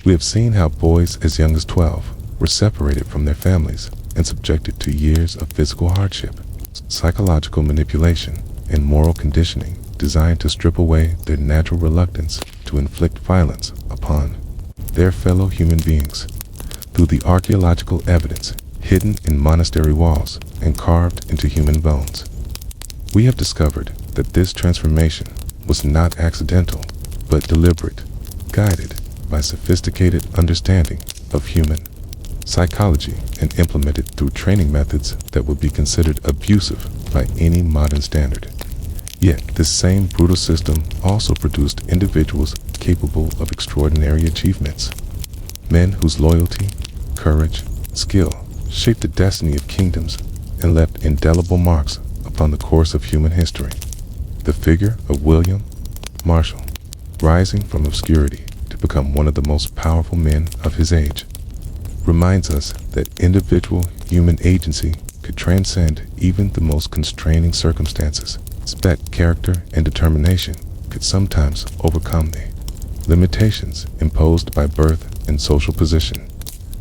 We have seen how boys as young as 12 were separated from their families and subjected to years of physical hardship, psychological manipulation, and moral conditioning designed to strip away their natural reluctance to inflict violence upon their fellow human beings. Through the archaeological evidence hidden in monastery walls and carved into human bones, we have discovered that this transformation was not accidental, but deliberate, guided by sophisticated understanding of human psychology and implemented through training methods that would be considered abusive by any modern standard. Yet this same brutal system also produced individuals capable of extraordinary achievements, men whose loyalty, courage, skill shaped the destiny of kingdoms and left indelible marks upon the course of human history. The figure of William Marshall, rising from obscurity to become one of the most powerful men of his age, reminds us that individual human agency could transcend even the most constraining circumstances, that character and determination could sometimes overcome the limitations imposed by birth and social position.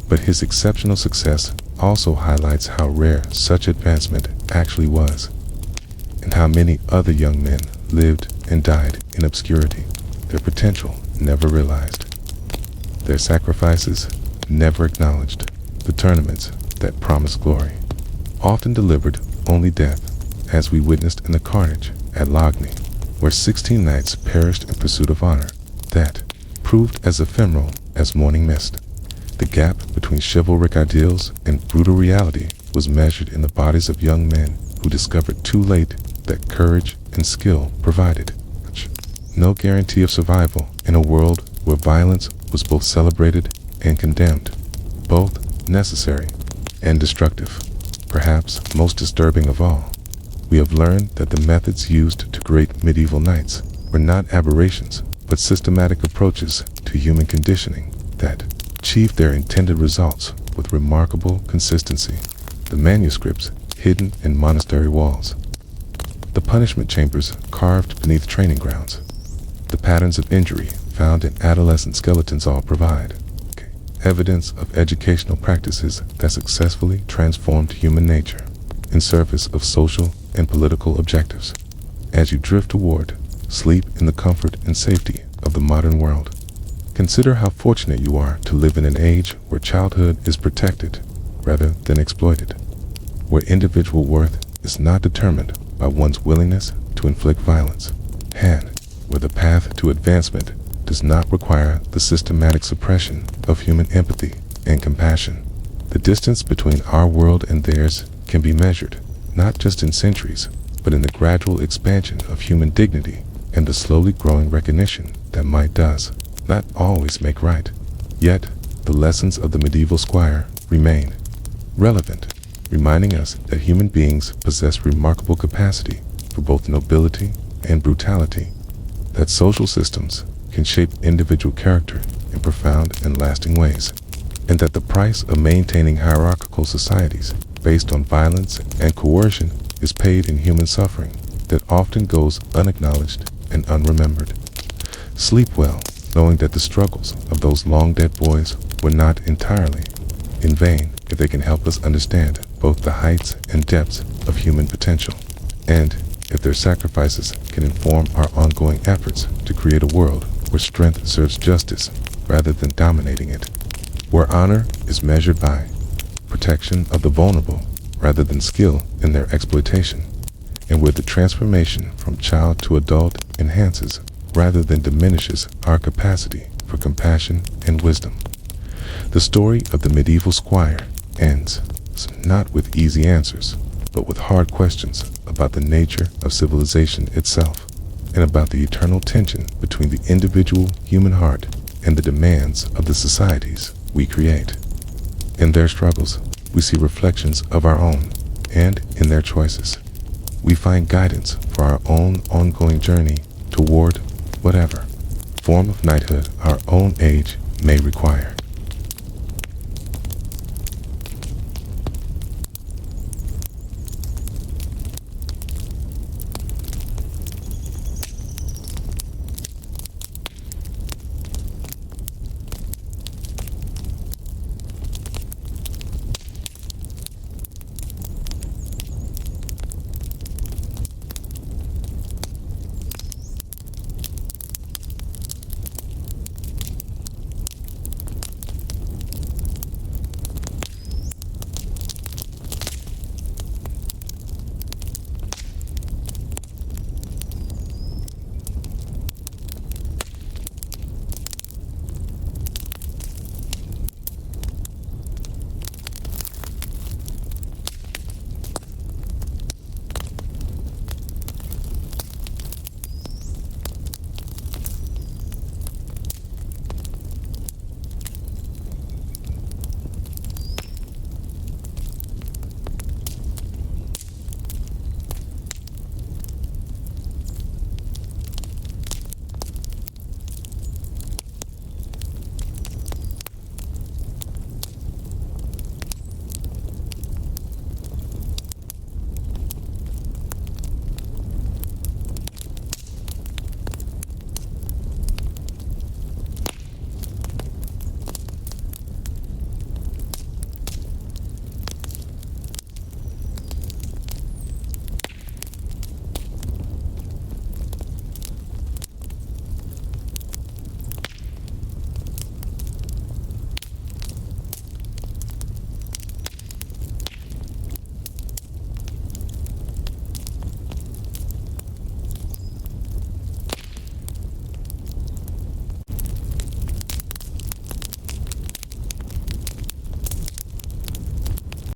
But his exceptional success also highlights how rare such advancement actually was, and how many other young men lived and died in obscurity, their potential never realized, their sacrifices never acknowledged, the tournaments that promised glory often delivered only death, as we witnessed in the carnage at Logny, where 16 knights perished in pursuit of honor that proved as ephemeral as morning mist. The gap between chivalric ideals and brutal reality was measured in the bodies of young men who discovered too late that courage and skill provided no guarantee of survival in a world where violence was both celebrated and condemned, both necessary and destructive. Perhaps most disturbing of all, we have learned that the methods used to create medieval knights were not aberrations, but systematic approaches to human conditioning that achieved their intended results with remarkable consistency. The manuscripts hidden in monastery walls, the punishment chambers carved beneath training grounds, the patterns of injury found in adolescent skeletons all provide evidence of educational practices that successfully transformed human nature in service of social and political objectives. As you drift toward sleep in the comfort and safety of the modern world, consider how fortunate you are to live in an age where childhood is protected rather than exploited, where individual worth is not determined by one's willingness to inflict violence, and where the path to advancement does not require the systematic suppression of human empathy and compassion. The distance between our world and theirs can be measured not just in centuries, but in the gradual expansion of human dignity and the slowly growing recognition that might does not always make right. Yet, the lessons of the medieval squire remain relevant, reminding us that human beings possess remarkable capacity for both nobility and brutality, that social systems can shape individual character in profound and lasting ways, and that the price of maintaining hierarchical societies based on violence and coercion is paid in human suffering that often goes unacknowledged and unremembered. Sleep well, knowing that the struggles of those long-dead boys were not entirely in vain if they can help us understand both the heights and depths of human potential, and if their sacrifices can inform our ongoing efforts to create a world where strength serves justice rather than dominating it, where honor is measured by protection of the vulnerable rather than skill in their exploitation, and where the transformation from child to adult enhances rather than diminishes our capacity for compassion and wisdom. The story of the medieval squire ends not with easy answers, but with hard questions about the nature of civilization itself, and about the eternal tension between the individual human heart and the demands of the societies we create. In their struggles, we see reflections of our own, and in their choices, we find guidance for our own ongoing journey toward whatever form of knighthood our own age may require.